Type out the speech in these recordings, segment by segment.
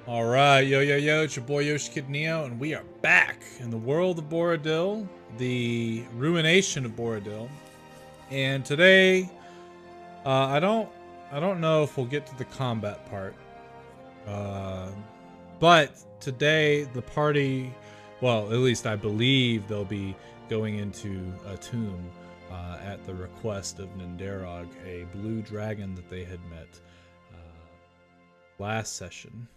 All right, yo, yo, yo, it's your boy Yoshi Kid Neo, and we are back in the world of Boridil, the ruination of Boridil. And today, I don't know if we'll get to the combat part. But today, the party, well, at least I believe they'll be going into a tomb at the request of Nindarog, a blue dragon that they had met last session.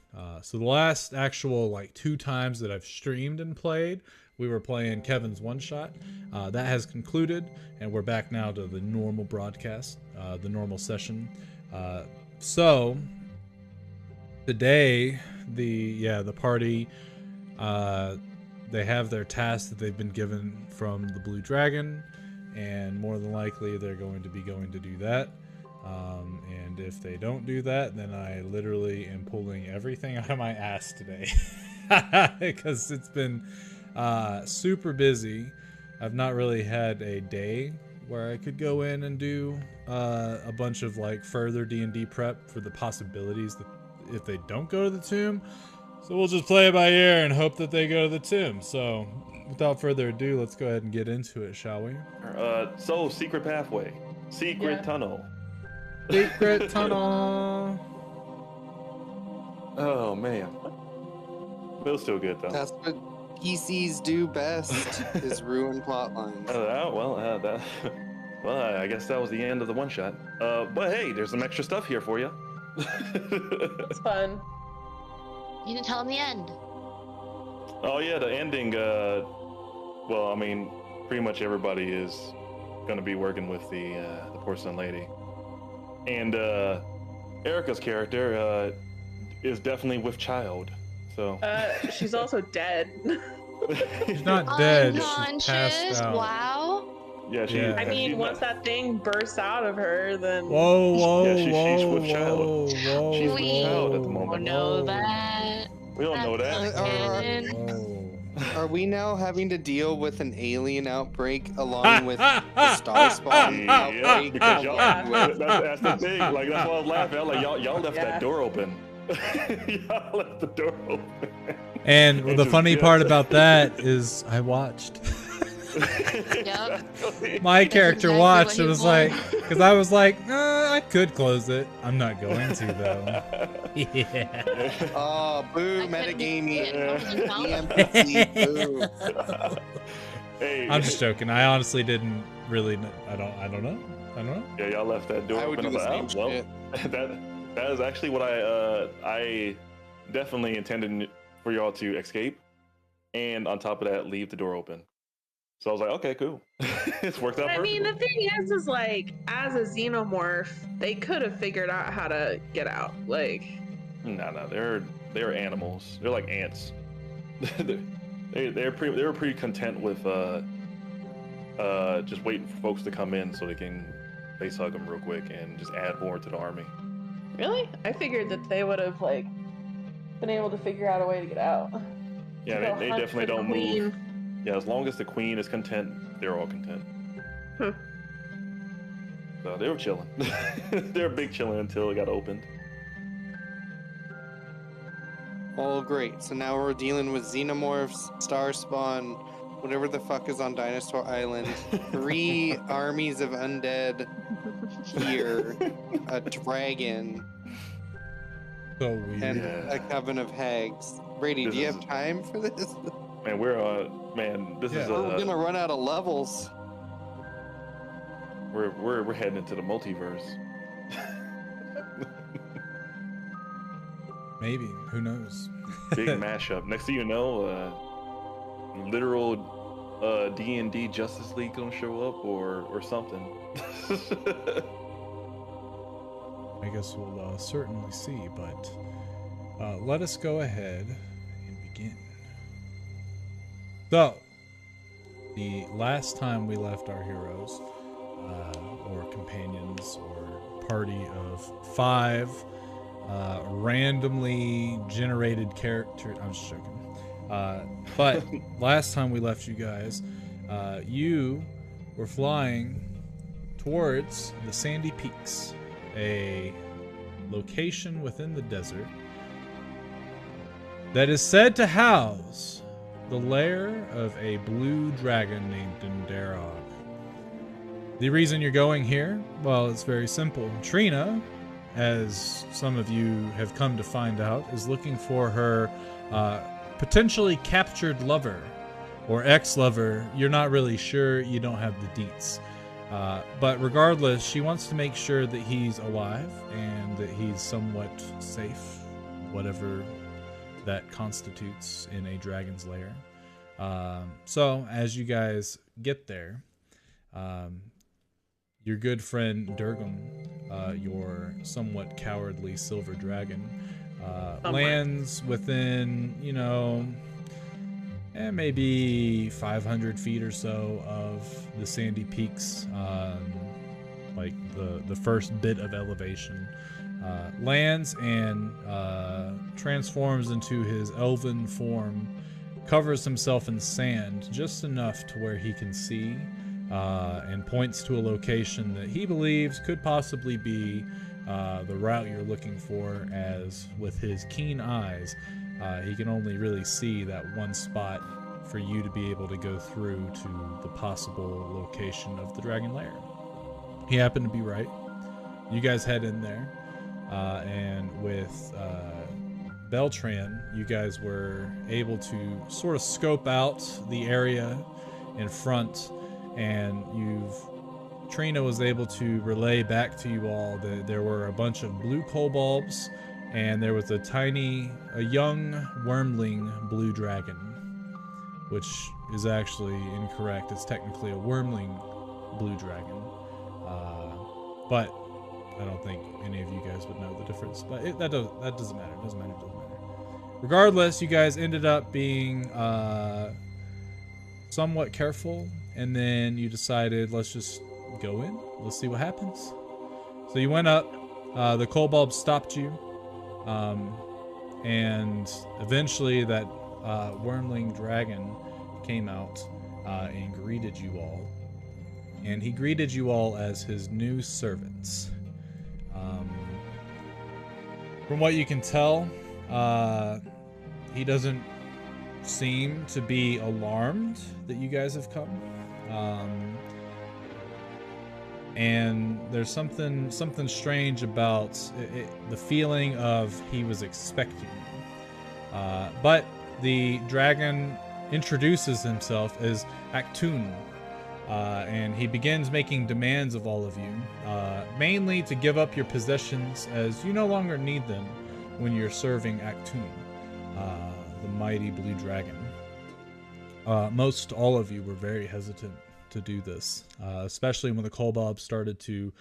So the last actual like 2 times that I've streamed and played, we were playing Kevin's one shot. That has concluded, and we're back now to the normal broadcast, the normal session. So today, the party, they have their task that they've been given from the Blue Dragon, and more than likely they're going to be going to do that. And if they don't do that, then I literally am pulling everything out of my ass today because it's been super busy. I've not really had a day where I could go in and do a bunch of like further D&D prep for the possibilities that if they don't go to the tomb. So we'll just play it by ear and hope that they go to the tomb. So without further ado, let's go ahead and get into it, shall we? So secret pathway, secret tunnel. Secret tunnel. Oh man, feels still good though. That's what PCs do best is ruin plot lines. I guess that was the end of the one shot. But hey, there's some extra stuff here for you. It's fun. You didn't tell him the end. Oh yeah, the ending. Well, I mean, pretty much everybody is gonna be working with the porcelain lady. And Erica's character is definitely with child, so she's also dead. She's not dead. She's Unconscious. passed out. Wow. yeah, she. Yeah. I mean, once that thing bursts out of her, then Whoa, whoa, Yeah, she's whoa, with child. whoa, She's with child at the We moment. know that. We don't know that. Canon. Whoa. Are we now having to deal with an alien outbreak along with the star spawn Yeah, outbreak? because y'all. Yeah. That's the thing. Like that's why I was laughing. I was like, y'all left Yeah. that door open. Y'all left the door open. And the just funny good. part about that is I watched. Yep. My That's character exactly watched what and he was wanted. like, because I was like, I could close it. I'm not going to though. Yeah. Oh, boo, I couldn't metagaming. see it. It was EMPC, boo. Hey, I'm just joking. I honestly didn't really. I don't know. Yeah, y'all left that door I would open. do I the was same like, shit. well, that is actually what I definitely intended for y'all to escape, and on top of that, leave the door open. So I was like, okay, cool. It's worked out. I mean, the perfectly. thing is like, as a xenomorph, they could have figured out how to get out. Like, No, they're animals. They're like ants. they were pretty content with just waiting for folks to come in so they can face hug them real quick and just add more to the army. really? I figured that they would have like been able to figure out a way to get out. Yeah, To go they hunt definitely for the don't move. queen. Yeah, as long as the queen is content, they're all content. Hmm. So they were chilling. They were big chilling until it got opened. Oh, great. So now we're dealing with xenomorphs, star spawn, whatever the fuck is on Dinosaur Island. 3 armies of undead here, a dragon, So weird. and Yeah. a coven of hags. Brady, This do you is- have time for this? Man, this is Yeah. We're gonna run out of levels. we're heading into the multiverse. Maybe. Who knows? Big mashup. Next thing you know, literal D&D Justice League gonna show up or something. I guess we'll certainly see, but let us go ahead and begin. So, the last time we left our heroes, or companions, or party of 5 randomly generated characters. I'm just joking. But last time we left you guys, you were flying towards the Sandy Peaks, a location within the desert that is said to house the lair of a blue dragon named Dendarog. The reason you're going here, well, it's very simple. Trina, as some of you have come to find out, is looking for her potentially captured lover or ex-lover. You're not really sure. You don't have the deets. But regardless, she wants to make sure that he's alive and that he's somewhat safe, whatever that constitutes in a dragon's lair. So as you guys get there, your good friend Durgam, your somewhat cowardly silver dragon, lands within, you know, maybe 500 feet or so of the sandy peaks, like the first bit of elevation. Lands and transforms into his elven form, covers himself in sand just enough to where he can see, and points to a location that he believes could possibly be the route you're looking for, as with his keen eyes, he can only really see that one spot for you to be able to go through to the possible location of the dragon lair. He happened to be right. You guys head in there, and with Beltran, you guys were able to sort of scope out the area in front, and Trina was able to relay back to you all that there were a bunch of blue kobolds, and there was a young wormling blue dragon, which is actually incorrect. It's technically a wormling blue dragon, but I don't think any of you guys would know the difference. But that doesn't matter. It doesn't matter. Regardless, you guys ended up being somewhat careful, and then you decided, let's just go in. Let's see what happens. So you went up. The kobold stopped you, and eventually that wormling dragon came out and greeted you all. And he greeted you all as his new servants. From what you can tell, he doesn't seem to be alarmed that you guys have come. And there's something strange about the feeling of he was expecting you. But the dragon introduces himself as Actun, and he begins making demands of all of you, mainly to give up your possessions, as you no longer need them when you're serving Actun, the mighty blue dragon. Most all of you were very hesitant to do this, especially when the kobold started to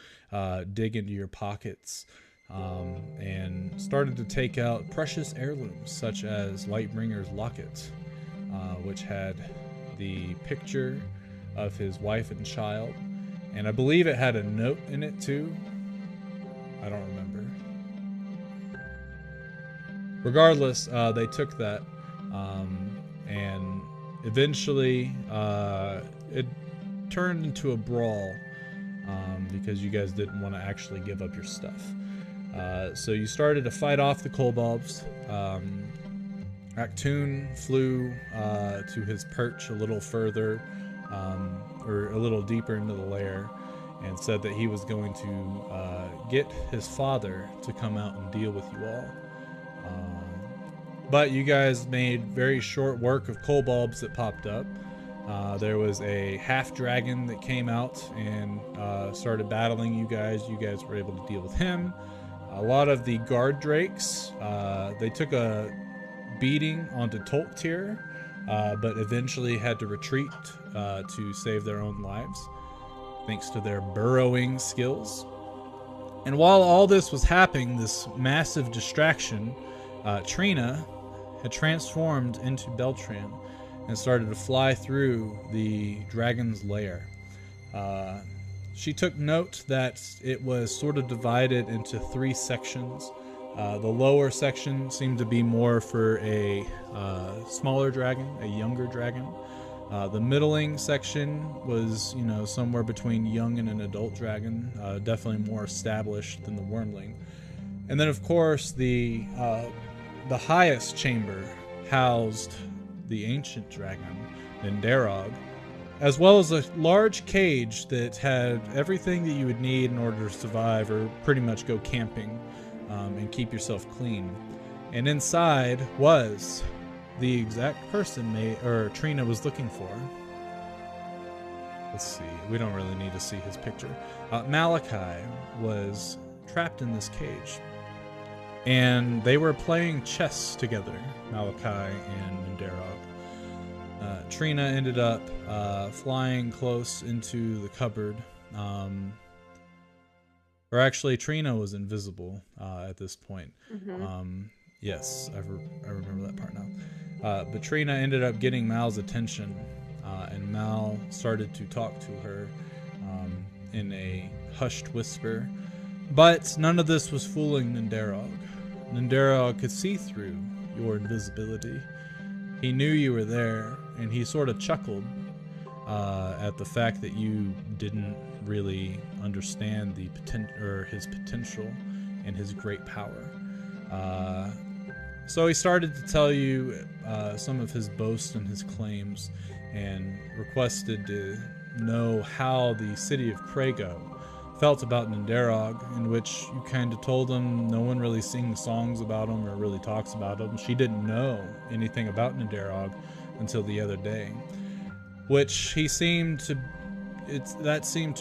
dig into your pockets, and started to take out precious heirlooms such as Lightbringer's locket, which had the picture of his wife and child, and I believe it had a note in it too. I don't remember. Regardless, they took that, and eventually it turned into a brawl, because you guys didn't want to actually give up your stuff. So you started to fight off the kobolds. Actun flew to his perch a little further, or a little deeper into the lair, and said that he was going to get his father to come out and deal with you all. But you guys made very short work of kobolds that popped up. There was a half dragon that came out and started battling you guys. You guys were able to deal with him. A lot of the guard drakes, they took a beating onto Tolktir, but eventually had to retreat to save their own lives, thanks to their burrowing skills. And while all this was happening, this massive distraction, Trina had transformed into Beltran and started to fly through the dragon's lair. She took note that it was sort of divided into 3 sections. The lower section seemed to be more for a smaller dragon, a younger dragon. The middling section was, somewhere between young and an adult dragon, definitely more established than the wormling. And then, of course, the the highest chamber housed the ancient dragon, Nindarog, as well as a large cage that had everything that you would need in order to survive or pretty much go camping and keep yourself clean. And inside was the exact person Trina was looking for. Let's see. We don't really need to see his picture. Malachi was trapped in this cage. And they were playing chess together, Malachi and Nindarog. Trina ended up flying close into the cupboard. Or actually, Trina was invisible at this point. Yes, I remember that part now. But Trina ended up getting Mal's attention, and Mal started to talk to her in a hushed whisper. But none of this was fooling Nindarog. Nindarog could see through your invisibility. He knew you were there, and he sort of chuckled at the fact that you didn't really understand his potential and his great power. So he started to tell you some of his boasts and his claims, and requested to know how the city of Krago felt about Nindarog, in which you kind of told him no one really sings songs about him or really talks about him. She didn't know anything about Nindarog until the other day, which seemed to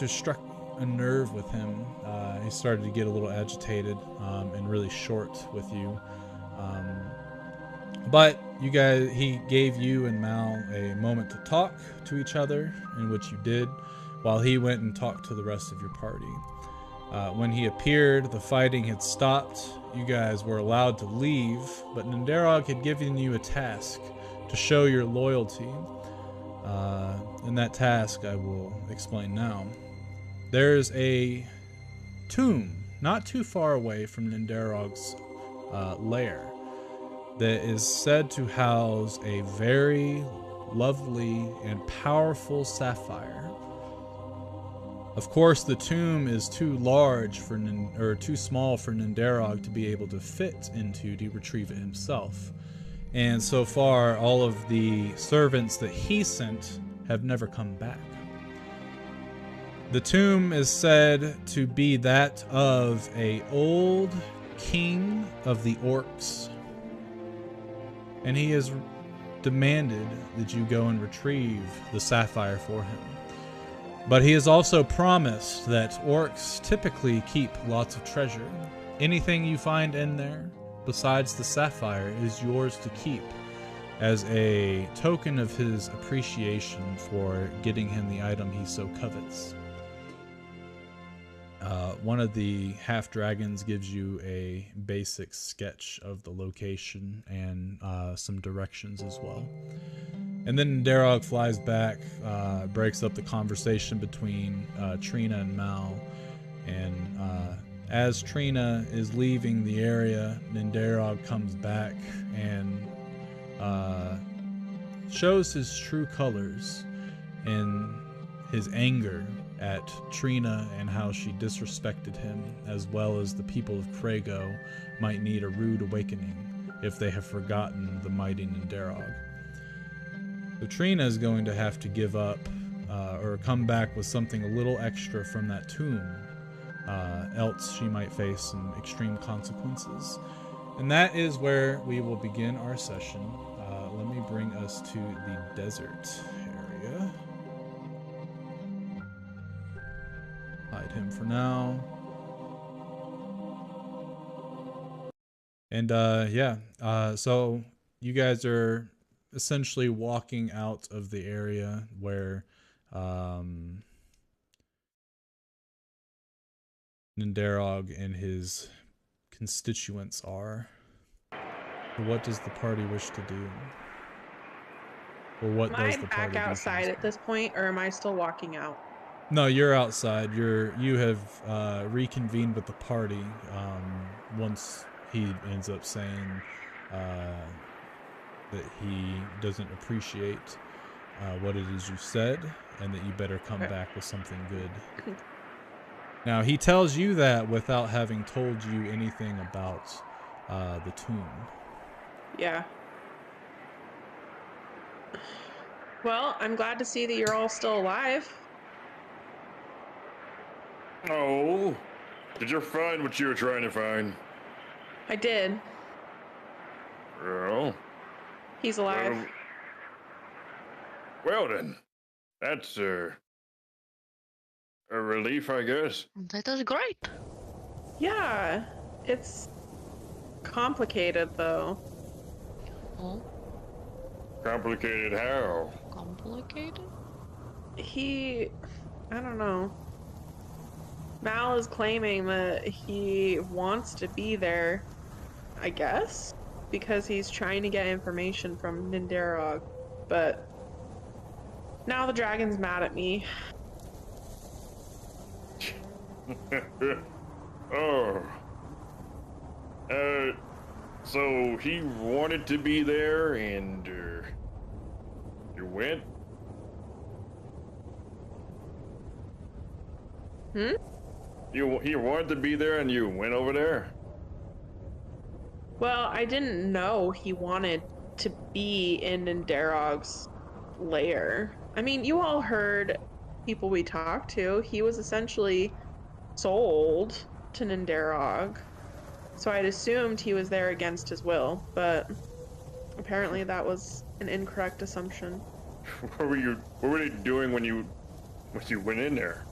struck a nerve with him. He started to get a little agitated and really short with you. But he gave you and Mal a moment to talk to each other, in which you did, while he went and talked to the rest of your party. When he appeared, the fighting had stopped. You guys were allowed to leave, but Nindarog had given you a task to show your loyalty. And that task I will explain now. There's a tomb not too far away from Nindarog's lair that is said to house a very lovely and powerful sapphire. Of course, the tomb is too large too small for Nindarog to be able to fit into to retrieve it himself. And so far, all of the servants that he sent have never come back. The tomb is said to be that of an old king of the orcs, and he has demanded that you go and retrieve the sapphire for him. But he has also promised that orcs typically keep lots of treasure. Anything you find in there, besides the sapphire, is yours to keep as a token of his appreciation for getting him the item he so covets. One of the half-dragons gives you a basic sketch of the location and some directions as well. And then Darog flies back, breaks up the conversation between Trina and Mal, and as Trina is leaving the area, Nindarog comes back and shows his true colors in his anger at Trina and how she disrespected him, as well as the people of Krago might need a rude awakening if they have forgotten the mighty Nindarog. So Trina is going to have to give up or come back with something a little extra from that tomb, else she might face some extreme consequences. And that is where we will begin our session. Let me bring us to the desert area. Hide him for now. And so you guys are essentially walking out of the area where Nindarog and his constituents are. What does the party wish to do? Or what does the party Am I back outside at this point, or am I still walking out? No, you're outside. You have reconvened with the party once he ends up saying that he doesn't appreciate what it is you said, and that you better come back with something good. Now, he tells you that without having told you anything about the tomb. Yeah. Well, I'm glad to see that you're all still alive. Oh, did you find what you were trying to find? I did. Well, He's alive. well then, that's a relief, I guess. That is great. Yeah. It's complicated, though. Oh, Complicated how? complicated? I don't know. Mal is claiming that he wants to be there, I guess, because he's trying to get information from Nindarog, but now the dragon's mad at me. Oh. So he wanted to be there and, you went? Hmm? He wanted to be there and you went over there? Well, I didn't know he wanted to be in Nindarog's lair. I mean, you all heard people we talked to. He was essentially sold to Nindarog. So I'd assumed he was there against his will, but apparently that was an incorrect assumption. What were they doing when you went in there?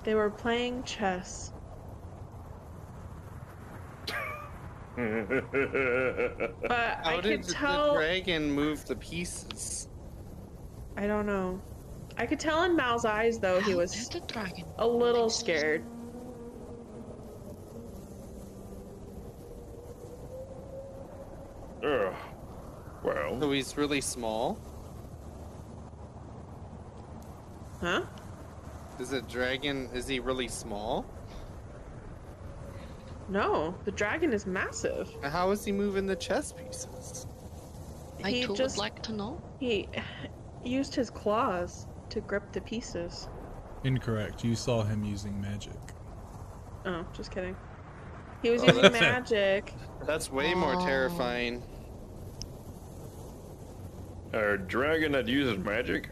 They were playing chess. But How I did could the tell. dragon move the pieces? I don't know. I could tell in Mal's eyes, though, he How was did the dragon? a little scared. Ugh. Well, So he's really small? Huh? Is he really small? No, the dragon is massive. How is he moving the chess pieces? I He too just would like to know. he used his claws to grip the pieces. Incorrect. You saw him using magic. Oh, just kidding. He was Oh, using that's- magic. That's way more Oh. terrifying. a dragon that uses magic?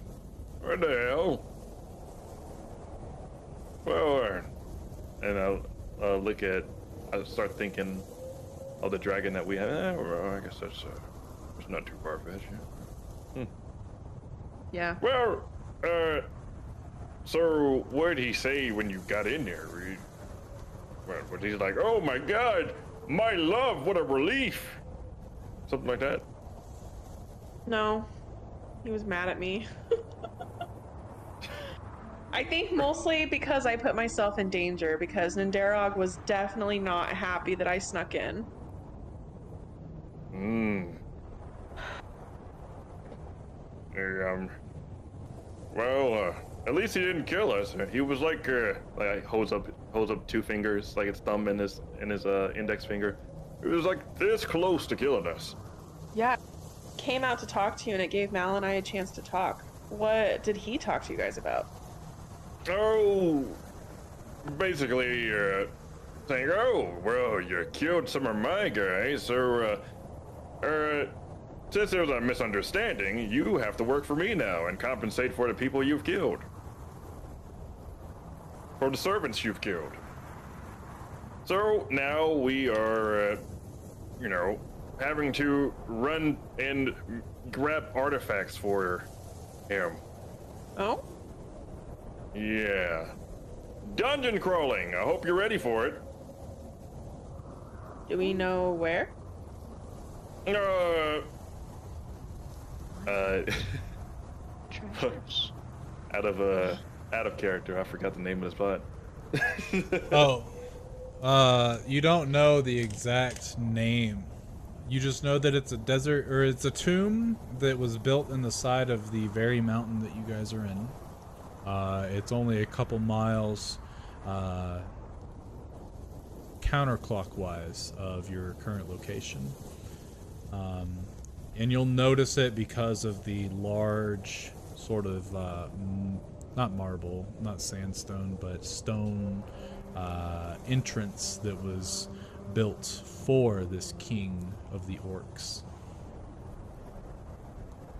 What the hell? Well, and I'll start thinking of the dragon that we have. Well, I guess that's it's not too far fetched. Yeah. Yeah. Well, so what did he say when you got in there? What he's like, oh my God, my love, what a relief, something like that. No, he was mad at me. I think mostly because I put myself in danger, because Nindarog was definitely not happy that I snuck in. Well, at least he didn't kill us. He was like holds up two fingers, like his thumb and his index finger. He was like this close to killing us. Yeah. Came out to talk to you, and it gave Mal and I a chance to talk. What did he talk to you guys about? Oh, basically, saying, oh, well, you killed some of my guys, so, since there was a misunderstanding, you have to work for me now and compensate for the people you've killed. For the servants you've killed. So now we are, having to run and grab artifacts for him. Oh? Yeah. Dungeon crawling. I hope you're ready for it. Do we know where? Treasures. out of character. I forgot the name of the spot. Oh. You don't know the exact name. You just know that it's a desert, or it's a tomb that was built in the side of the very mountain that you guys are in. It's only a couple miles counterclockwise of your current location. And you'll notice it because of the large sort of, not marble, not sandstone, but stone entrance that was built for this king of the orcs.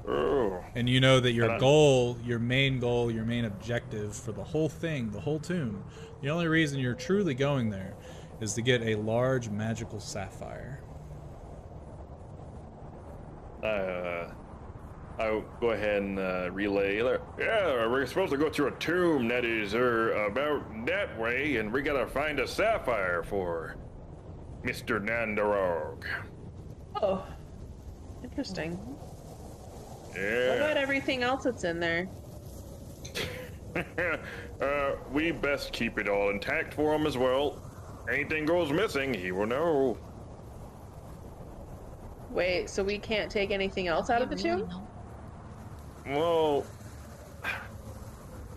Oh. And you know that your And goal, your main objective for the whole thing, the whole tomb, the only reason you're truly going there is to get a large magical sapphire. I'll go ahead and relay. Yeah, we're supposed to go to a tomb that is about that way, and we gotta find a sapphire for Mr. Nandorog. Oh, interesting. What Yeah. about everything else that's in there? We best keep it all intact for him as well. Anything goes missing, he will know. Wait, so we can't take anything else out of the tomb? Well,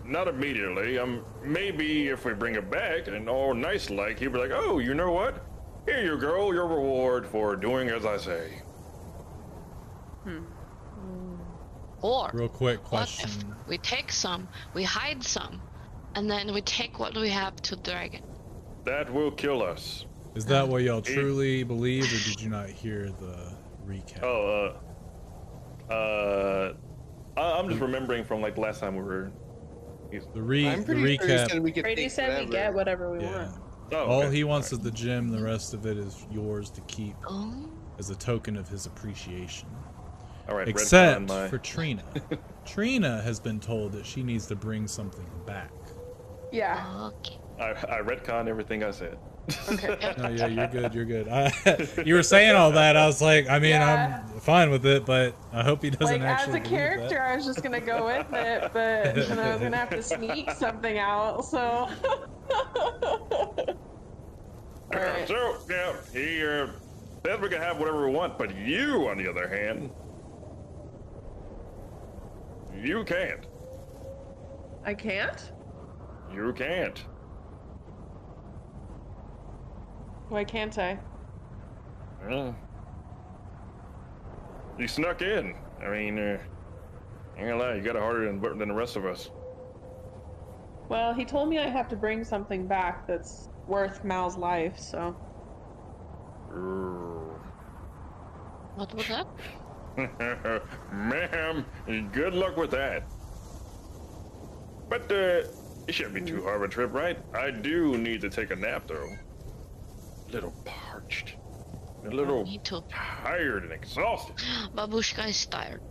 not immediately. Maybe if we bring it back and all nice like, he'll be like, oh, you know what? Here you go, your reward for doing as I say. Or Real quick what if question. we take some, we hide some, and then we take what we have to dragon? That will kill us. Is that what y'all truly believe, or did you not hear the recap? I'm just remembering from like last time we were. I'm pretty the sure he recap. said we could Brady take said we whatever. get whatever we Yeah. want. Oh, All okay. he wants is the gem. The rest of it is yours to keep Oh, as a token of his appreciation. All right. Except retcon my- for Trina. Trina has been told that she needs to bring something back. Yeah. okay. I retcon everything I said. Okay. No, yeah, you're good. You're good. You were saying all that. I was like, I mean, Yeah. I'm fine with it, but I hope he doesn't Like, as actually a believe character, that. I was just gonna go with it, but then I was gonna have to sneak something out, so. Alright. So yeah, he says we can have whatever we want, but you, on the other hand, you can't. I can't? You can't. Why can't I? Well, you snuck in. I mean, ain't gonna lie, you got it harder than the rest of us. Well, he told me I have to bring something back that's worth Mal's life, so. What was that? Ma'am, good luck with that. But it shouldn't be too hard of a trip, right? I do need to take a nap, though. A little parched. A little Me too. tired and exhausted. Babushka is tired.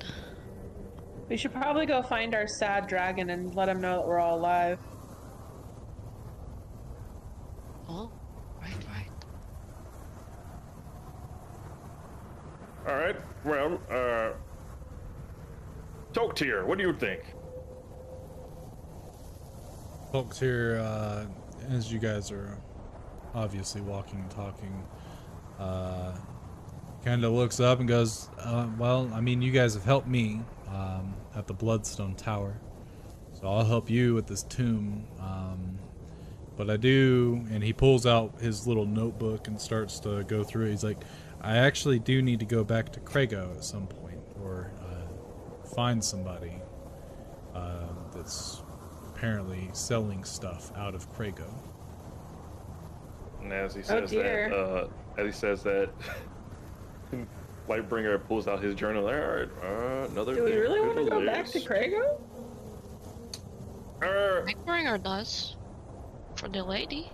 We should probably go find our sad dragon and let him know that we're all alive. Oh, right. All right, well, Toktir, what do you think? Folks here, as you guys are obviously walking and talking, kind of looks up and goes, well, I mean, you guys have helped me at the Bloodstone Tower, so I'll help you with this tomb. But I do, and he pulls out his little notebook and starts to go through it. He's like, I actually do need to go back to Krago at some point, or find somebody that's apparently selling stuff out of Krago. And as he says that, Lightbringer pulls out his journal. All right, another Do we thing really to want to the go back to list. Krago? Nightbringer does. For the lady.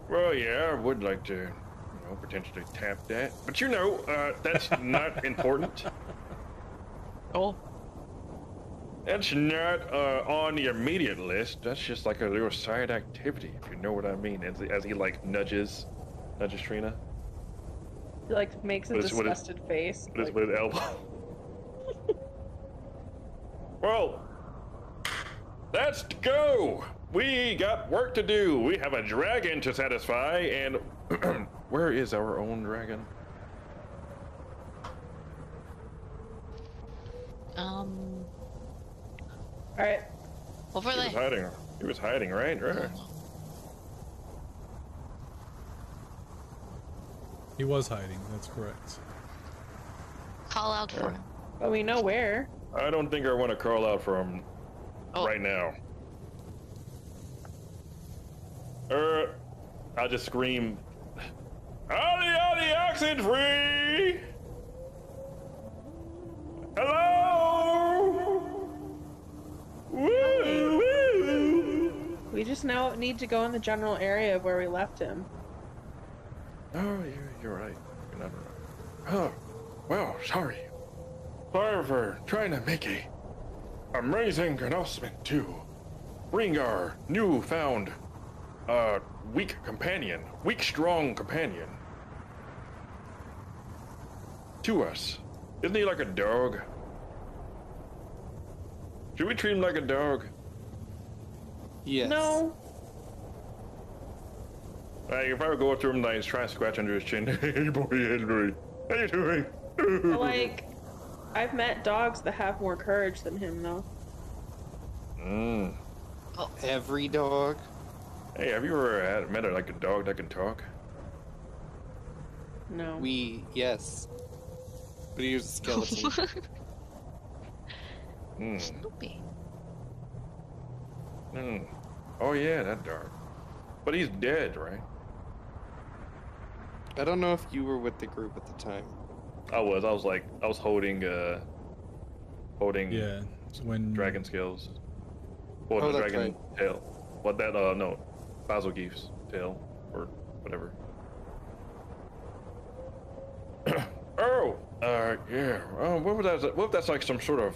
Well, yeah, I would like to, potentially tap that. But that's not important. Oh. That's not on the immediate list. That's just like a little side activity, if you know what I mean. As he like nudges Trina He like makes a What is- what is- disgusted face. with his, like, with his elbow. Well, let's go. We got work to do. We have a dragon to satisfy, and where is our own dragon? Alright. Over He was there. hiding. He was hiding, right? Right. He was hiding, that's correct. Call out for him. But we know where. I don't think I want to call out for him Oh. right now. I'll just scream, Ollie, Ollie, oxygen free! Hello! Woo! Woo! We just now need to go in the general area of where we left him. Oh, you're right. You're not right. Oh, well, sorry. Sorry for trying to make a amazing announcement to bring our newfound, weak strong companion to us. Isn't he like a dog? Should we treat him like a dog? Yes. No. Like, if I would go up to him and try and scratch under his chin, hey boy Henry, how you doing? But, like, I've met dogs that have more courage than him, though. Every dog? Hey, have you ever met a dog that can talk? No. Yes. But he was a skeleton. Snoopy. Oh yeah, that dog. But he's dead, right? I don't know if you were with the group at the time. I was holding Yeah. It's when dragon scales. Or the that's dragon right. tail. What that no. Basil Geef's tail. Or whatever. Yeah. What if that's like some sort of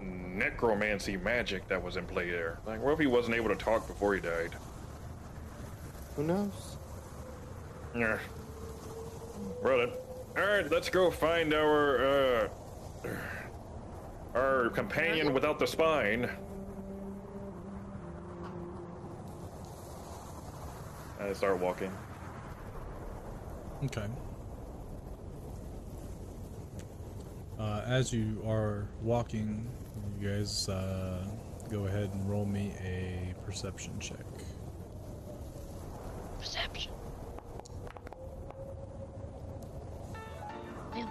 necromancy magic that was in play there? Like, what if he wasn't able to talk before he died? Who knows? Yeah. Well then. Alright, let's go find our companion without the spine. I start walking. Okay. As you are walking, you guys go ahead and roll me a perception check. Perception. Yeah.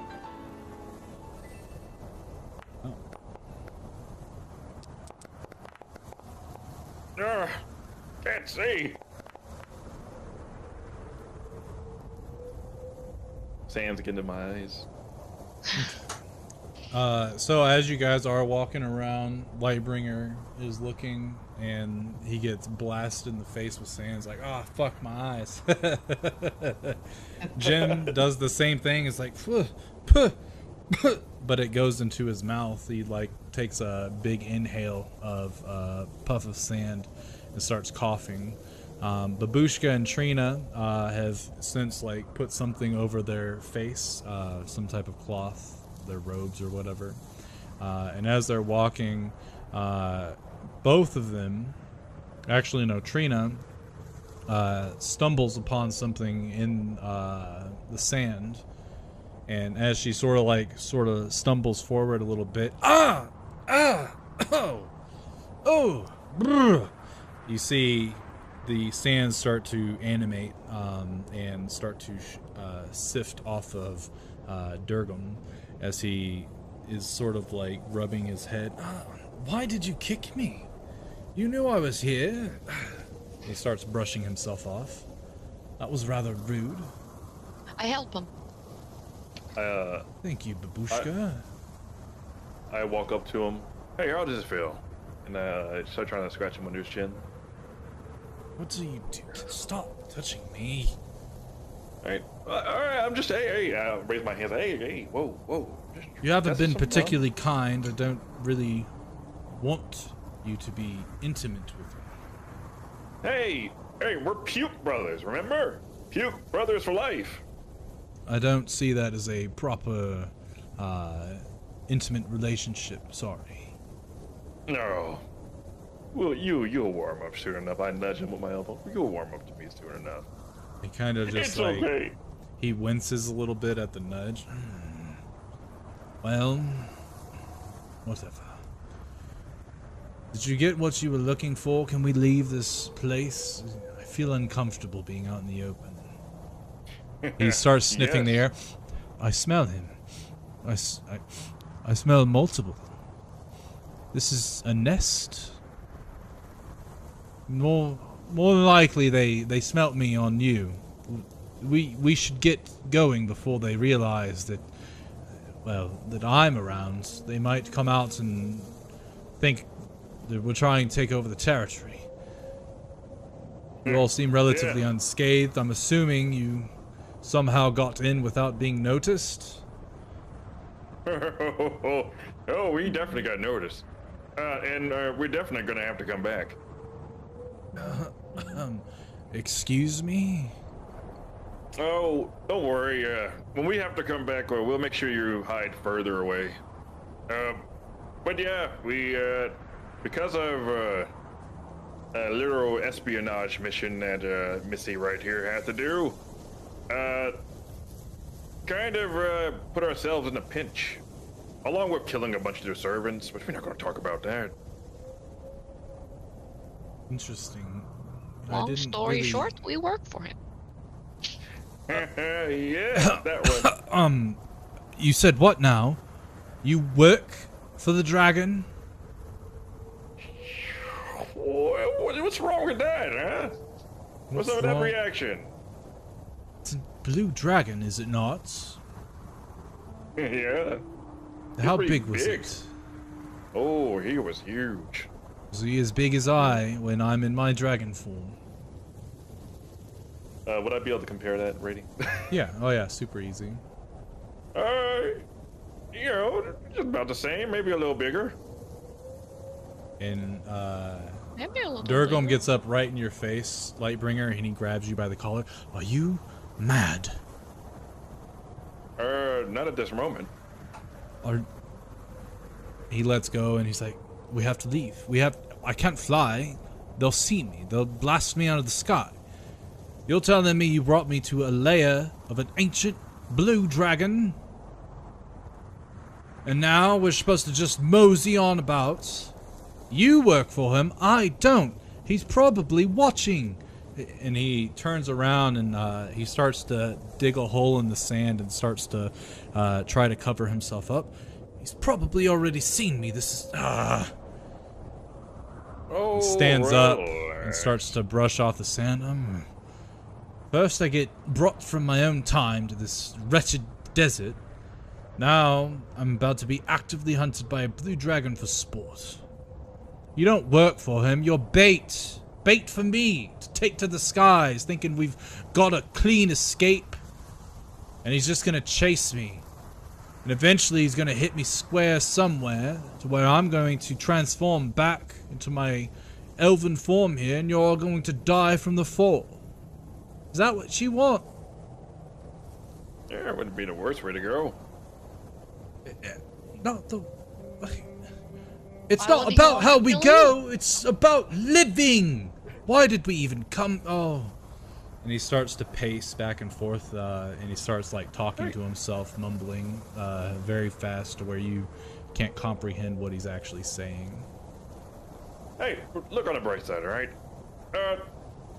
Oh. Can't see. Sand's getting in my eyes. So as you guys are walking around, Lightbringer is looking, and he gets blasted in the face with sand. He's like, "Ah, fuck my eyes." Jim does the same thing. It's like, "Phuh, phuh, phuh," but it goes into his mouth. He takes a big inhale of puff of sand and starts coughing. Babushka and Trina have since put something over their face, some type of cloth, their robes or whatever, and as they're walking, both of them, actually no, Trina stumbles upon something in the sand, and as she sort of stumbles forward a little bit, you see the sand start to animate and start to sift off of Durgam as he is sort of rubbing his head. Why did you kick me? You knew I was here. He starts brushing himself off. That was rather rude. I help him. Thank you, Babushka. I walk up to him. Hey, how does it feel? And I start trying to scratch him under his chin. What do you do? Stop touching me. Alright, I'm just, hey, raise my hands, hey, whoa. You haven't been particularly kind. I don't really want you to be intimate with me. Hey, we're puke brothers, remember? Puke brothers for life. I don't see that as a proper, intimate relationship, sorry. No. Well, you'll warm up soon enough. I nudge him with my elbow. You'll warm up to me soon enough. He kind of just It's okay. he winces a little bit at the nudge. Well, whatever. Did you get what you were looking for? Can we leave this place? I feel uncomfortable being out in the open. He starts sniffing the air. I smell him. I smell multiple. This is a nest. More than likely, they smelt me on you. We should get going before they realize that, well, that I'm around. They might come out and think that we're trying to take over the territory. You all seem relatively unscathed. I'm assuming you somehow got in without being noticed. Oh, we definitely got noticed. And we're definitely gonna have to come back. Excuse me? Oh, don't worry. When we have to come back, we'll make sure you hide further away. But yeah, we, because of a literal espionage mission that Missy right here had to do, kind of put ourselves in a pinch, along with killing a bunch of their servants, but we're not going to talk about that. Interesting. Long story short, we work for him. Yeah, that one. You said what now? You work for the dragon? What's wrong with that, huh? What's up with that reaction? It's a blue dragon, is it not? Yeah. How big was it? Oh, he was huge. Was he as big as I when I'm in my dragon form? Would I be able to compare that rating? Yeah. Oh yeah, super easy. You know, just about the same, maybe a little bigger. And Maybe a little Durgam bigger. gets up right in your face, Lightbringer, and he grabs you by the collar. Are you mad? Not at this moment. He lets go and he's like, we have to leave. I can't fly. They'll see me. They'll blast me out of the sky. You're telling me you brought me to a lair of an ancient blue dragon? And now we're supposed to just mosey on about? You work for him. I don't. He's probably watching. And he turns around and he starts to dig a hole in the sand and starts to try to cover himself up. He's probably already seen me. This is... He stands up and starts to brush off the sand. First I get brought from my own time to this wretched desert. Now I'm about to be actively hunted by a blue dragon for sport. You don't work for him, you're bait. Bait for me to take to the skies, thinking we've got a clean escape. And he's just gonna chase me. And eventually he's gonna hit me square somewhere to where I'm going to transform back into my elven form here and you're all going to die from the fall. Is that what you want? Yeah, it wouldn't be the worst way to go. Not the... It's not about how we go, it's about living! Why did we even come? Oh. And he starts to pace back and forth, and he starts like talking to himself, mumbling very fast to where you can't comprehend what he's actually saying. Hey, look on the bright side, alright?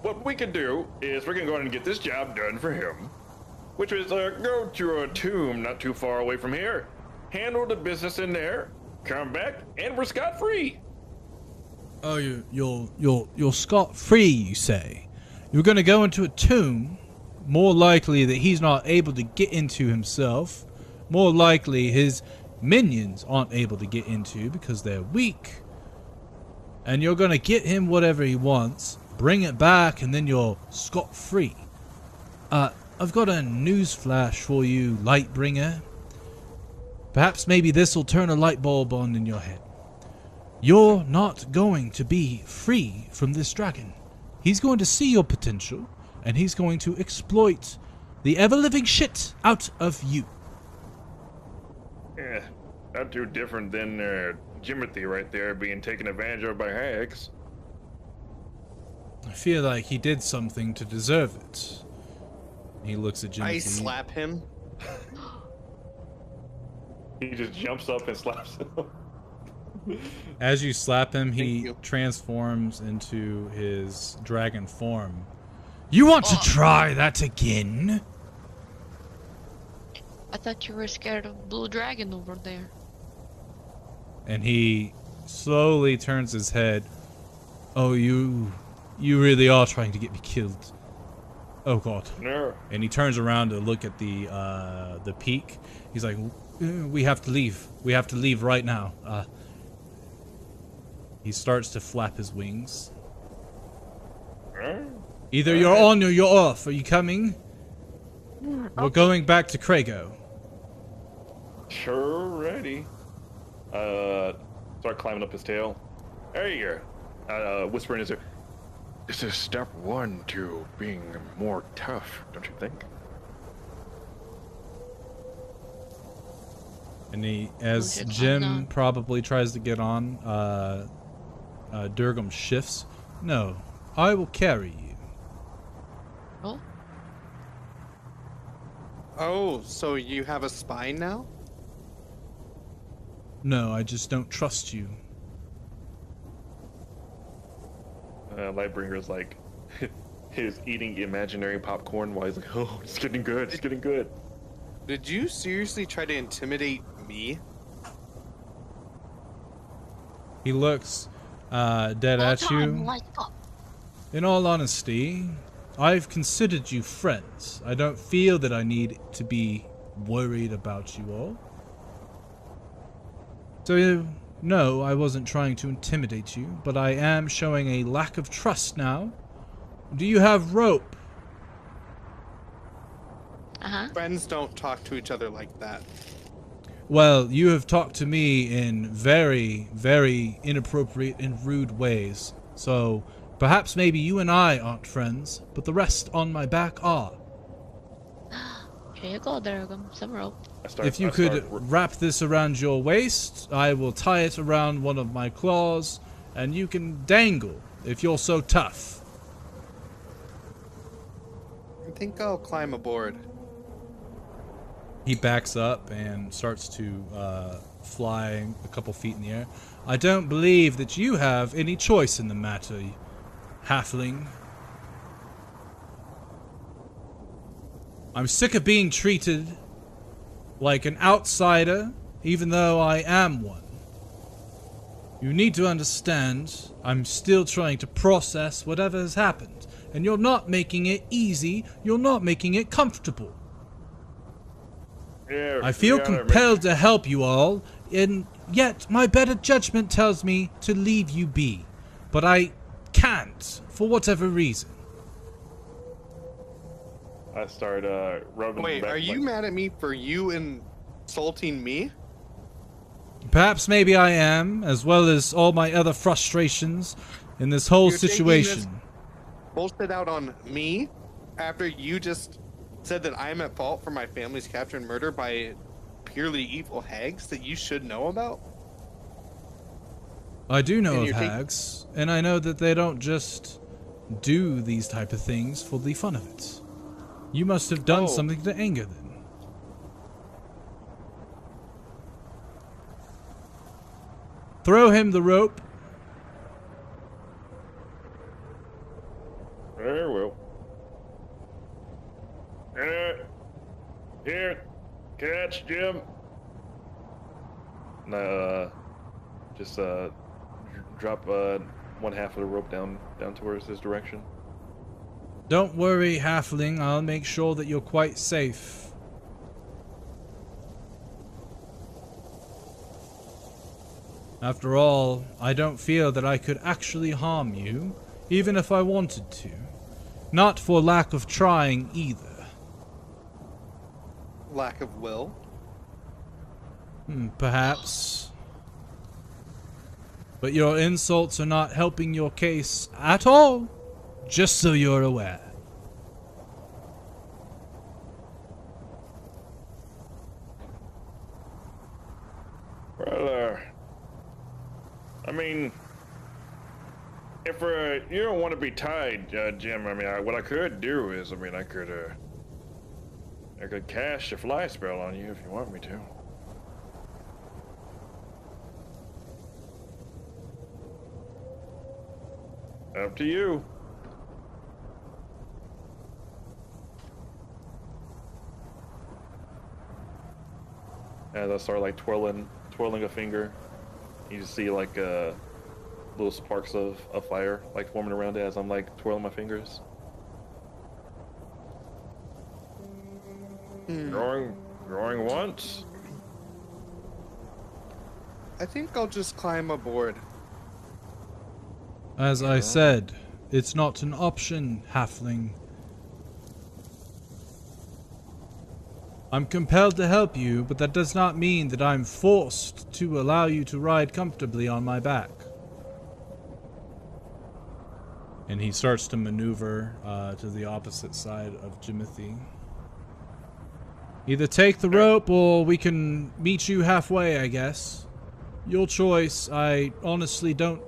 What we can do is we can go ahead and get this job done for him, which is go to a tomb not too far away from here, handle the business in there, come back, and we're scot-free. Oh, you're scot-free, you say? You're gonna go into a tomb, more likely that he's not able to get into himself, more likely his minions aren't able to get into because they're weak, and you're gonna get him whatever he wants, bring it back, and then you're scot-free. I've got a news flash for you, Lightbringer. Perhaps maybe this will turn a light bulb on in your head. You're not going to be free from this dragon. He's going to see your potential, and he's going to exploit the ever-living shit out of you. Yeah, not too different than Jimothy right there being taken advantage of by hags. I feel like he did something to deserve it. He looks at Jimothy. I slap him. He just jumps up and slaps him. As you slap him, Thank he you. transforms into his dragon form. You want to try that again? I thought you were scared of blue dragon over there. And he slowly turns his head. Oh, you really are trying to get me killed. Oh God. No. And he turns around to look at the peak. He's like, we have to leave. We have to leave right now. He starts to flap his wings. Either you're on or you're off. Are you coming? We're going back to Krago. Sure, ready. Start climbing up his tail. There you go. Whisper in his ear. This is step one to being more tough, don't you think? And as Jim probably tries to get on, Durgam shifts. No, I will carry you. Oh. Oh, so you have a spine now? No, I just don't trust you. Lightbringer's like, he's eating imaginary popcorn while he's like, oh, it's getting good, it's getting good. Did you seriously try to intimidate me? He looks dead at you. In all honesty, I've considered you friends. I don't feel that I need to be worried about you all. So, no, I wasn't trying to intimidate you, but I am showing a lack of trust now. Do you have rope? Friends don't talk to each other like that. Well, you have talked to me in very, very inappropriate and rude ways. So, perhaps maybe you and I aren't friends, but the rest on my back are. Here you go, Durgam. Some rope. If you could wrap this around your waist, I will tie it around one of my claws, and you can dangle if you're so tough. I think I'll climb aboard. He backs up and starts to fly a couple feet in the air. I don't believe that you have any choice in the matter, halfling. I'm sick of being treated like an outsider, even though I am one. You need to understand, I'm still trying to process whatever has happened, and you're not making it easy, you're not making it comfortable. Yeah, I feel compelled to help you all, and yet my better judgment tells me to leave you be. But I can't, for whatever reason. I start rubbing. Wait, are you mad at me for you insulting me? Perhaps maybe I am, as well as all my other frustrations in this whole situation. Taking this bullshit out on me after you just said that I'm at fault for my family's capture and murder by purely evil hags that you should know about? I do know of hags, and I know that they don't just do these type of things for the fun of it. You must have done something to anger them. Throw him the rope. Very well. Here, catch, Jim. And just drop one half of the rope down towards his direction. Don't worry, halfling. I'll make sure that you're quite safe. After all, I don't feel that I could actually harm you, even if I wanted to. Not for lack of trying either. Lack of will? Perhaps. But your insults are not helping your case at all. Just so you're aware. Well, I mean, if you don't want to be tied, Jim, I mean, what I could do is, I mean, I could cast a fly spell on you if you want me to. Up to you. As I start like twirling a finger, you just see like little sparks of fire like forming around it as I'm like twirling my fingers. Going once. I think I'll just climb aboard. As I said, it's not an option, halfling. I'm compelled to help you, but that does not mean that I'm forced to allow you to ride comfortably on my back. And he starts to maneuver to the opposite side of Jimothy. Either take the rope or we can meet you halfway, I guess. Your choice. I honestly don't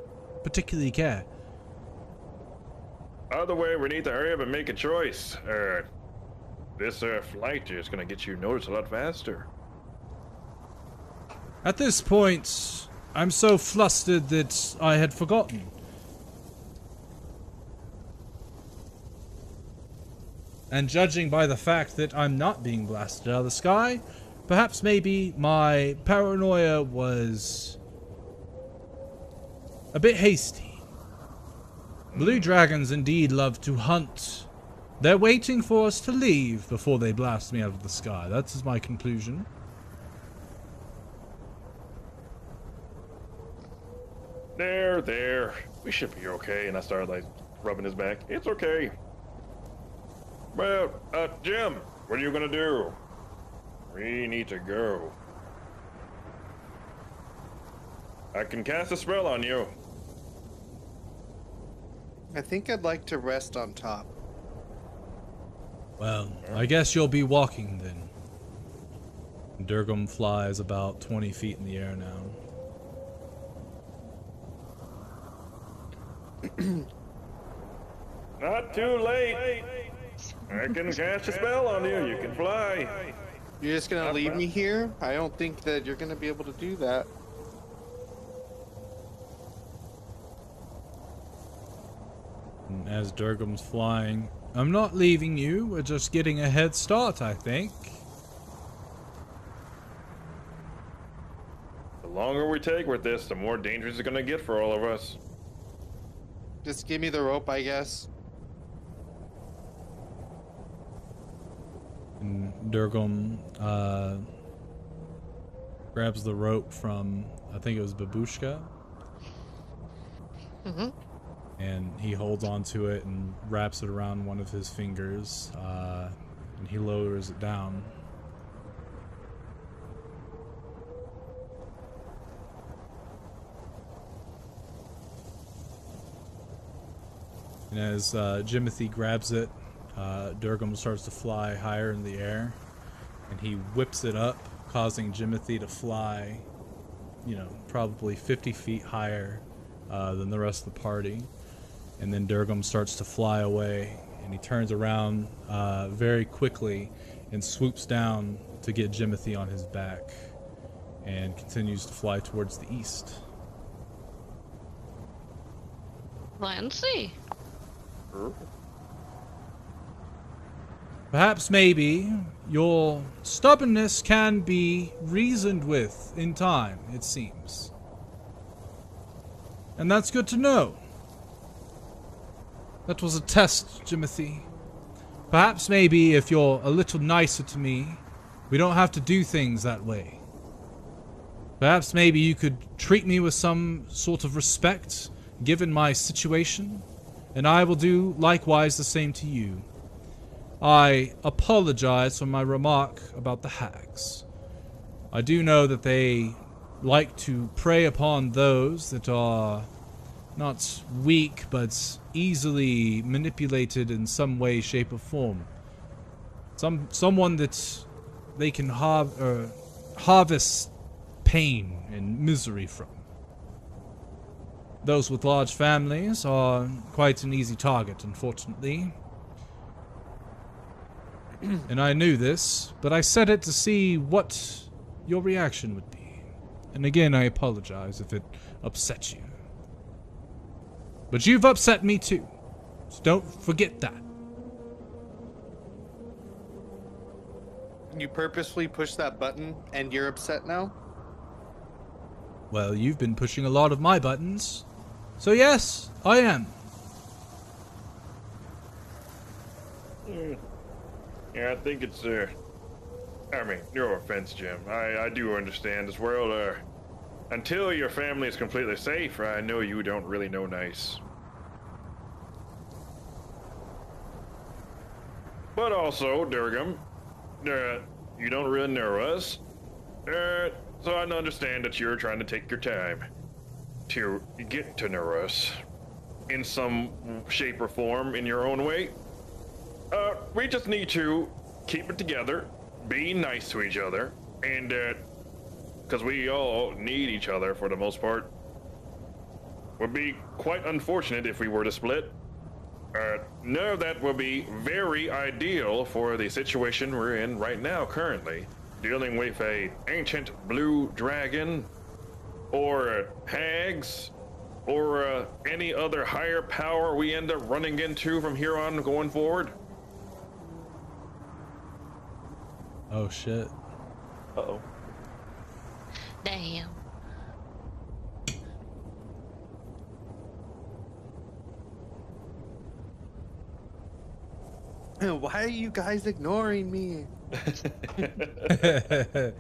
particularly care. Either way, we need to hurry up and make a choice. This flight is gonna get you noticed a lot faster. At this point, I'm so flustered that I had forgotten. And judging by the fact that I'm not being blasted out of the sky, perhaps maybe my paranoia was a bit hasty. Blue dragons indeed love to hunt. They're waiting for us to leave before they blast me out of the sky. That's my conclusion. There. We should be okay. And I started, like, rubbing his back. It's okay. Well, Jim, what are you gonna do? We need to go. I can cast a spell on you. I think I'd like to rest on top. Well, I guess you'll be walking then. Durgum flies about 20 feet in the air now. Not too late. I can cast a spell on you. You can fly. You're just gonna leave me here? I don't think that you're gonna be able to do that. And as Durgum's flying, I'm not leaving you. We're just getting a head start, I think. The longer we take with this, the more dangerous it's gonna get for all of us. Just give me the rope, I guess. And Durgum grabs the rope from, I think it was Babushka. Mm-hmm. And he holds onto it and wraps it around one of his fingers, and he lowers it down. And as Jimothy grabs it, Durgum starts to fly higher in the air, and he whips it up, causing Jimothy to fly, probably 50 feet higher than the rest of the party. And then Durgum starts to fly away, and he turns around very quickly and swoops down to get Jimothy on his back, and continues to fly towards the east. Lancy. Perhaps maybe your stubbornness can be reasoned with in time, it seems. And that's good to know. That was a test, Jimothy. Perhaps maybe if you're a little nicer to me, we don't have to do things that way. Perhaps maybe you could treat me with some sort of respect, given my situation, and I will do likewise the same to you. I apologize for my remark about the hags. I do know that they like to prey upon those that are not weak, but easily manipulated in some way, shape, or form. Someone that they can harvest pain and misery from. Those with large families are quite an easy target, unfortunately. And I knew this, but I said it to see what your reaction would be. And again, I apologize if it upset you. But you've upset me too, so don't forget that. You purposefully pushed that button and you're upset now? Well, you've been pushing a lot of my buttons, so yes, I am. Yeah, I think it's I mean, no offense, Jim. I do understand this world. Until your family is completely safe, I know you don't really know nice. But also, Durgam, you don't really know us. So I understand that you're trying to take your time to get to know us in some shape or form in your own way. We just need to keep it together, be nice to each other, and because we all need each other for the most part. Would be quite unfortunate if we were to split. None of that would be very ideal for the situation we're in right now currently, dealing with a ancient blue dragon, or hags, or any other higher power we end up running into from here on going forward. Oh shit. Uh-oh. Damn. Why are you guys ignoring me? Are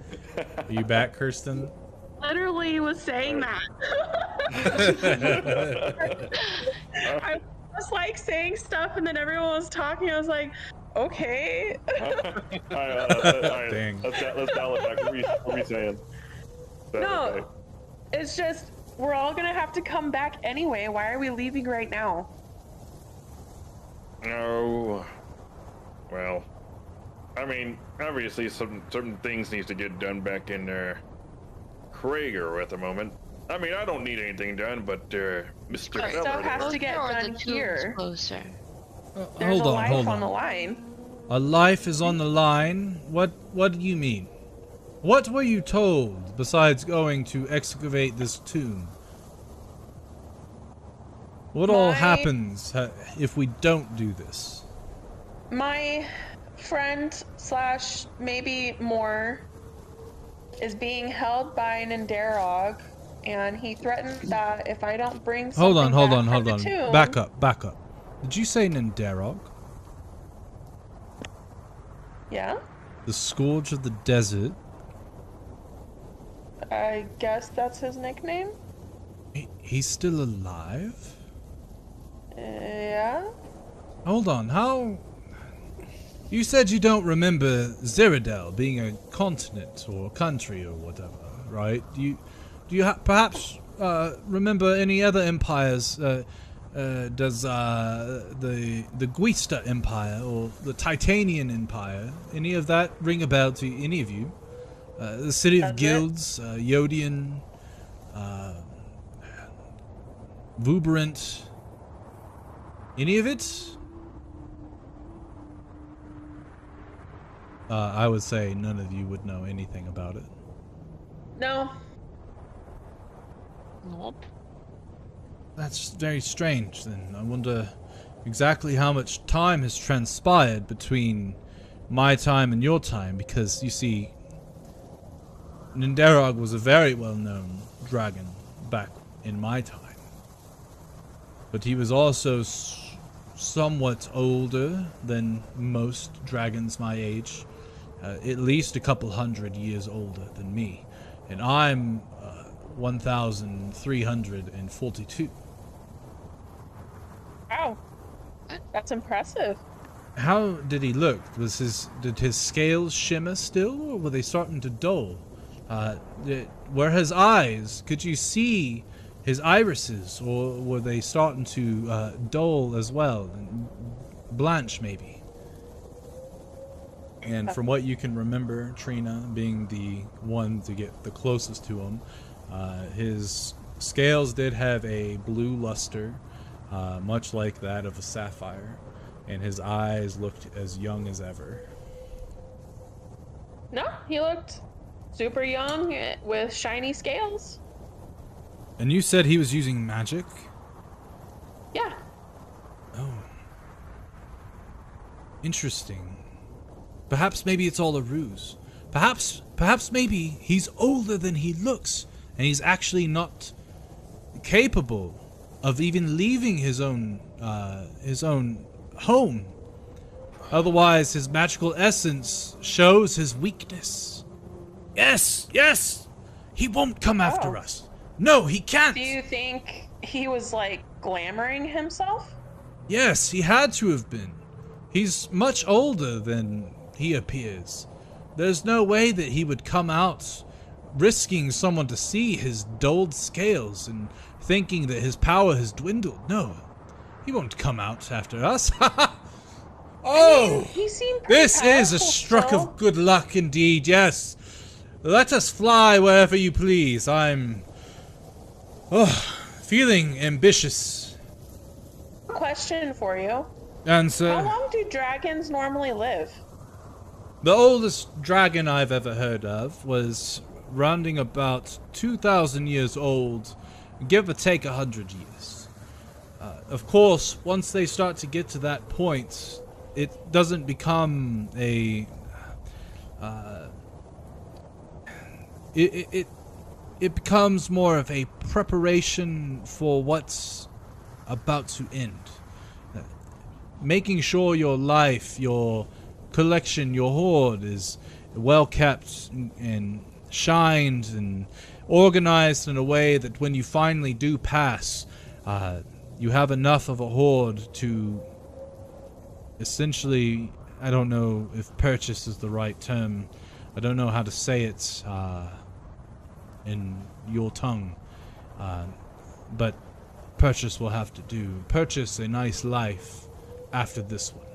you back, Kirsten? Literally was saying that. I was like saying stuff, and then everyone was talking. I was like, okay. Dang. Let's dial it back. What were you saying? No, Okay. it's just we're all gonna have to come back anyway. Why are we leaving right now? No. Well, I mean, obviously certain things needs to get done back in Krager at the moment. I mean, I don't need anything done, but Mr. Right. Feller Stuff has there- to get Or the done tomb's here. closer. There's Hold a on, life hold on the on. line. A life is on the line? What do you mean? What were you told besides going to excavate this tomb? What all My- happens if we don't do this? My friend slash maybe more is being held by an Enderog, and he threatened that if I don't bring something Hold on. back from the tomb, Back up. Did you say Ninderog? Yeah, The Scourge of the Desert? I guess that's his nickname. He's still alive? Yeah. Hold on, how... You said you don't remember Zerodell being a continent or a country or whatever, right? Do you perhaps remember any other empires? Does the Guista Empire or the Titanian Empire, any of that ring a bell to any of you? The City of That's it. Guilds, Yodian, Vuberant, any of it? I would say none of you would know anything about it. No. Nope. That's very strange, then. I wonder exactly how much time has transpired between my time and your time, because, you see, Ninderog was a very well-known dragon back in my time. But he was also somewhat older than most dragons my age. At least a couple hundred years older than me. And I'm 1,342. Wow. That's impressive. How did he look? Did his scales shimmer still, or were they starting to dull? Were his eyes, could you see his irises, or were they starting to dull as well, and blanch maybe? And from what you can remember, Trina being the one to get the closest to him, his scales did have a blue luster, much like that of a sapphire, and his eyes looked as young as ever. No, he looked super young with shiny scales. And you said he was using magic? Yeah. Oh. Interesting. Perhaps maybe it's all a ruse. Perhaps maybe he's older than he looks, and he's actually not capable of even leaving his own home. Otherwise, his magical essence shows his weakness. Yes, yes! He won't come after us. No, he can't! Do you think he was, like, glamoring himself? Yes, he had to have been. He's much older than he appears. There's no way that he would come out risking someone to see his dulled scales and thinking that his power has dwindled. No, he won't come out after us. Oh! He seemed pretty This is a powerful stroke still. of good luck indeed, yes. Let us fly wherever you please. I'm feeling ambitious. Question for you. Answer. How long do dragons normally live? The oldest dragon I've ever heard of was rounding about 2,000 years old, give or take 100 years. Of course, once they start to get to that point, it doesn't become a... It becomes more of a preparation for what's about to end. Making sure your life, your collection, your hoard is well kept and shined and organized in a way that when you finally do pass, you have enough of a hoard to essentially, I don't know if purchase is the right term. I don't know how to say it in your tongue. But purchase will have to do. Purchase a nice life after this one.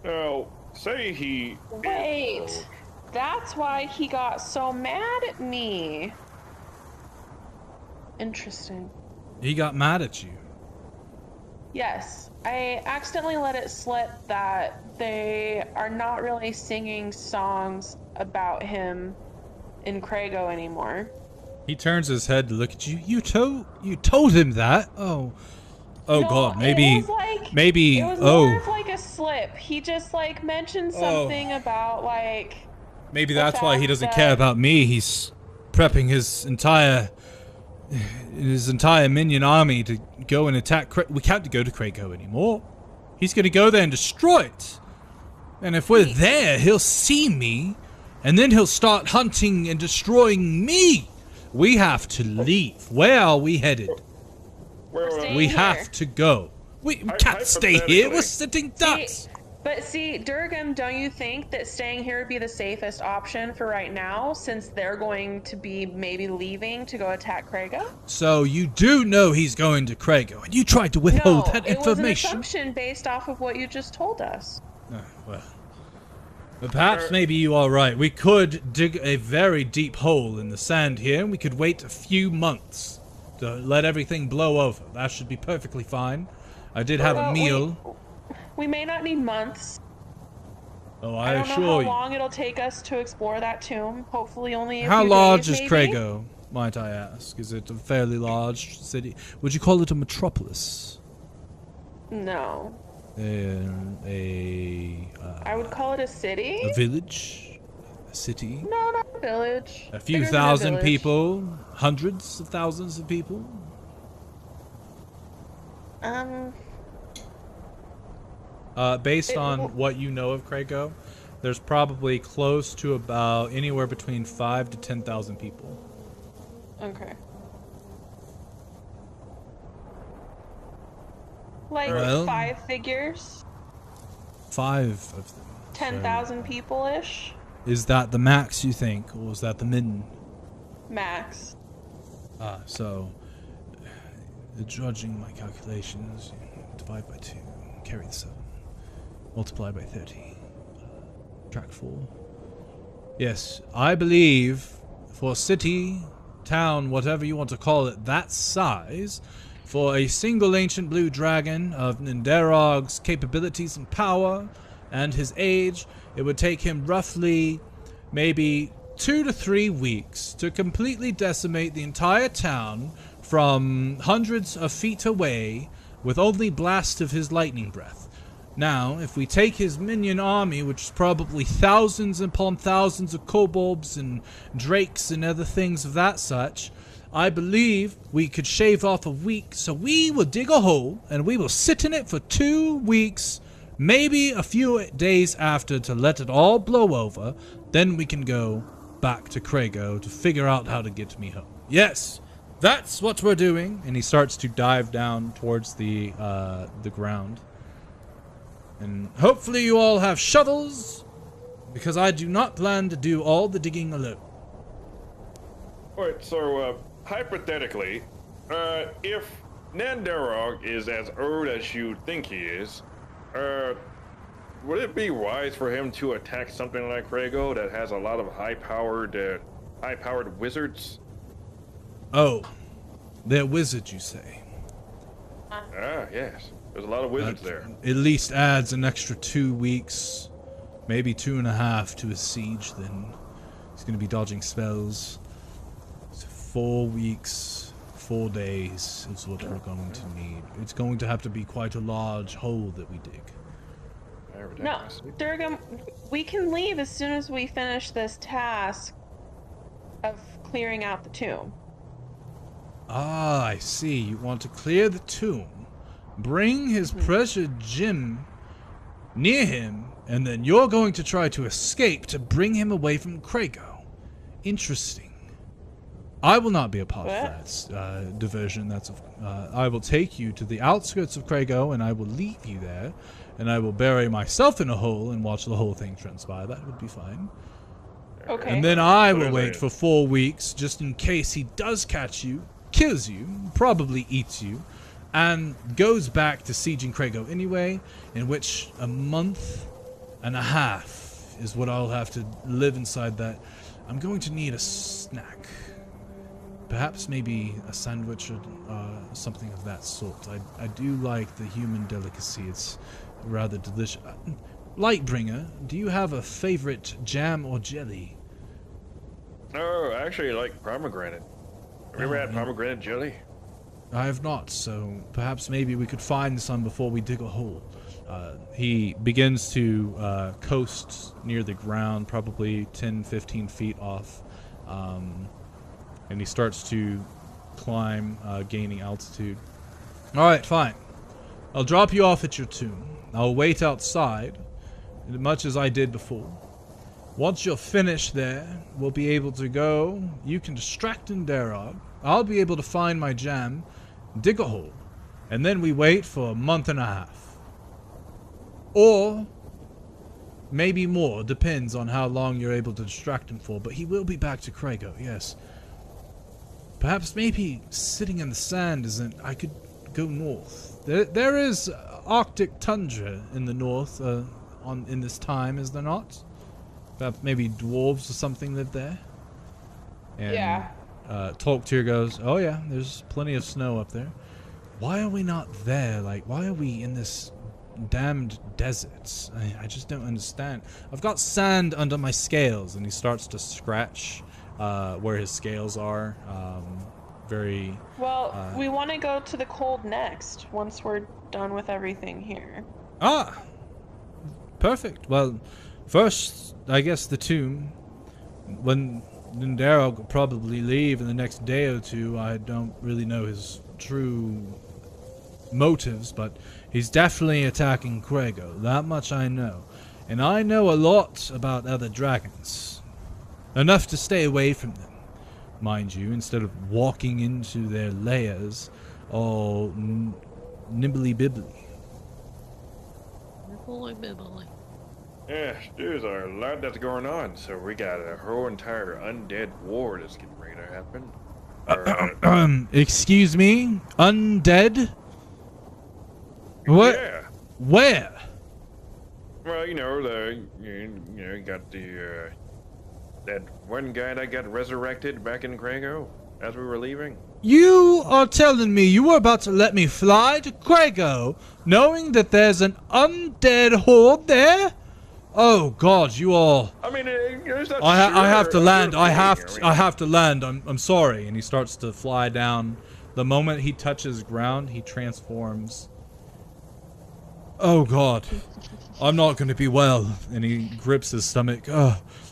Now, say he... Wait, that's why he got so mad at me. Interesting. He got mad at you. Yes, I accidentally let it slip that they are not really singing songs about him in Krago anymore. He turns his head to look at you. You told him that? Oh No, God, maybe, it was like, maybe, it was oh. more of like a slip. He just like mentioned something about like... Maybe the that's why he fact doesn't that- care about me. He's prepping his entire minion army to go and attack. We can't go to Krakow anymore. He's going to go there and destroy it. And if we're there, he'll see me, and then he'll start hunting and destroying me. We have to leave. Where are we headed? staying We here. have to go. We can't stay here. We're sitting ducks. But see, Durgam, don't you think that staying here would be the safest option for right now, since they're going to be maybe leaving to go attack Kraga? So you do know he's going to Krago, and you tried to withhold No, that it was an information. assumption based off of what you just told us. Well, but perhaps maybe you are right. We could dig a very deep hole in the sand here, and we could wait a few months to let everything blow over. That should be perfectly fine. I did have a Well, meal. We may not need months. Oh, I I don't know assure how you. long it'll take us to explore that tomb. Hopefully only a How few large days, is maybe? Krago, might I ask? Is it a fairly large city? Would you call it a metropolis? No. I would call it a city. A village? A city? No, not a village. A few Bigger than a thousand village. people? Hundreds of thousands of people? Based on what you know of Krakow, there's probably close to about anywhere between 5 to 10,000 people. Okay. Like Well- 5 figures? 5 of them. 10,000 people-ish? Is that the max, you think, or is that the min? Max. So, judging my calculations, divide by 2, carry the 7, multiply by 30, track 4. Yes, I believe for a city, town, whatever you want to call it, that size, for a single ancient blue dragon of Nindarog's capabilities and power and his age, it would take him roughly maybe 2 to 3 weeks to completely decimate the entire town from hundreds of feet away with only blast of his lightning breath. Now, if we take his minion army, which is probably thousands upon thousands of kobolds and drakes and other things of that such, I believe we could shave off a week, so we will dig a hole and we will sit in it for 2 weeks, maybe a few days after to let it all blow over. Then we can go back to Krago to figure out how to get me home. Yes, that's what we're doing. And he starts to dive down towards the ground. And hopefully you all have shovels, because I do not plan to do all the digging alone. Alright, so, hypothetically, if Nandarog is as old as you think he is, would it be wise for him to attack something like Krago that has a lot of high-powered wizards? Oh, they're wizards, you say? Ah, yes. There's a lot of wizards there. At least adds an extra 2 weeks, maybe 2.5 to a siege. Then he's going to be dodging spells. So 4 weeks, 4 days is what we're going to need. It's going to have to be quite a large hole that we dig. No, Durgam, we can leave as soon as we finish this task of clearing out the tomb. Ah, I see. You want to clear the tomb, bring his precious gem near him, and then you're going to try to escape to bring him away from Krago. Interesting. I will not be a part of that diversion. I will take you to the outskirts of Krago, and I will leave you there, and I will bury myself in a hole and watch the whole thing transpire. That would be fine. Okay. And then I will wait for 4 weeks, just in case he does catch you, kills you, probably eats you, and goes back to sieging Krago anyway, in which a month and a half is what I'll have to live inside that. I'm going to need a snack. Perhaps maybe a sandwich or something of that sort. I do like the human delicacy. It's rather delicious. Lightbringer, do you have a favorite jam or jelly? Oh, I actually like pomegranate. Have you ever had pomegranate jelly? I have not, so perhaps maybe we could find some before we dig a hole. He begins to coast near the ground, probably 10-15 feet off, and he starts to climb, gaining altitude. Alright, fine. I'll drop you off at your tomb. I'll wait outside, much as I did before. Once you're finished there, we'll be able to go. You can distract Indarog. I'll be able to find my jam, dig a hole, and then we wait for a month and a half. Or maybe more, depends on how long you're able to distract him for, but he will be back to Krago, yes. Perhaps maybe sitting in the sand isn't... I could go north. There is Arctic tundra in the north in this time, is there not? Perhaps maybe dwarves or something live there? And, yeah. Tolktir goes, oh yeah, there's plenty of snow up there. Why are we not there? Like, why are we in this damned deserts? I just don't understand. I've got sand under my scales, and he starts to scratch where his scales are. Well, we want to go to the cold next, once we're done with everything here. Ah! Perfect. Well, first, I guess the tomb. When Darrow will probably leave in the next day or two. I don't really know his true motives, but he's definitely attacking Krago. That much I know. And I know a lot about other dragons. Enough to stay away from them, mind you, instead of walking into their lairs all nibbly-bibbly. Nibbly-bibbly. Yeah, there's a lot that's going on, so we got a whole entire undead war that's getting ready to happen. Excuse me? Undead? What? Yeah. Where? Well, you got the, that one guy that got resurrected back in Krago as we were leaving. You are telling me you were about to let me fly to Krago, knowing that there's an undead horde there? Oh God, you all! I mean, it's not I have to land. I I have to land. I'm sorry. And he starts to fly down. The moment he touches ground, he transforms. Oh God, I'm not going to be well. And he grips his stomach.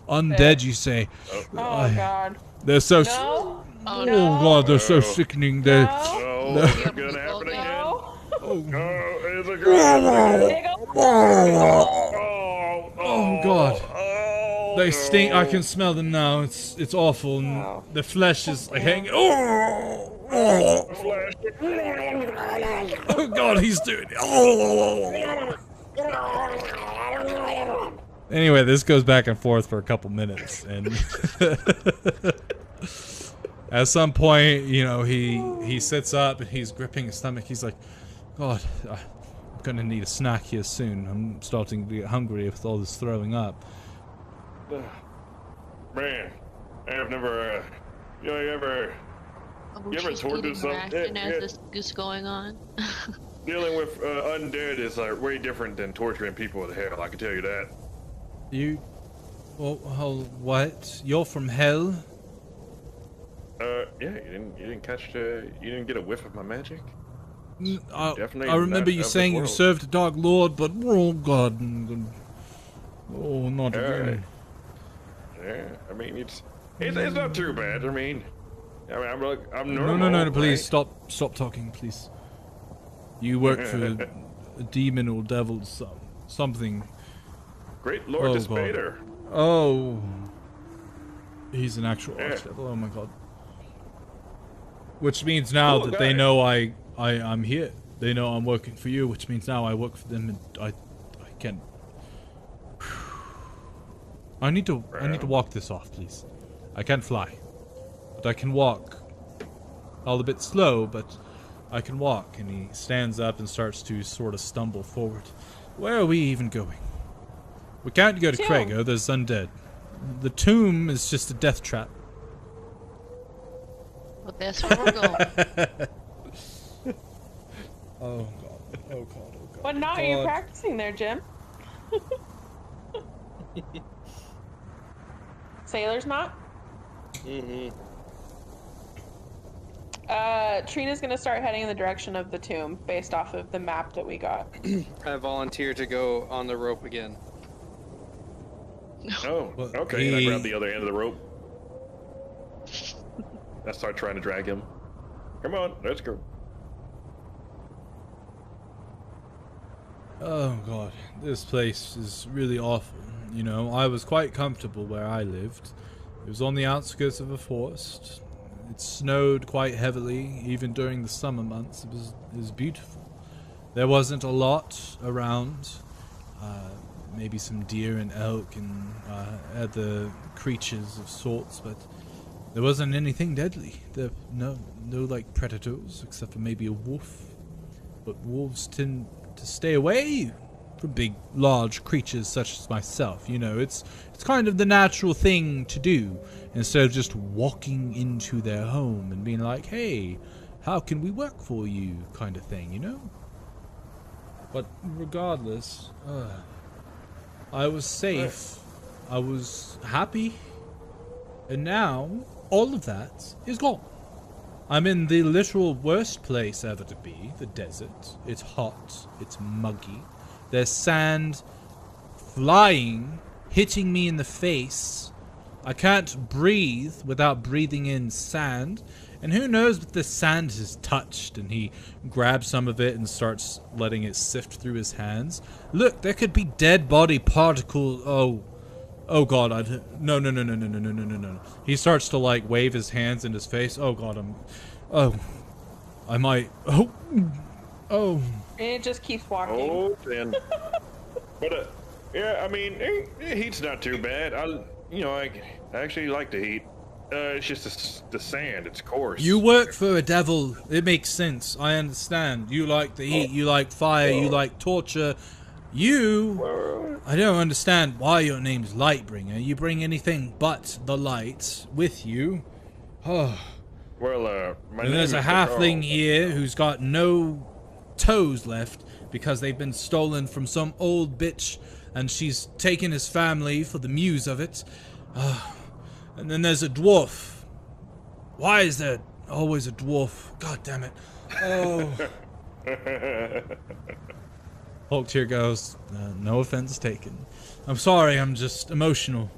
Undead, you say? Oh God. They're so. No. Oh, Oh no. god, they're so No. sickening. They're No. Oh, is it gonna happen again? No. oh, Oh, is it gonna happen again? Big ol' oh god. Oh, They stink. I no. can smell them now. It's awful. And Wow. the flesh is like hanging. Oh, Flash. oh god, he's doing it. Anyway, this goes back and forth for a couple minutes, and at some point, you know, he sits up and he's gripping his stomach. He's like, God, I'm gonna need a snack here soon. I'm starting to get hungry with all this throwing up. Man, I've never, you ever You ever She's toured eating this up? ration Yeah, as yeah. this is going on. Dealing with undead is like way different than torturing people with hell. I can tell you that. You, well, what? You're from hell? Yeah, you didn't catch you didn't get a whiff of my magic. Definitely I remember not you of this saying you world. served a dark lord, but oh god, oh not again. Yeah, I mean it's not too bad. I mean I'm No, normal. no, please right? stop talking, please. You work for a demon or devil, something. Great Lord Oh, Despader. Oh, he's an actual Yeah. archdevil. Oh my god. Which means now Cool that they guy. know I'm here. They know I'm working for you, which means now I work for them, and I can't. I need to walk this off, please. I can't fly, but I can walk. All a bit slow, but I can walk. And he stands up and starts to sort of stumble forward. Where are we even going? We can't go to Tomb. Craigo. There's undead. The tomb is just a death trap. Well, that's where we're going. Oh god. Oh god. Oh god. What knot are you practicing there, Jim? Sailor's knot? Mm-hmm. Trina's gonna start heading in the direction of the tomb based off of the map that we got. I volunteer to go on the rope again. Oh, Well, okay. And I he- grab the other end of the rope. I start trying to drag him. Come on, let's go. Oh god, this place is really awful. You know, I was quite comfortable where I lived. It was on the outskirts of a forest. It snowed quite heavily, even during the summer months. It was beautiful. There wasn't a lot around. Maybe some deer and elk and other creatures of sorts, but there wasn't anything deadly. No like predators, except for maybe a wolf. But wolves tend to stay away from big, large creatures such as myself. You know, it's kind of the natural thing to do, instead of just walking into their home and being like, hey, how can we work for you, kind of thing, you know? But regardless, I was safe, I was happy, and now all of that is gone. I'm in the literal worst place ever to be, the desert. It's hot, it's muggy. There's sand flying, hitting me in the face. I can't breathe without breathing in sand. And who knows what the sand has touched. And he grabs some of it and starts letting it sift through his hands. Look, there could be dead body particles. Oh god, no. He starts to like wave his hands in his face. Oh god, I might. Oh. And it just keeps walking. Oh, then. But yeah, I mean, heat's not too bad. I actually like the heat. It's just the sand. It's coarse. You work for a devil. It makes sense. I understand. You like the heat. You like fire. You like torture. I don't understand why your name's Lightbringer. You bring anything but the light with you. Oh. Well, my And name there's is a halfling here who's got no toes left because they've been stolen from some old bitch, and she's taken his family for the muse of it. And then there's a dwarf. Why is there always a dwarf? God damn it. Oh. Hulk here goes, no offense taken. I'm sorry, I'm just emotional.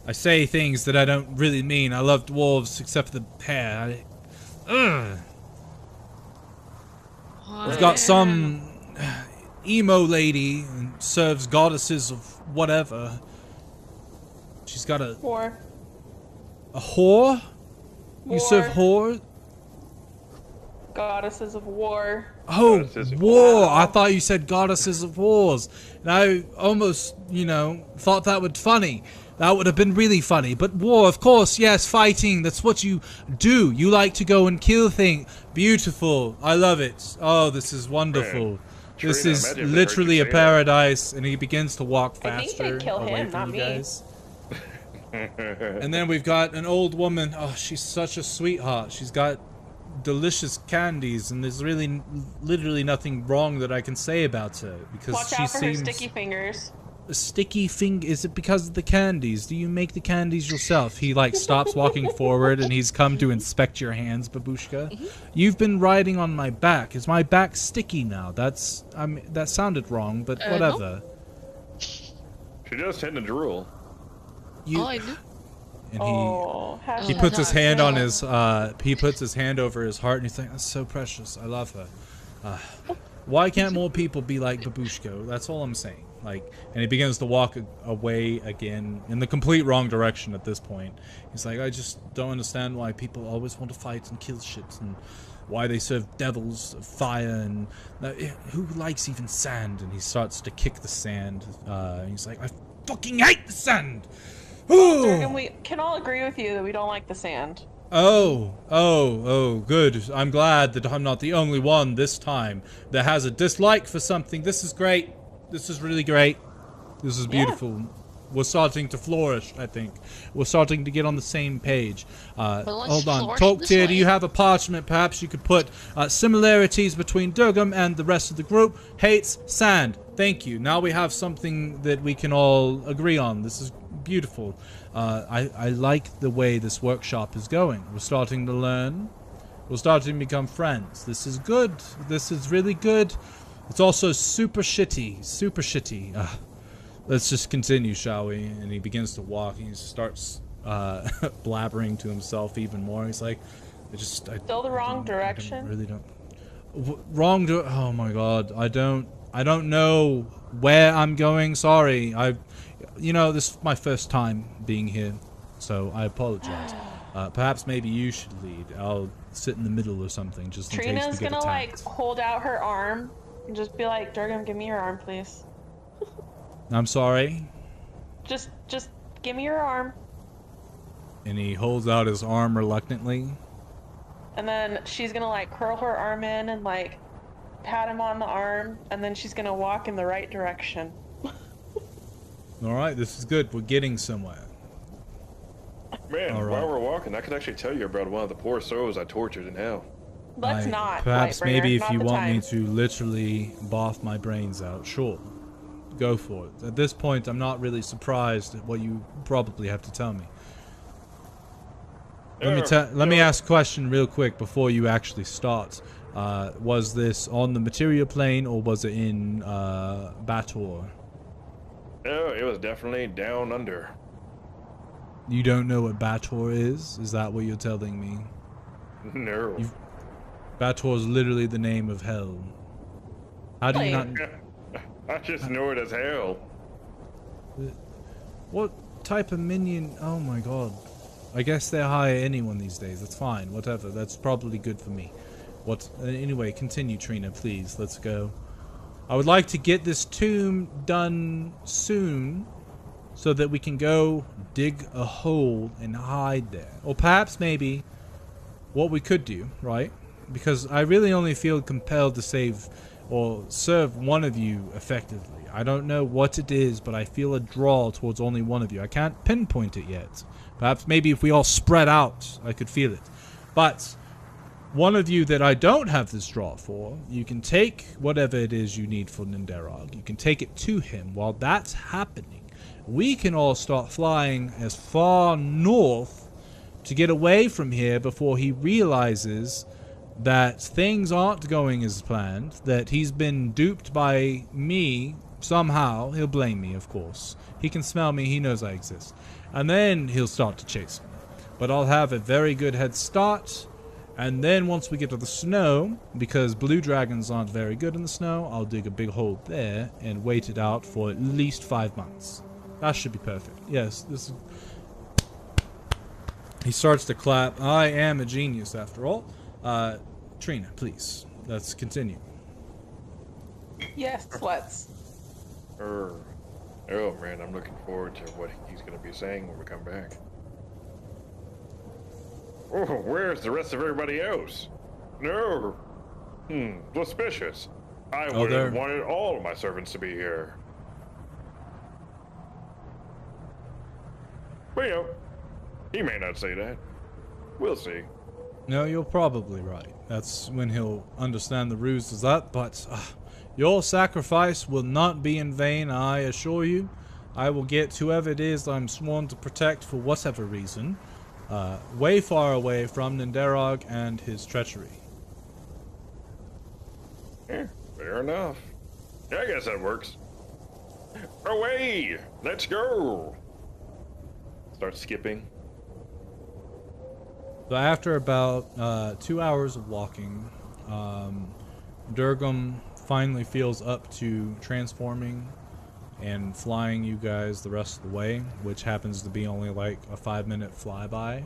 I say things that I don't really mean. I love dwarves except for the hair. Ugh. We've got some emo lady and serves goddesses of whatever. She's got a Whore. a whore. You serve whore. Goddesses of war. Oh, Goddesses of war! I thought you said goddesses of wars, and I almost, thought that would funny. That would have been really funny. But war, of course, yes, fighting. That's what you do. You like to go and kill things. Beautiful. I love it. Oh, this is wonderful. Man, This Trina, is imagine if they literally a heard you say that. paradise, and he begins to walk I think faster they'd kill away him, from not you me. guys. And then we've got an old woman. Oh, she's such a sweetheart. She's got delicious candies, and there's really, literally nothing wrong that I can say about her because Watch she out for her seems sticky fingers. a sticky finger. Is it because of the candies? Do you make the candies yourself? He like stops walking forward, and he's come to inspect your hands, Babushka. You've been riding on my back. Is my back sticky now? That sounded wrong, but whatever. She does tend to drool. You, Oh, I knew. and Oh, he puts his hand on his he puts his hand over his heart, and he's like, that's so precious. I love her. Why can't more people be like Babushko? That's all I'm saying. Like, and he begins to walk away again in the complete wrong direction at this point. He's like, I just don't understand why people always want to fight and kill shit, and why they serve devils of fire, and who likes even sand? And he starts to kick the sand. He's like, I fucking hate the sand. Durgan, we can all agree with you that we don't like the sand. Oh, good. I'm glad that I'm not the only one this time that has a dislike for something. This is great. This is really great. This is beautiful. We're starting to flourish, I think. We're starting to get on the same page. let's Hold on. flourish Talk this to you. Do way. you have a parchment? Perhaps you could put similarities between Durgam and the rest of the group. Hates sand. Thank you. Now we have something that we can all agree on. This is beautiful. I like the way this workshop is going. We're starting to learn. We're starting to become friends. This is good. This is really good. It's also super shitty. Super shitty. Let's just continue, shall we? And he begins to walk. He starts blabbering to himself even more. He's like, Still the wrong direction? I really don't. Oh my god. I don't know where I'm going. Sorry. This is my first time being here, so I apologize. Perhaps maybe you should lead. I'll sit in the middle or something, just in case we Trina's get gonna attacked. hold out her arm and just be like, Durgan, give me your arm, please. I'm sorry. Just give me your arm. And he holds out his arm reluctantly. And then she's gonna curl her arm in and pat him on the arm, and then she's gonna walk in the right direction. Alright, this is good. We're getting somewhere. Man, All right. while we're walking, I could actually tell you about one of the poor souls I tortured in hell. Let's not. Perhaps Lightbringer, maybe if not you the want me time. to literally bath my brains out, sure. Go for it. At this point, I'm not really surprised at what you probably have to tell me. Let me ask a question real quick before you actually start. Was this on the material plane or was it in Bator? Oh, it was definitely down under. You don't know what Bator is? Is that what you're telling me? No. Bator is literally the name of hell. How do you not? I just know it as hell. What type of minion? Oh my god. I guess they hire anyone these days. That's fine. Whatever. That's probably good for me. Anyway, continue, Trina, please. Let's go. I would like to get this tomb done soon so that we can go dig a hole and hide there. Or perhaps maybe what we could do, right? Because I really only feel compelled to save or serve one of you effectively. I don't know what it is, but I feel a draw towards only one of you. I can't pinpoint it yet. Perhaps maybe if we all spread out, I could feel it. But one of you that I don't have this draw for, you can take whatever it is you need for Ninderog. You can take it to him. While that's happening, we can all start flying as far north to get away from here before he realizes that things aren't going as planned, that he's been duped by me somehow, he'll blame me, of course. He can smell me, he knows I exist. And then he'll start to chase me. But I'll have a very good head start. And then once we get to the snow, because blue dragons aren't very good in the snow, I'll dig a big hole there and wait it out for at least 5 months. That should be perfect. Yes, this is... He starts to clap. I am a genius, after all. Trina, please, let's continue. Yes, let's. Oh man, I'm looking forward to what he's gonna be saying when we come back. Oh, where's the rest of everybody else? No. Suspicious. I would have wanted all of my servants to be here. Well, he may not say that. We'll see. No, you're probably right. That's when he'll understand the ruse is up, but your sacrifice will not be in vain, I assure you. I will get whoever it is I'm sworn to protect for whatever reason, way far away from Ninderog and his treachery. Yeah, fair enough. Yeah, I guess that works. Away! Let's go! Start skipping. So after about 2 hours of walking, Durgam finally feels up to transforming and flying you guys the rest of the way, which happens to be only like a 5-minute flyby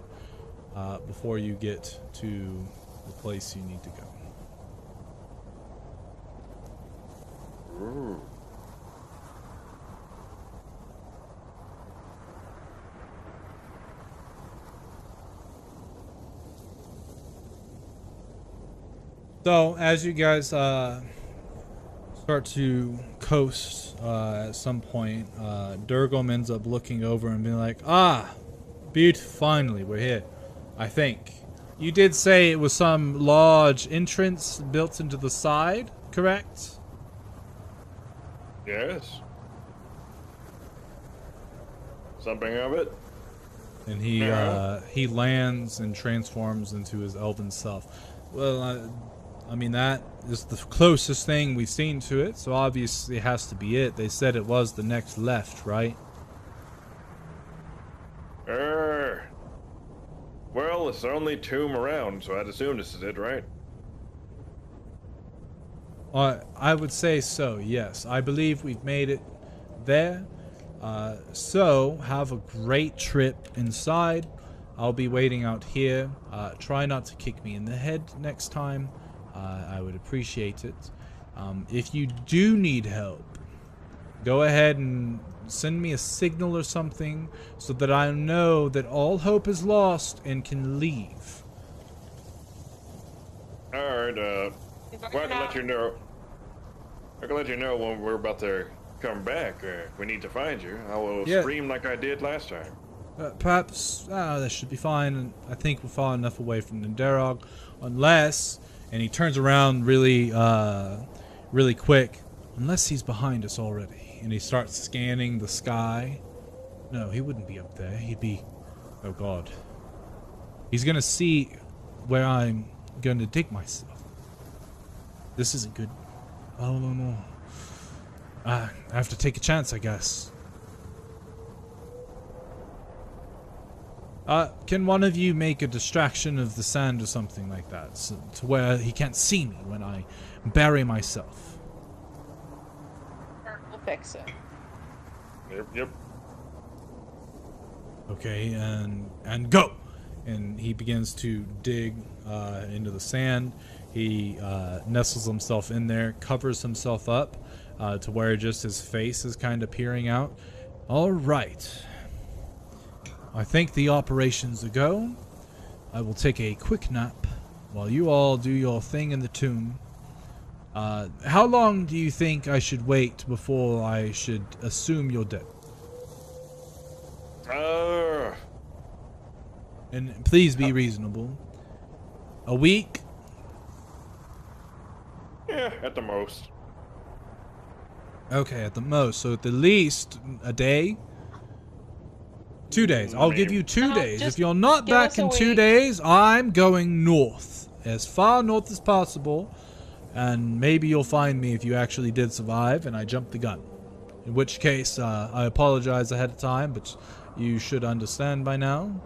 before you get to the place you need to go. Ooh. So, as you guys start to coast at some point, Durgam ends up looking over and being like, beautiful, finally, we're here, I think. You did say it was some large entrance built into the side, correct? Yes. Something of it. And he lands and transforms into his elven self. Well, I mean, that is the closest thing we've seen to it, so obviously it has to be it. They said it was the next left, right? Well, it's the only tomb around, so I'd assume this is it, right? I would say so, yes. I believe we've made it there. So, have a great trip inside. I'll be waiting out here. Try not to kick me in the head next time. I would appreciate it. If you do need help, go ahead and send me a signal or something so that I know that all hope is lost and can leave. Alright, well, I can let you know. I can let you know when we're about to come back. We need to find you. I will scream like I did last time. Perhaps, that should be fine. I think we're far enough away from Ninderog. Unless, and he turns around really quick, unless he's behind us already. And he starts scanning the sky. No, he wouldn't be up there. He'd be, oh God. He's gonna see where I'm gonna dig myself. This isn't good. Oh, no. I have to take a chance, I guess. Can one of you make a distraction of the sand or something like that, so, to where he can't see me when I bury myself? We'll fix it. Yep. Okay, and go! And he begins to dig into the sand. He nestles himself in there, covers himself up to where just his face is kind of peering out. All right. I think the operation's a go. I will take a quick nap while you all do your thing in the tomb. How long do you think I should wait before I should assume you're dead? And please be reasonable. A week? Yeah, at the most. Okay, at the most. So at the least, a day? 2 days. I'll give you 2 days. If you're not back in 2 days, I'm going north. As far north as possible. And maybe you'll find me if you actually did survive and I jumped the gun. In which case, I apologize ahead of time, but you should understand by now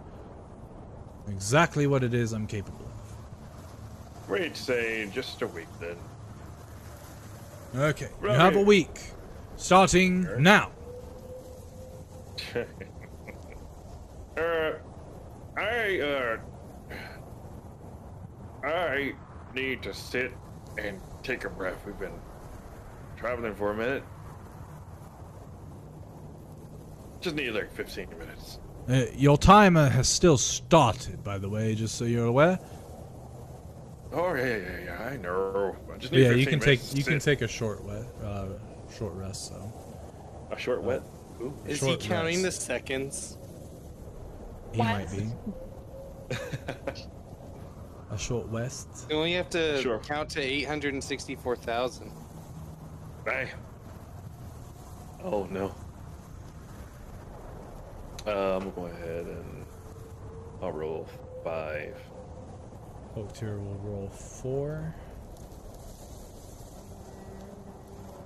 exactly what it is I'm capable of. We'd say just a week then. Okay, you Right. have a week, starting now. I need to sit and take a breath. We've been traveling for a minute. Just need like 15 minutes. Your timer has still started, by the way, just so you're aware. Oh yeah, I know. I just need Yeah, 15 you can minutes to take sit. a short rest. So A short wet. Ooh. Is he Short counting the rest. seconds? he might be a short rest. You only have to Sure. count to 864,000. Bang. Oh no. I'm gonna go ahead and I'll roll 5. Poketier will roll 4.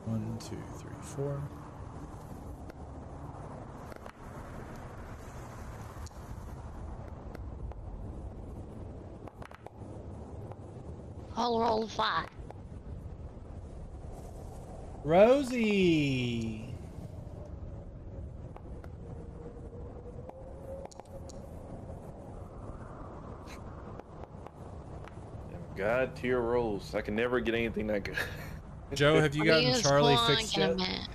1, 2, 3, 4. I'll roll 5. Rosie. God tier rolls. I can never get anything that good. Joe, have you gotten Please, Charlie hold on, fixed get a yet? minute.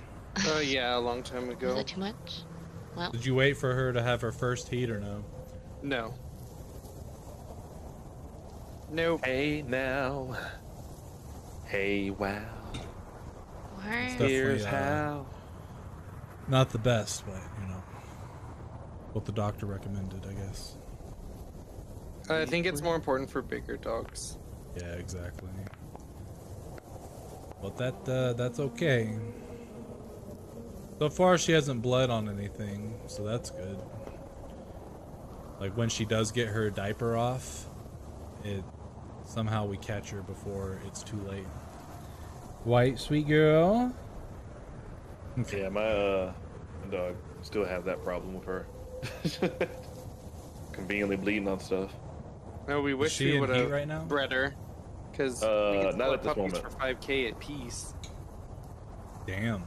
Oh yeah, a long time Is ago. that too much? Well, Did you wait for her to have her first heat or no? No. Nope. Hey now. Hey wow. where? Definitely, Here's how. Not the best, but what the doctor recommended, I guess. I think it's more important for bigger dogs. Yeah, exactly. But that's okay. So far, she hasn't bled on anything, so that's good. Like when she does get her diaper off, somehow we catch her before it's too late. White sweet girl. Okay. Yeah, my dog still have that problem with her. Conveniently bleeding on stuff. No, we wish she we in would heat have right now? bred her. Because not at this moment. for 5K at piece. Damn.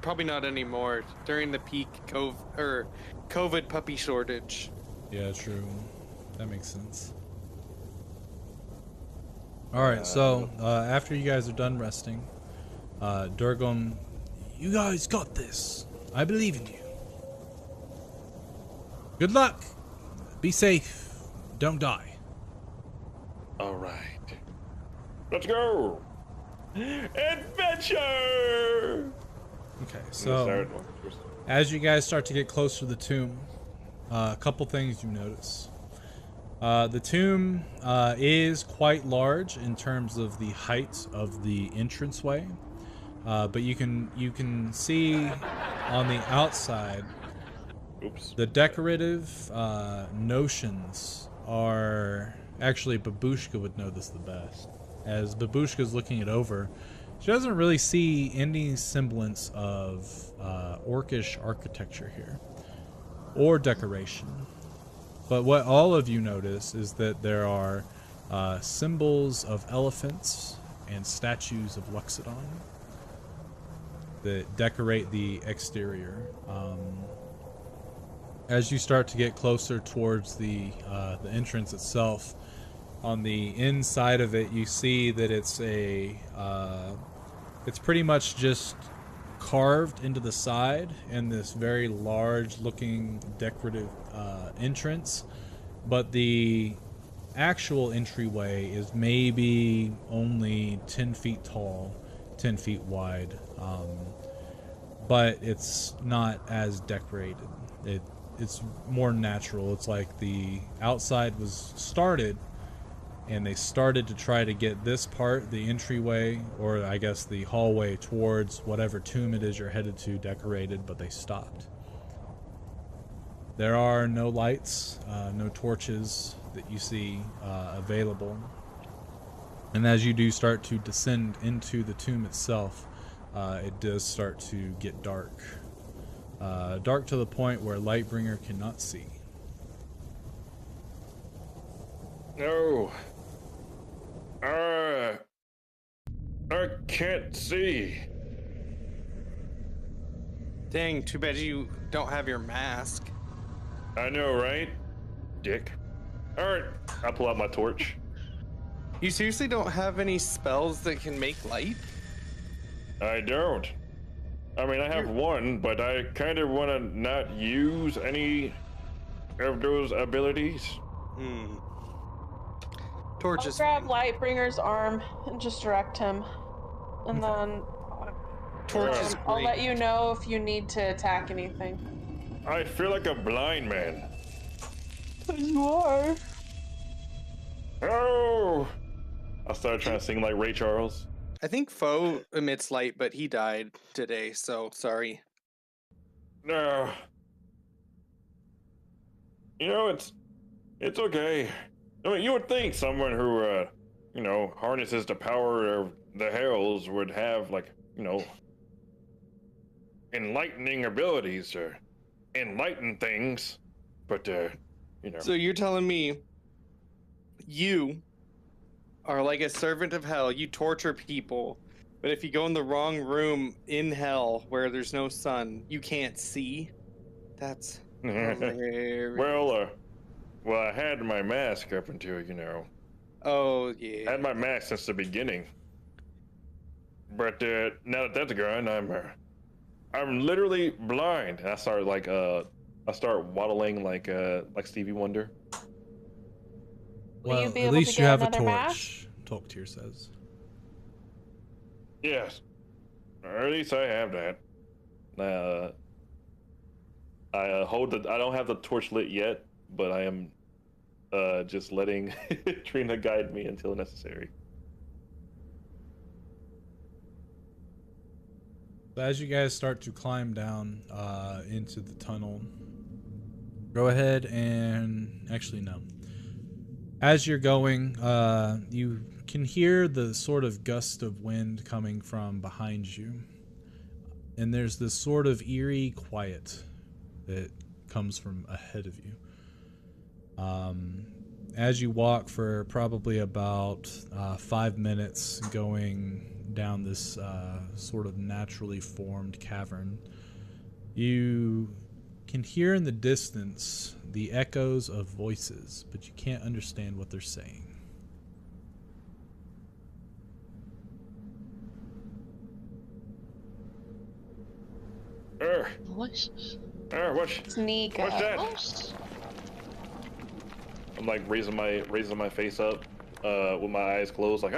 Probably not anymore. During the peak COVID puppy shortage. Yeah, true. That makes sense. All right, so after you guys are done resting, Durgum, you guys got this. I believe in you. Good luck. Be safe. Don't die. All right. Let's go. Adventure. Okay, so as you guys start to get closer to the tomb, a couple things you notice. The tomb is quite large in terms of the height of the entranceway, but you can see on the outside the decorative notions are actually Babushka would know this the best. As Babushka's looking it over, she doesn't really see any semblance of orcish architecture here or decoration. But what all of you notice is that there are symbols of elephants and statues of Luxodon that decorate the exterior. As you start to get closer towards the entrance itself, on the inside of it, you see that it's pretty much just carved into the side in this very large looking decorative entrance, but the actual entryway is maybe only 10 feet tall, 10 feet wide, but it's not as decorated. It's more natural. It's like the outside was started and they started to try to get this part, the entryway, or I guess the hallway towards whatever tomb it is you're headed to, decorated, but they stopped. There are no lights, no torches that you see available. And as you do start to descend into the tomb itself, it does start to get dark. Dark to the point where Lightbringer cannot see. No. I can't see. Dang, too bad you don't have your mask. I know, right? Dick. Alright, I pull out my torch. You seriously don't have any spells that can make light? I don't. I mean, I have one, but I kind of want to not use any of those abilities. Torch I'll is grab fine. Lightbringer's arm and just direct him. And then Torch is I'll great. let you know if you need to attack anything. I feel like a blind man. You are. Oh! I started trying to sing like Ray Charles. I think Foe emits light, but he died today, so sorry. No. You know, it's okay. I mean, you would think someone who, harnesses the power of the hells would have, enlightening abilities or enlighten things. But, So you're telling me you are like a servant of hell, you torture people, but if you go in the wrong room in hell where there's no sun, you can't see? That's hilarious. Well, I had my mask up until, Oh, yeah. I had my mask since the beginning. But now that that's gone, I'm literally blind. And I start waddling like Stevie Wonder. Will you Well, be at able least to you get have a another torch, Tolktir says. Yes. Or at least I have that. I don't have the torch lit yet, but I am just letting Trina guide me until necessary. As you guys start to climb down into the tunnel, go ahead and actually no. As you're going, you can hear the sort of gust of wind coming from behind you, and there's this sort of eerie quiet that comes from ahead of you. As you walk for probably about 5 minutes going down this sort of naturally formed cavern, you can hear in the distance the echoes of voices, but you can't understand what they're saying. Voices. What's that? Ghosts. I'm like raising my face up with my eyes closed, like,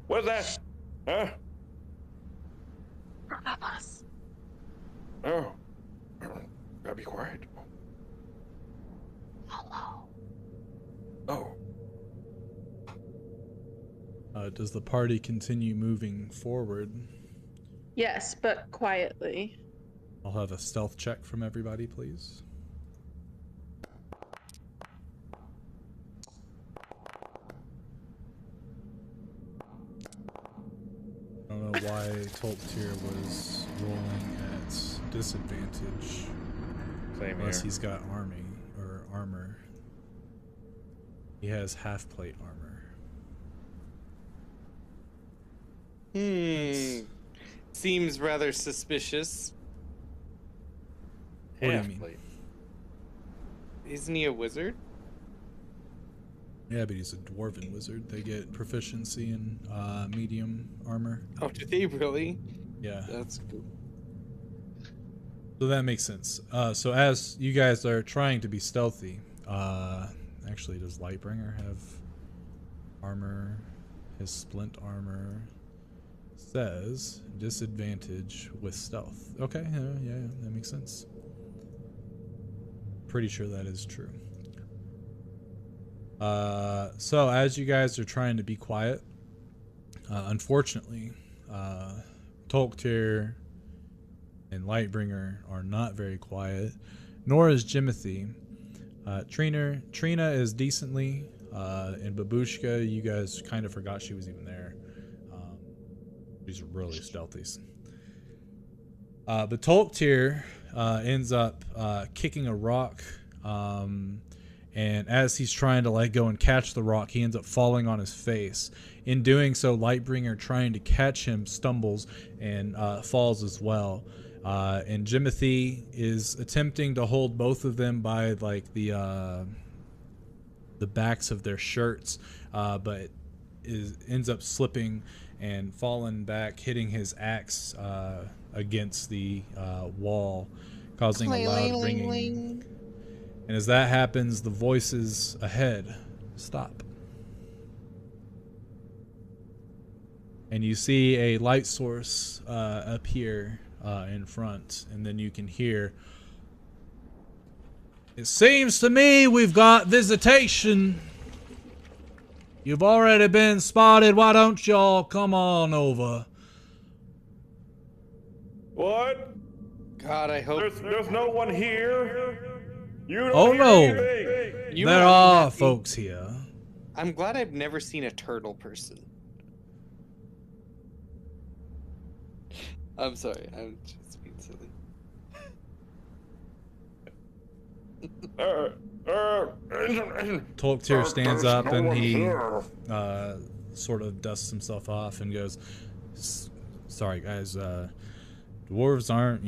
what's that? Us. Oh, gotta be quiet. Hello. Oh, Does the party continue moving forward? Yes, but quietly. I'll have a stealth check from everybody, please. I don't know why Tolktir was rolling at disadvantage. same Unless here. he's got armor. He has half plate armor. Seems rather suspicious. What do you Half mean? plate. Isn't he a wizard? Yeah, but he's a dwarven wizard. They get proficiency in medium armor. Oh, did they really? Yeah. That's cool. So that makes sense. So as you guys are trying to be stealthy, actually, does Lightbringer have armor? His splint armor says disadvantage with stealth. Okay, yeah, that makes sense. Pretty sure that is true. So as you guys are trying to be quiet, unfortunately, Tolktir and Lightbringer are not very quiet, nor is Jimothy. Trina is decently, and Babushka, you guys kind of forgot she was even there. She's really stealthy. The Tolktir ends up kicking a rock, and as he's trying to let go and catch the rock, he ends up falling on his face. In doing so, Lightbringer, trying to catch him, stumbles and falls as well. And Jimothy is attempting to hold both of them by like the backs of their shirts, but ends up slipping and falling back, hitting his axe against the wall, causing a loud ringing. And as that happens, the voices ahead stop. And you see a light source appear in front, and then you can hear, "It seems to me we've got visitation. You've already been spotted. Why don't y'all come on over?" What? God, I hope. There's no one here. You don't Oh hear no, anything. You there might are not be- folks here. I'm glad I've never seen a turtle person. I'm sorry, I'm just being silly. Tolktir stands up There's no and one he here. sort of dusts himself off and goes, "Sorry guys, dwarves aren't,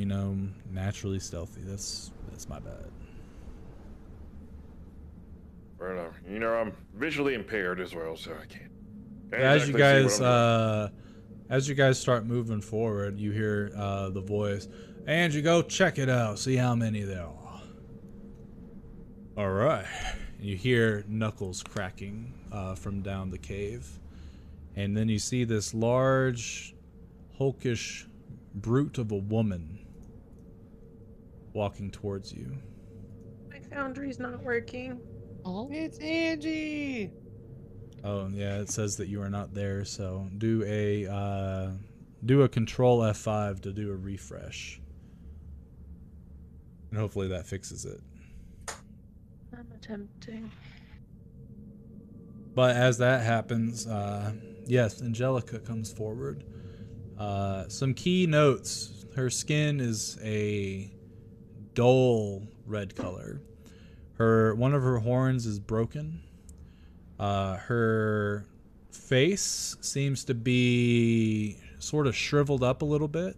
naturally stealthy. That's my bad." Well, I'm visually impaired as well, so I can't. As you exactly see guys what I'm doing. as you guys start moving forward, you hear the voice, "Andrew, go check it out. See how many there are." All right. And you hear knuckles cracking from down the cave, and then you see this large, hulkish brute of a woman walking towards you. My foundry's not working. Oh, It's Angie! Oh yeah, it says that you are not there. So do a Control F5 to do a refresh, and hopefully that fixes it. I'm attempting. But as that happens, yes, Angelica comes forward. Some key notes: her skin is a dull red color. One of her horns is broken. Her face seems to be sort of shriveled up a little bit,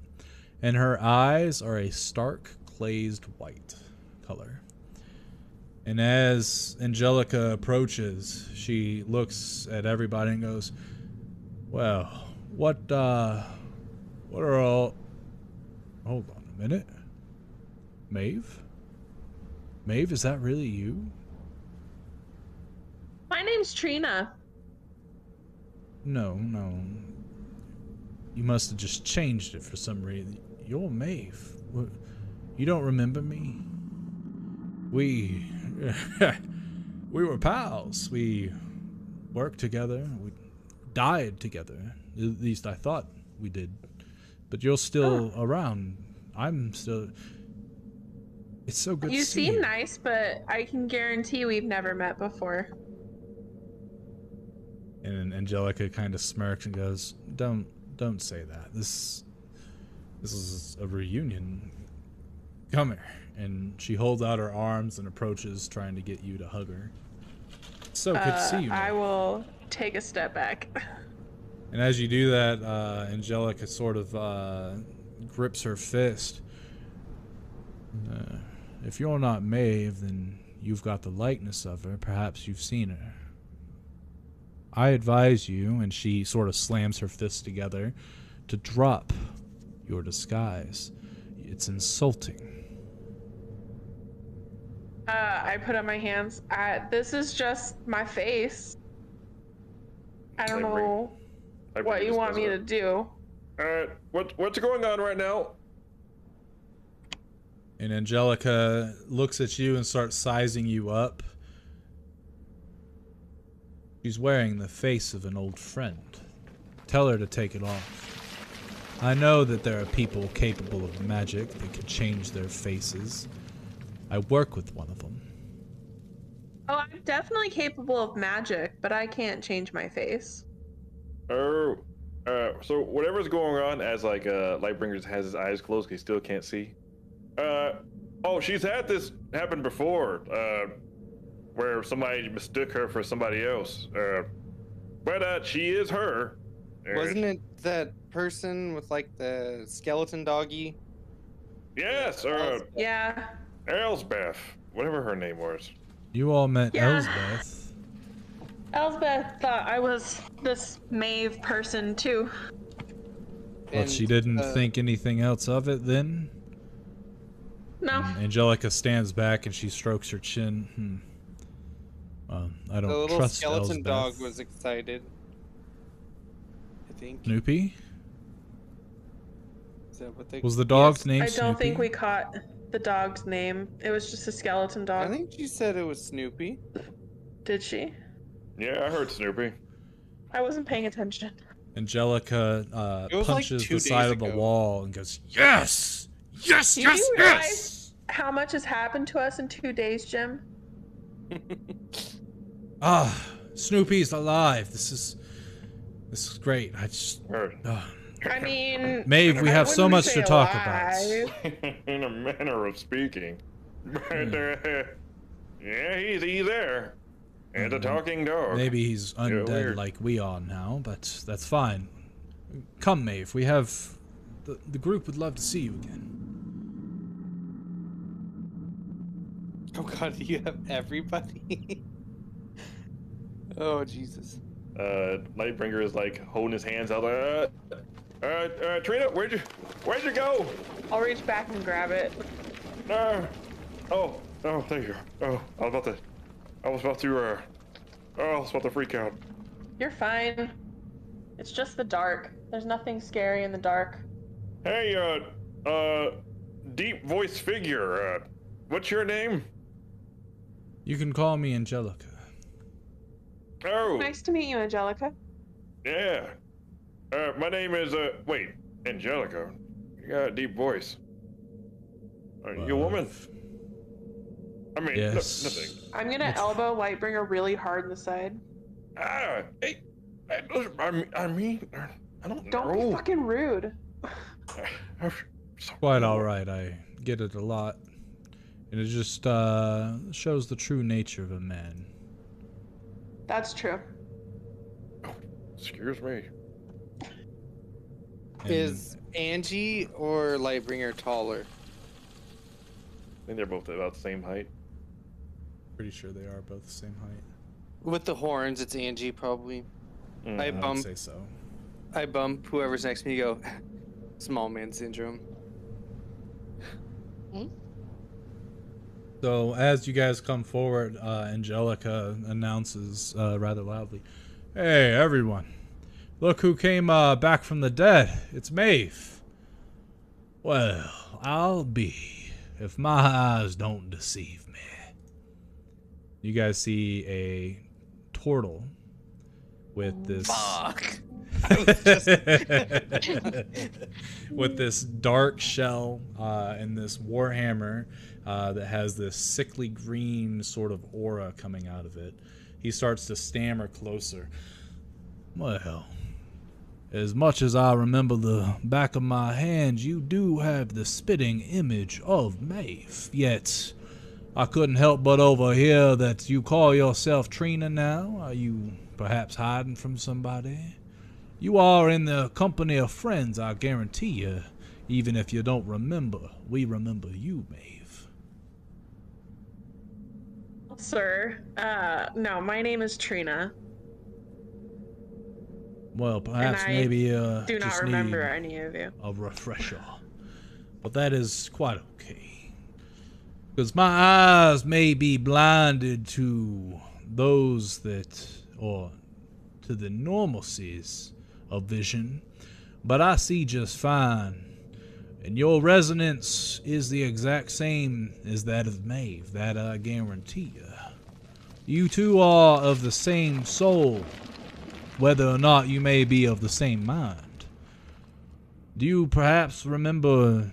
and her eyes are a stark glazed white color. And as Angelica approaches, she looks at everybody and goes, "Well, what are all..." Hold on a minute. Maeve? Maeve, is that really you? My name's Trina. No. You must have just changed it for some reason. You're Maeve. You don't remember me? We were pals. We worked together. We died together. At least I thought we did. But you're still around. I'm still... It's so good You to see seem you. nice, but I can guarantee we've never met before. And Angelica kind of smirks and goes, Don't say that. This is a reunion. Come here." And she holds out her arms and approaches, trying to get you to hug her. It's so good to see you. I Maeve. will take a step back. And as you do that, Angelica sort of grips her fist. If you're not Maeve, then you've got the likeness of her. Perhaps you've seen her. I advise you, and she sort of slams her fists together, to drop your disguise. It's insulting. I put up my hands. This is just my face. I don't know what you want me to do. Alright, what's going on right now? And Angelica looks at you and starts sizing you up. She's wearing the face of an old friend. Tell her to take it off. I know that there are people capable of magic that can change their faces. I work with one of them. Oh, I'm definitely capable of magic, but I can't change my face. Oh, So whatever's going on, as like Lightbringer has his eyes closed, 'cause he still can't see. Oh, she's had this happen before. Where somebody mistook her for somebody else. But she is her. Wasn't it that person with like the skeleton doggy? Yes. Yeah. Elsbeth, whatever her name was. You all met Yeah. Elsbeth. Elspeth thought I was this Maeve person too. But she didn't think anything else of it then? No. Angelica stands back and she strokes her chin. I don't The little trust skeleton Elsbeth. dog was excited. I think. Snoopy? Is that what they... Was the dog's Yes. name I Snoopy? don't think we caught the dog's name. It was just a skeleton dog. I think she said it was Snoopy. Did she? Yeah, I heard Snoopy. I wasn't paying attention. Angelica It was like punches 2 the side days of the ago. wall and goes, "Yes! Yes, Do yes, you yes!" realize how much has happened to us in 2 days, Jim? Snoopy's alive. This is great. I just I mean, Maeve, we I have so wouldn't much say to talk alive. In a manner of speaking. But, yeah, he's there. And a talking dog. Maybe he's undead weird. like we are now, but that's fine. Come, Maeve. We have the group would love to see you again. Oh god, do you have everybody? Oh Jesus. Lightbringer is like holding his hands out. Trina, where'd you go? I'll reach back and grab it. Oh, there you go. Oh, I was about to freak out. You're fine. It's just the dark. There's nothing scary in the dark. Hey, deep voice figure, what's your name? You can call me Angelica. Oh, Nice to meet you, Angelica. yeah. My name is, wait, Angelica. You got a deep voice. Are you a woman? I mean, Yes. nothing. I'm gonna elbow Lightbringer really hard in the side. Hey, I mean, I don't Don't know. be fucking rude. Quite all right. I get it a lot, and it just shows the true nature of a man. That's true. Excuse me. And Is Angie or Lightbringer taller? I think they're both about the same height. pretty sure they are both the same height. With the horns, it's Angie probably. I I would bump. say so. I bump whoever's next to me. Go, small man syndrome. So as you guys come forward, Angelica announces rather loudly, "Hey, everyone. Look who came back from the dead. It's Maeve. Well, I'll be, if my eyes don't deceive me." You guys see a turtle with this... Fuck. with this dark shell and this warhammer that has this sickly green sort of aura coming out of it. He starts to stammer closer. "Well, as much as I remember the back of my hand, you do have the spitting image of Maeve. Yet, I couldn't help but overhear that you call yourself Trina now. Are you perhaps hiding from somebody? You are in the company of friends, I guarantee you. Even if you don't remember, we remember you, Maeve." Sir, no, my name is Trina. Well, perhaps I maybe Do not just remember need any of you. a refresher. But that is quite okay. Because my eyes may be blinded to those that, or to the normalcies of vision, but I see just fine. And your resonance is the exact same as that of Maeve, that I guarantee you. You two are of the same soul, whether or not you may be of the same mind. Do you perhaps remember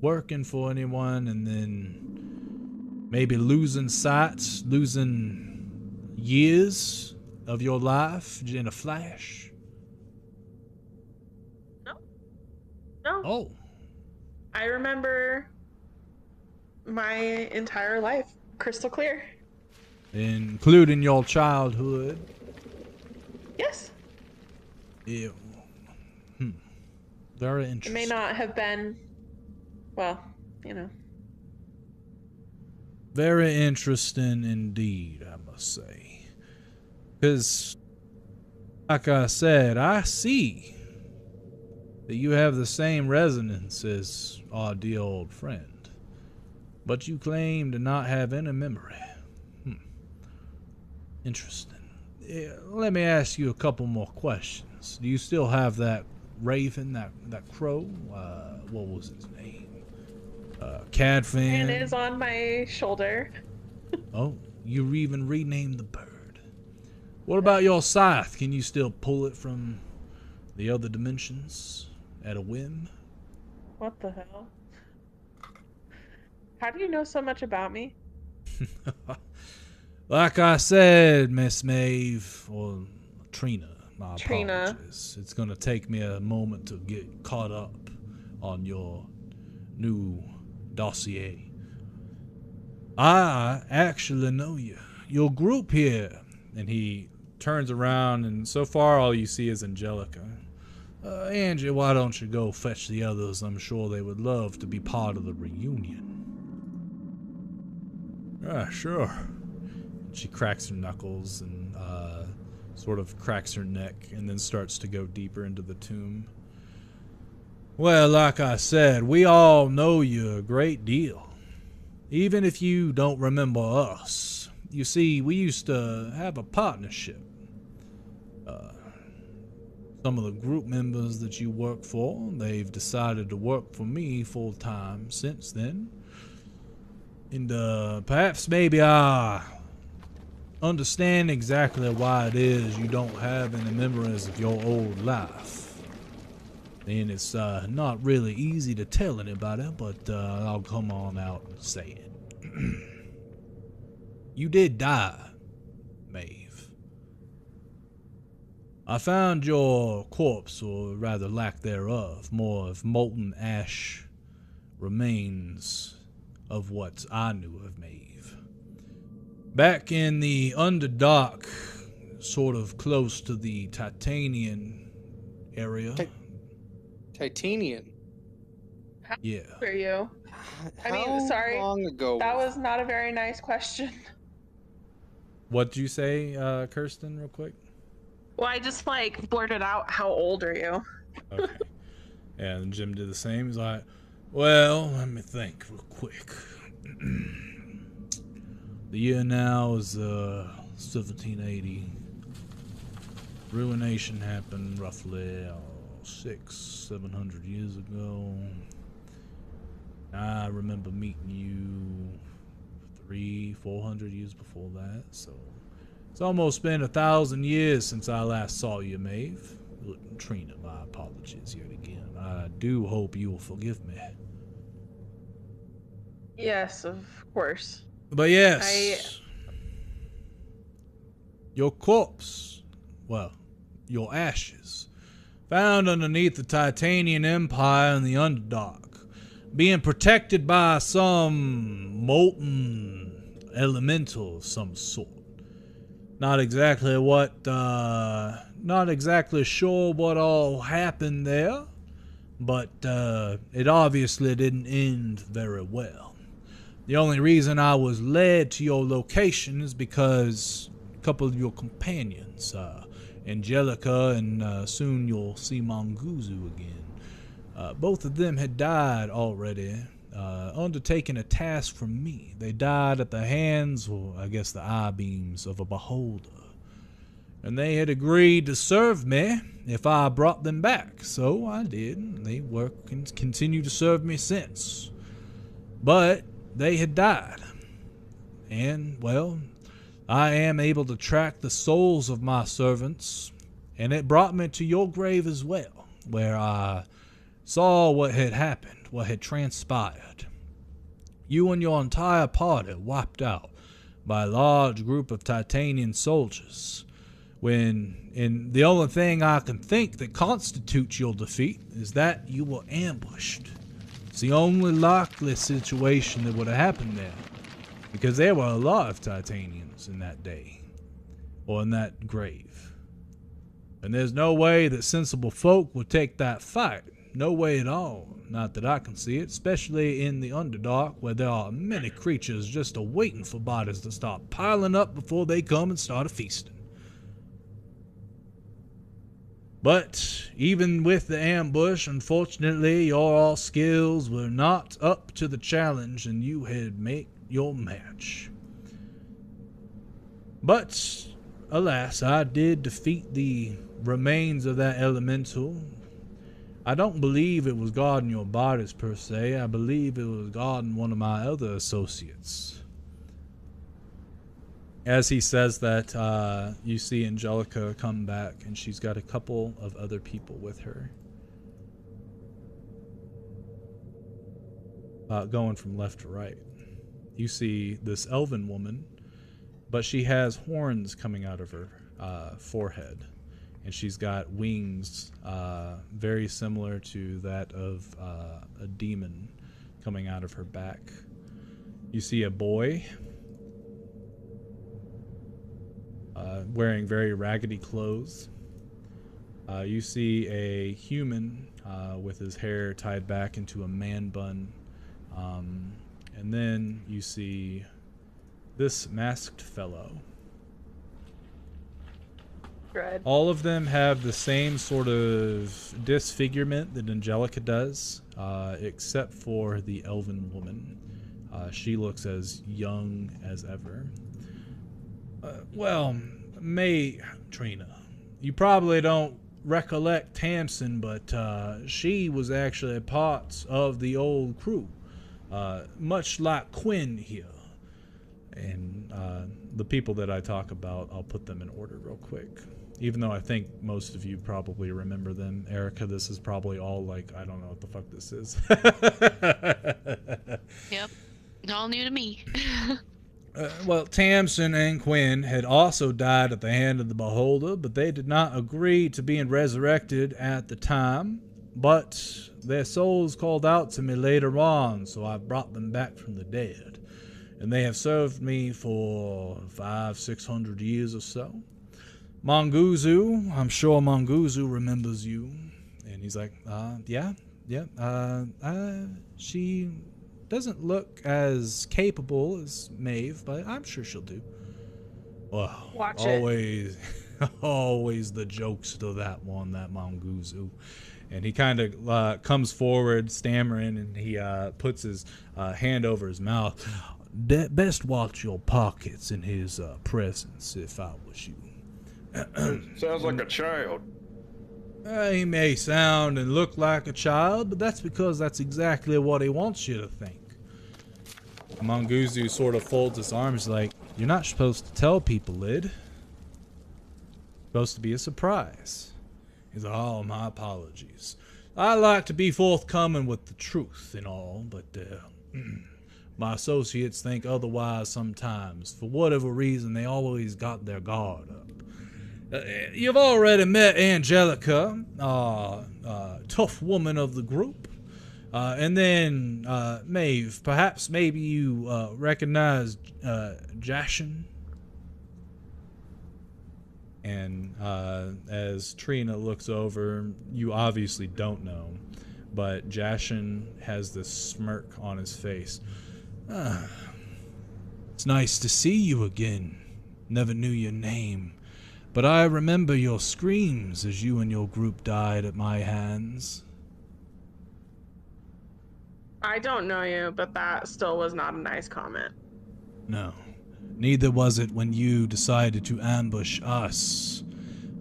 working for anyone and then maybe losing sight, losing years of your life in a flash? Oh. I remember my entire life crystal clear. Including your childhood. Yes. Yeah. Very It interesting. may not have been, well, you know. Very interesting indeed, I must say. Because, like I said, I see that you have the same resonance as our dear old friend. But you claim to not have any memory. Interesting. Yeah, let me ask you a couple more questions. Do you still have that raven, that crow? What was his name? Cadfan? And it is on my shoulder. Oh, you even renamed the bird. What about your scythe? Can you still pull it from the other dimensions at a whim? What the hell? How do you know so much about me? Like I said, Miss Maeve, or Trina, my Trina. apologies. It's gonna take me a moment to get caught up on your new dossier. I actually know you. Your group here. And he turns around, and so far all you see is Angelica. Angie, why don't you go fetch the others? I'm sure they would love to be part of the reunion. Sure. She cracks her knuckles and sort of cracks her neck and then starts to go deeper into the tomb. Well, like I said, we all know you a great deal. Even if you don't remember us. You see, we used to have a partnership. Some of the group members that you work for, they've decided to work for me full time since then. And perhaps maybe I understand exactly why it is you don't have any memories of your old life. And it's not really easy to tell anybody, but I'll come on out and say it. You did die, Maeve. I found your corpse, or rather lack thereof, more of molten ash remains of what I knew of Maeve. Back in the Underdark, sort of close to the Titanian area. Titanian. Yeah. For you. I mean, How sorry. long ago That was not a very nice question. What'd you say, Kirsten, real quick? Well, I just blurted out, how old are you? Okay. And Jim did the same. He's like, well, let me think real quick. The year now is 1780. Ruination happened roughly 600-700 years ago. I remember meeting you 300-400 years before that, so it's almost been 1,000 years since I last saw you, Maeve. Look, Trina, my apologies yet again. I do hope you will forgive me. Yes, of course. But yes, your corpse, well, your ashes, found underneath the Titanian Empire in the Underdark, being protected by some molten elemental of some sort. Not exactly sure what all happened there, but it obviously didn't end very well. The only reason I was led to your location is because a couple of your companions, Angelica and soon you'll see Monguzu again, both of them had died already, undertaking a task from me. They died at the hands, or I guess the eye beams, of a beholder. And they had agreed to serve me if I brought them back. So I did, and they work and continue to serve me since. But they had died. And, well, I am able to track the souls of my servants, and it brought me to your grave as well, where I saw what had happened, what had transpired. You and your entire party wiped out by a large group of Titanian soldiers, And the only thing I can think that constitutes your defeat is that you were ambushed. It's the only likely situation that would have happened there, because there were a lot of Titanians in that day, or in that grave. And there's no way that sensible folk would take that fight. No way at all. Not that I can see it, especially in the Underdark, where there are many creatures just waiting for bodies to start piling up before they come and start a feasting. But even with the ambush, unfortunately, your all skills were not up to the challenge, and you had made your match. But alas, I did defeat the remains of that elemental. I don't believe it was guarding your bodies per se. I believe it was guarding one of my other associates. As he says that, you see Angelica come back, and she's got a couple of other people with her. Going from left to right. You see this elven woman, but she has horns coming out of her forehead. And she's got wings very similar to that of a demon coming out of her back. You see a boy wearing very raggedy clothes. You see a human with his hair tied back into a man bun. And then you see this masked fellow. Dread. All of them have the same sort of disfigurement that Angelica does, except for the elven woman. She looks as young as ever. Well, Trina, you probably don't recollect Tamsin, but she was actually part of the old crew, much like Quinn here. And the people that I talk about, I'll put them in order real quick. Even though I think most of you probably remember them. Erica, this is probably all like, I don't know what the fuck this is. Yep. All new to me. Well, Tamsin and Quinn had also died at the hand of the Beholder, but they did not agree to being resurrected at the time. But their souls called out to me later on, so I brought them back from the dead. And they have served me for 500-600 years or so. Manguzu, I'm sure Manguzu remembers you. And he's like, yeah. She doesn't look as capable as Maeve, but I'm sure she'll do. Well, Watch always, always the jokes to that one, that Manguzu. And he kind of comes forward, stammering, and he puts his hand over his mouth. Best watch your pockets in his presence, if I was you. Sounds like a child. He may sound and look like a child, but that's because that's exactly what he wants you to think. Manguzu sort of folds his arms like, you're not supposed to tell people, Lid. It's supposed to be a surprise. He's like, oh, my apologies. I like to be forthcoming with the truth and all, but my associates think otherwise sometimes. For whatever reason, they always got their guard up. You've already met Angelica, tough woman of the group. And then, Maeve, maybe you recognize Jashin? And as Trina looks over, you obviously don't know, but Jashin has this smirk on his face. It's nice to see you again. Never knew your name. But I remember your screams as you and your group died at my hands. I don't know you, but that still was not a nice comment. No, neither was it when you decided to ambush us.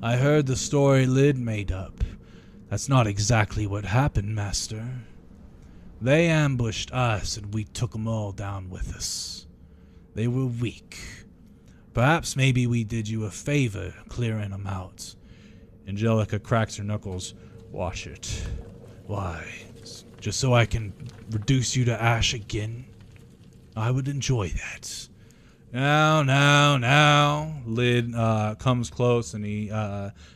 I heard the story Lid made up. That's not exactly what happened, Master. They ambushed us and we took them all down with us. They were weak. Perhaps maybe we did you a favor clearing them out. Angelica cracks her knuckles. Wash it. Why? Just so I can reduce you to ash again? I would enjoy that. Now. Lid comes close and he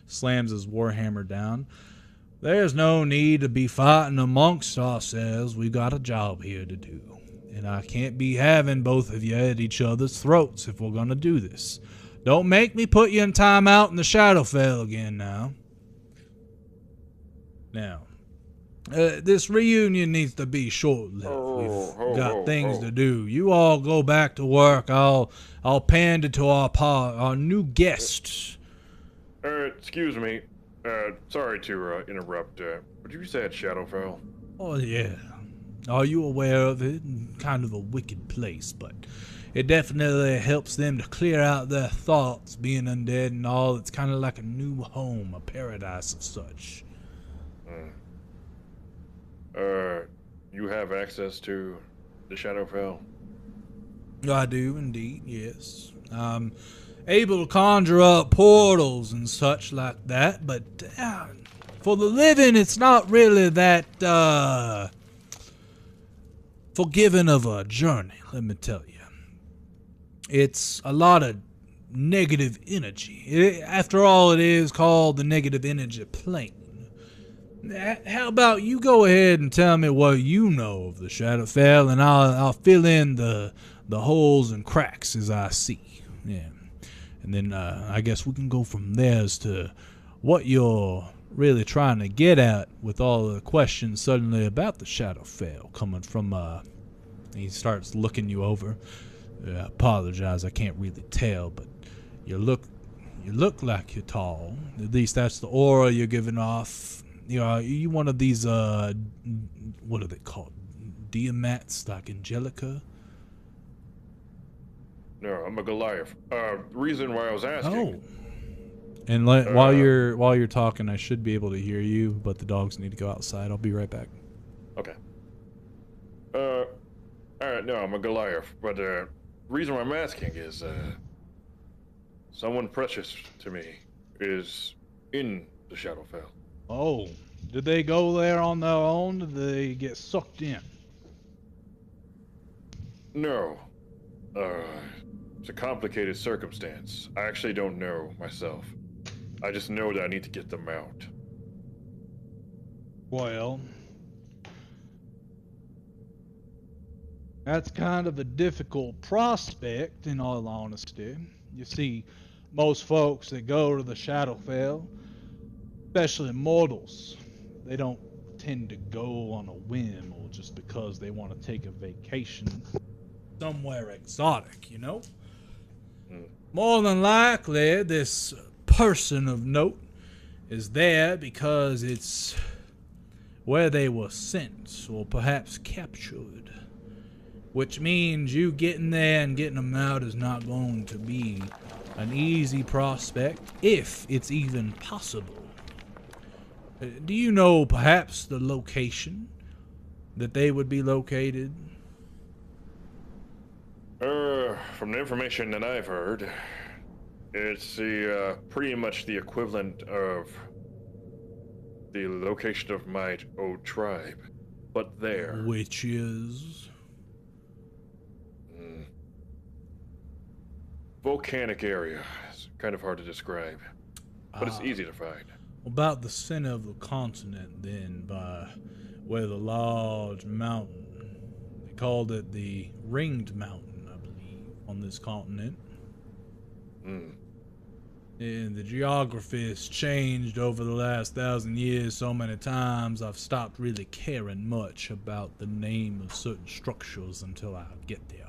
slams his warhammer down. There's no need to be fighting amongst ourselves. We've got a job here to do. And I can't be having both of you at each other's throats if we're going to do this. Don't make me put you in timeout in the Shadowfell again now. Now, this reunion needs to be short-lived. We've got things to do. You all go back to work. I'll pander to our new guest. Excuse me. Sorry to interrupt. But you said Shadowfell? Oh, yeah. Are you aware of it? Kind of a wicked place, but it definitely helps them to clear out their thoughts, being undead and all. It's kind of like a new home, a paradise of such. You have access to the Shadowfell? I do, indeed, yes. Able to conjure up portals and such like that, but for the living, it's not really that forgiving of a journey, let me tell you. It's a lot of negative energy. After all, it is called the negative energy plane. How about you go ahead and tell me what you know of the Shadowfell, and I'll fill in the holes and cracks as I see. Yeah. And then I guess we can go from there as to what you're really trying to get at with all the questions suddenly about the Shadowfell coming from, he starts looking you over. I apologize, I can't really tell, but you look like you're tall. At least that's the aura you're giving off. You know, are you one of these, what are they called? Diamats, like Angelica? No, I'm a Goliath. Reason why I was asking. Oh. And while you're talking, I should be able to hear you, but the dogs need to go outside. I'll be right back. Okay. Alright, no, I'm a Goliath, but reason why I'm asking is someone precious to me is in the Shadowfell. Oh, did they go there on their own? Did they get sucked in? No. It's a complicated circumstance. I actually don't know myself. I just know that I need to get them out. Well, that's kind of a difficult prospect, in all honesty. You see, most folks that go to the Shadowfell, especially mortals, they don't tend to go on a whim or just because they want to take a vacation somewhere exotic, you know? More than likely, this person of note is there because it's where they were sent or perhaps captured, which means you getting there and getting them out is not going to be an easy prospect, if it's even possible. Do you know perhaps the location that they would be located? From the information that I've heard, it's the pretty much the equivalent of the location of my old tribe, but there. Which is? Volcanic area. It's kind of hard to describe, but it's easy to find. About the center of the continent, then, by where the large mountain, they called it the Ringed Mountain, I believe, on this continent. And the geography has changed over the last 1,000 years so many times, I've stopped really caring much about the name of certain structures until I get there.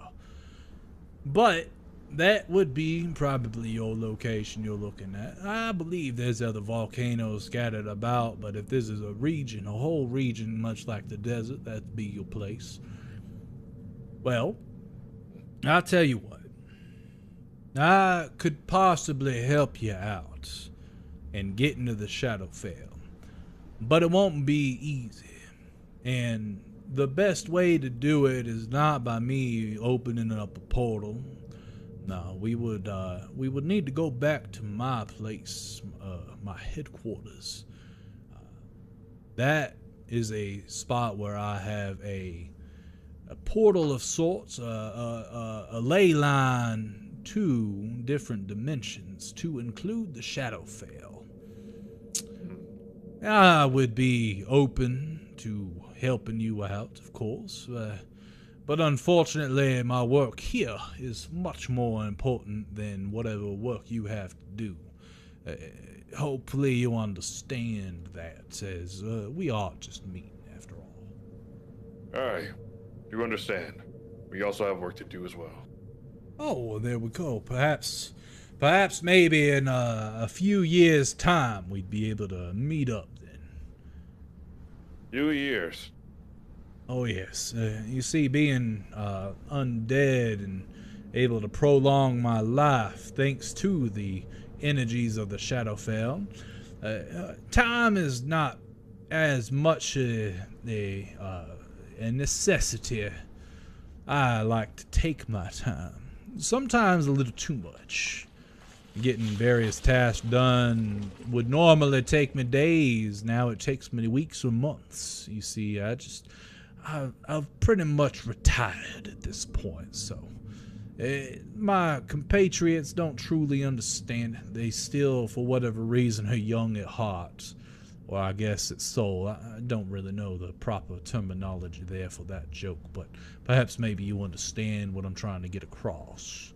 But that would be probably your location you're looking at. I believe there's other volcanoes scattered about, but if this is a region, a whole region, much like the desert, that'd be your place. Well, I'll tell you what. I could possibly help you out and get into the Shadowfell, but it won't be easy. And the best way to do it is not by me opening up a portal. No, we would need to go back to my place, my headquarters. That is a spot where I have a portal of sorts, a ley line to different dimensions to include the Shadowfell. I would be open to helping you out, of course, but unfortunately my work here is much more important than whatever work you have to do. Hopefully you understand that, as we are just meeting after all. I do understand. We also have work to do as well. Oh, well, there we go. Perhaps maybe in a few years' time we'd be able to meet up then. Few years. Oh yes, you see, being undead and able to prolong my life thanks to the energies of the Shadowfell, time is not as much a necessity. I like to take my time, sometimes a little too much. Getting various tasks done would normally take me days. Now it takes me weeks or months. You see, I've pretty much retired at this point, so my compatriots don't truly understand. They still, for whatever reason, are young at heart, or I guess at soul. I don't really know the proper terminology there for that joke, but perhaps maybe you understand what I'm trying to get across.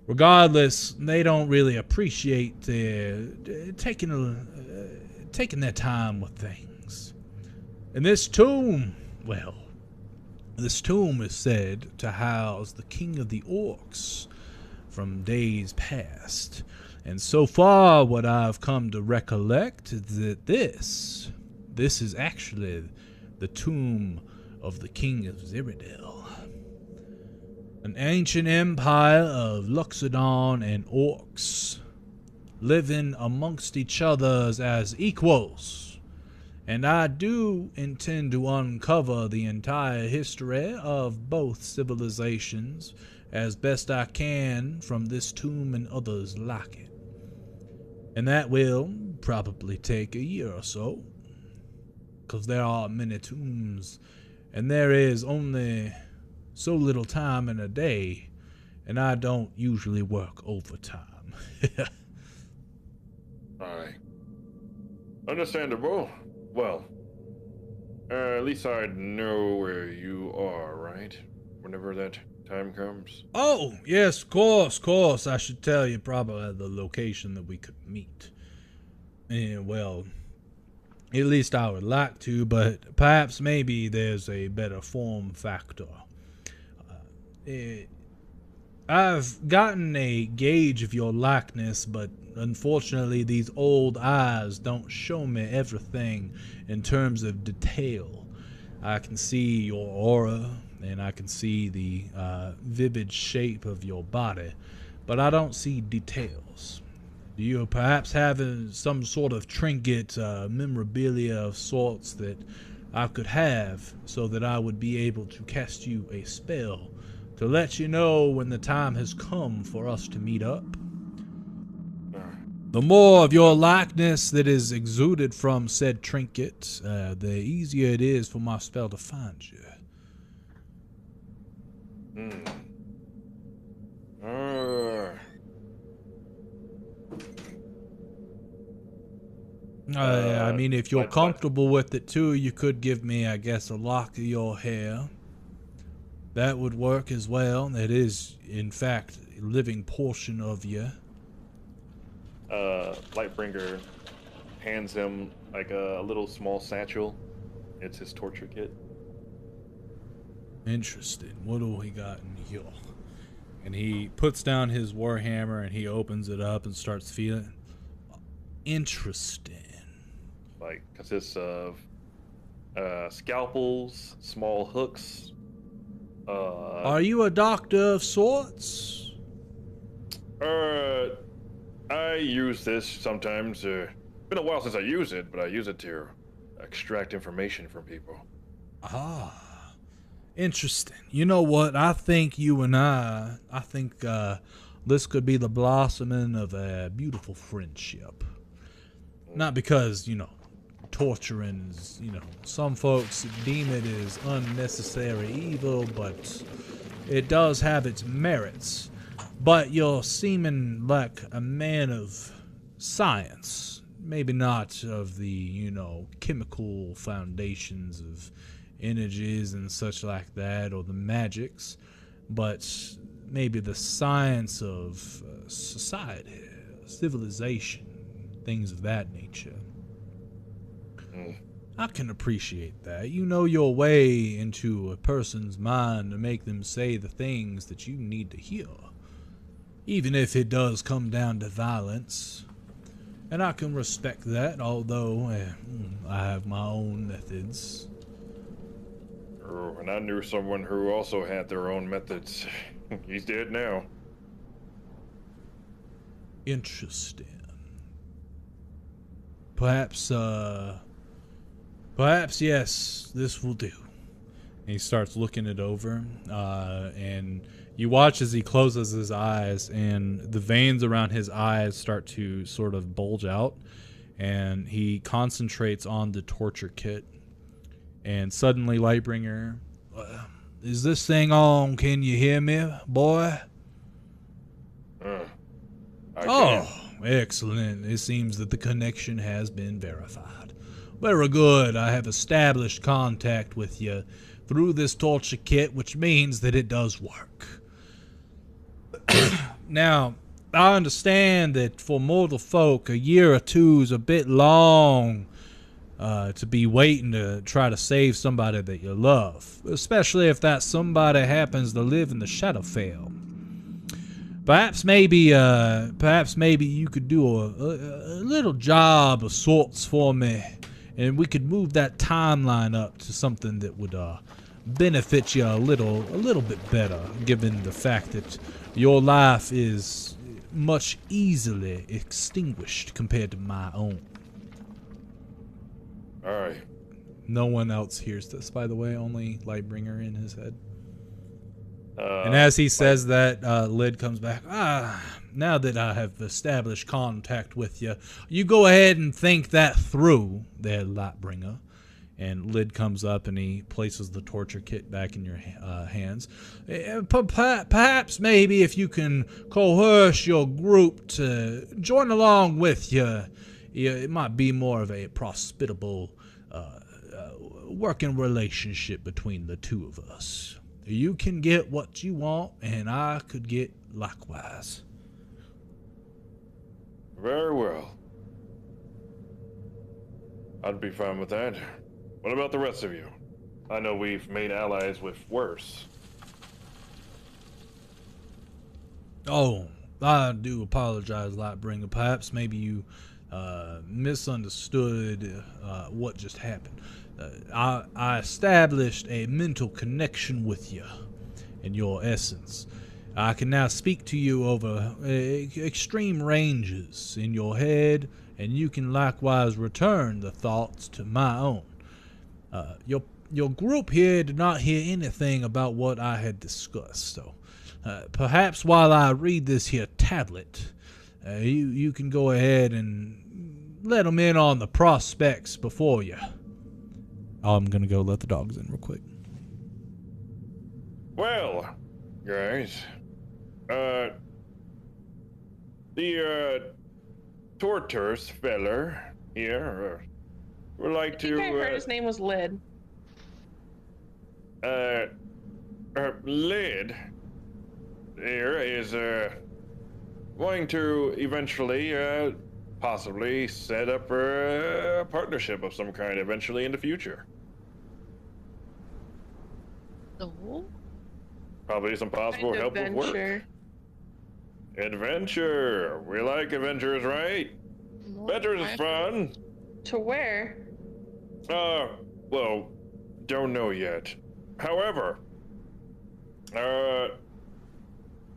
Regardless, they don't really appreciate taking their time with things. And this tomb, well, this tomb is said to house the king of the orcs from days past. And so far, what I've come to recollect is that this is actually the tomb of the king of Zerodell. An ancient empire of Luxodon and orcs, living amongst each other as equals. And I do intend to uncover the entire history of both civilizations as best I can from this tomb and others like it. And that will probably take a year or so, because there are many tombs, and there is only so little time in a day, and I don't usually work overtime. Aye. Understandable. Well, at least I know where you are, right? Whenever that time comes. Oh, yes, of course. I should tell you probably the location that we could meet. And, well, at least I would like to, but perhaps maybe there's a better form factor. I've gotten a gauge of your likeness, but unfortunately these old eyes don't show me everything in terms of detail. I can see your aura, and I can see the vivid shape of your body, but I don't see details. Do you perhaps have some sort of trinket, memorabilia of sorts that I could have so that I would be able to cast you a spell to let you know when the time has come for us to meet up? The more of your likeness that is exuded from said trinket, the easier it is for my spell to find you. I mean, if you're comfortable with it too, you could give me, I guess, a lock of your hair. That would work as well. That is, in fact, a living portion of you. Lightbringer hands him like a little small satchel. It's his torture kit. Interesting. What do we got in here? And he puts down his warhammer and he opens it up and starts feeling. Interesting. Like, consists of scalpels, small hooks. Are you a doctor of sorts? I use this sometimes. Been a while since I use it, but I use it to extract information from people. Ah, interesting. You know what? I think you and I think this could be the blossoming of a beautiful friendship. Not because, torturing is, you know, some folks deem it as unnecessary evil, but it does have its merits. But you're seeming like a man of science. Maybe not of the, you know, chemical foundations of energies and such like that, or the magics, but maybe the science of society, civilization, things of that nature. I can appreciate that. You know your way into a person's mind to make them say the things that you need to hear, even if it does come down to violence. And I can respect that, although I have my own methods. Oh, and I knew someone who also had their own methods. He's dead now. Interesting. Perhaps, yes, this will do. And he starts looking it over, and you watch as he closes his eyes, and the veins around his eyes start to sort of bulge out, and he concentrates on the torture kit. And suddenly, Lightbringer, is this thing on? Can you hear me, boy? I can. Excellent. It seems that the connection has been verified. Very good. I have established contact with you through this torture kit, which means that it does work. Now, I understand that for mortal folk, a year or two is a bit long to be waiting to try to save somebody that you love, especially if that somebody happens to live in the Shadowfell. Perhaps maybe you could do a little job of sorts for me, and we could move that timeline up to something that would benefit you a little bit better, given the fact that your life is much easily extinguished compared to my own. All right. No one else hears this, by the way, only Lightbringer in his head. And as he says that, Lid comes back. Now that I have established contact with you, you go ahead and think that through there, Lightbringer. And Lid comes up and he places the torture kit back in your hands. Perhaps maybe if you can coerce your group to join along with you, it might be more of a hospitable working relationship between the two of us. You can get what you want, and I could get likewise. Very well. I'd be fine with that. What about the rest of you? I know we've made allies with worse. Oh, I do apologize, Lightbringer. Perhaps maybe you misunderstood what just happened. I established a mental connection with you and your essence. I can now speak to you over extreme ranges in your head, and you can likewise return the thoughts to my own. Your group here did not hear anything about what I had discussed, so perhaps while I read this here tablet, you can go ahead and let them in on the prospects before you. I'm gonna go let the dogs in real quick. Well, guys, the tortoise feller here would like to. I think I heard his name was Lid. Lid here is wanting to eventually possibly set up a partnership of some kind eventually in the future. So? Probably some possible help with work. Adventure. We like adventures, right? Adventures is fun. To where? Well, don't know yet. However,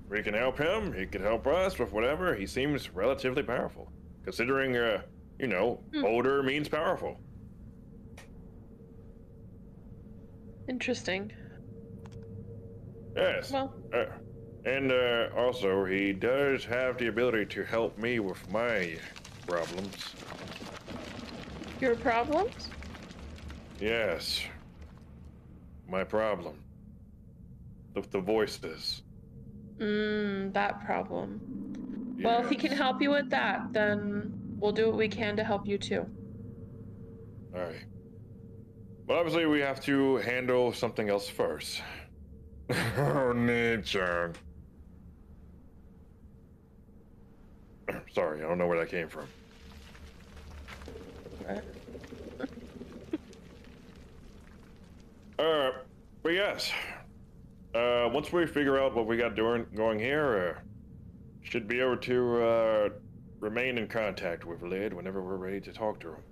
we can help him. He can help us with whatever. He seems relatively powerful, considering, older means powerful. Interesting. Yes. Well. And also, he does have the ability to help me with my problems. Your problems? Yes. My problem. The voices. That problem. Well, if he can Yes. help you with that, then we'll do what we can to help you too. Alright. But obviously we have to handle something else first. Oh, nature. Sorry, I don't know where that came from. But yes. Once we figure out what we got going here, should be able to remain in contact with Lid whenever we're ready to talk to him.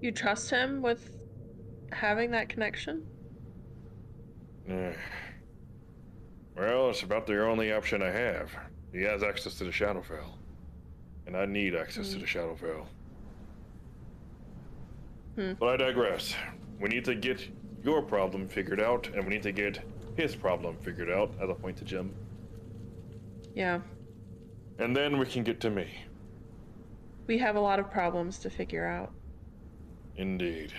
You trust him with having that connection? Well, it's about the only option I have. He has access to the Shadowfell. And I need access to the Shadowfell. But I digress. We need to get your problem figured out, and we need to get his problem figured out, as I point to Jim. Yeah. And then we can get to me. We have a lot of problems to figure out. Indeed.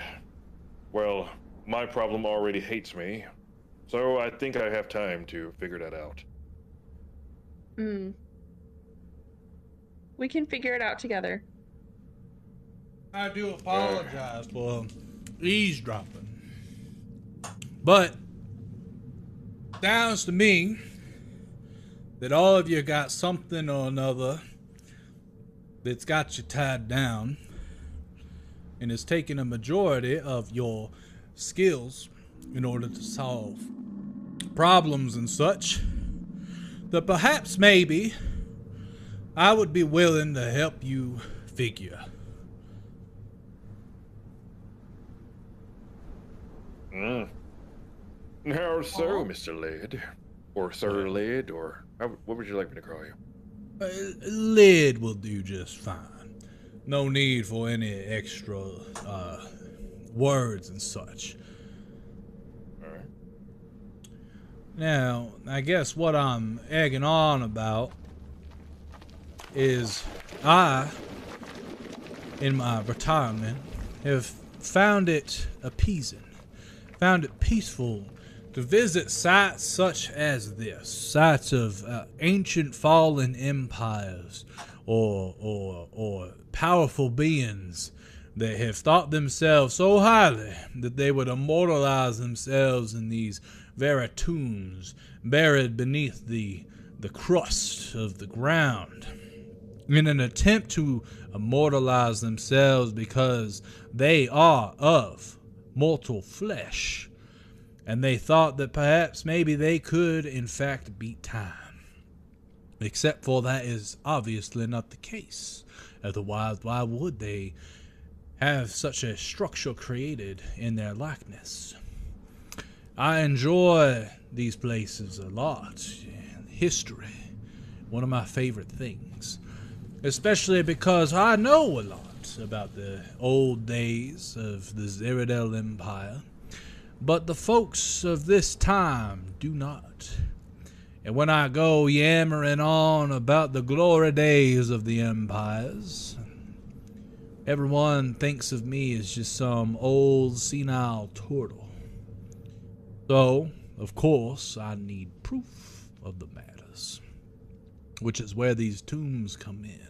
Well, my problem already hates me, so I think I have time to figure that out. We can figure it out together. I do apologize for eavesdropping. But sounds to me that all of you got something or another that's got you tied down, and it's taking a majority of your skills in order to solve problems and such, that perhaps maybe I would be willing to help you figure. How so, Mr. Lid? Or Sir Lid, or what would you like me to call you? Lid will do just fine. No need for any extra words and such. Alright. Now, I guess what I'm egging on about is I, in my retirement, have found it appeasing, found it peaceful to visit sites such as this, sites of ancient fallen empires or powerful beings that have thought themselves so highly that they would immortalize themselves in these very tombs buried beneath the crust of the ground in an attempt to immortalize themselves because they are of mortal flesh. And they thought that perhaps maybe they could, in fact, beat time. Except for that is obviously not the case. Otherwise, why would they have such a structure created in their likeness? I enjoy these places a lot. History, one of my favorite things. Especially because I know a lot about the old days of the Zerodell Empire. But the folks of this time do not. And when I go yammering on about the glory days of the empires, everyone thinks of me as just some old senile turtle. So, of course, I need proof of the matters, which is where these tombs come in.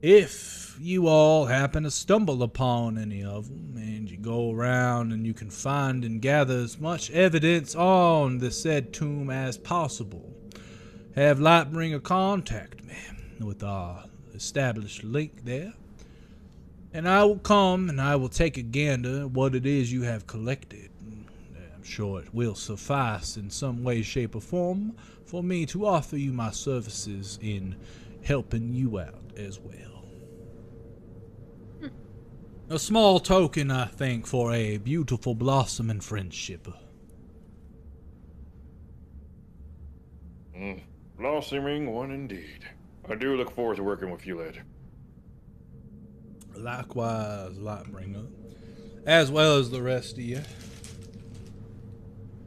If you all happen to stumble upon any of them, and you go around and you can find and gather as much evidence on the said tomb as possible, have Lightbringer contact me with our established link there, and I will come and I will take a gander at what it is you have collected. I'm sure it will suffice in some way, shape, or form for me to offer you my services in helping you out as well. A small token, I think, for a beautiful blossoming friendship. Blossoming one indeed. I do look forward to working with you, Lid. Likewise, Lightbringer, as well as the rest of you.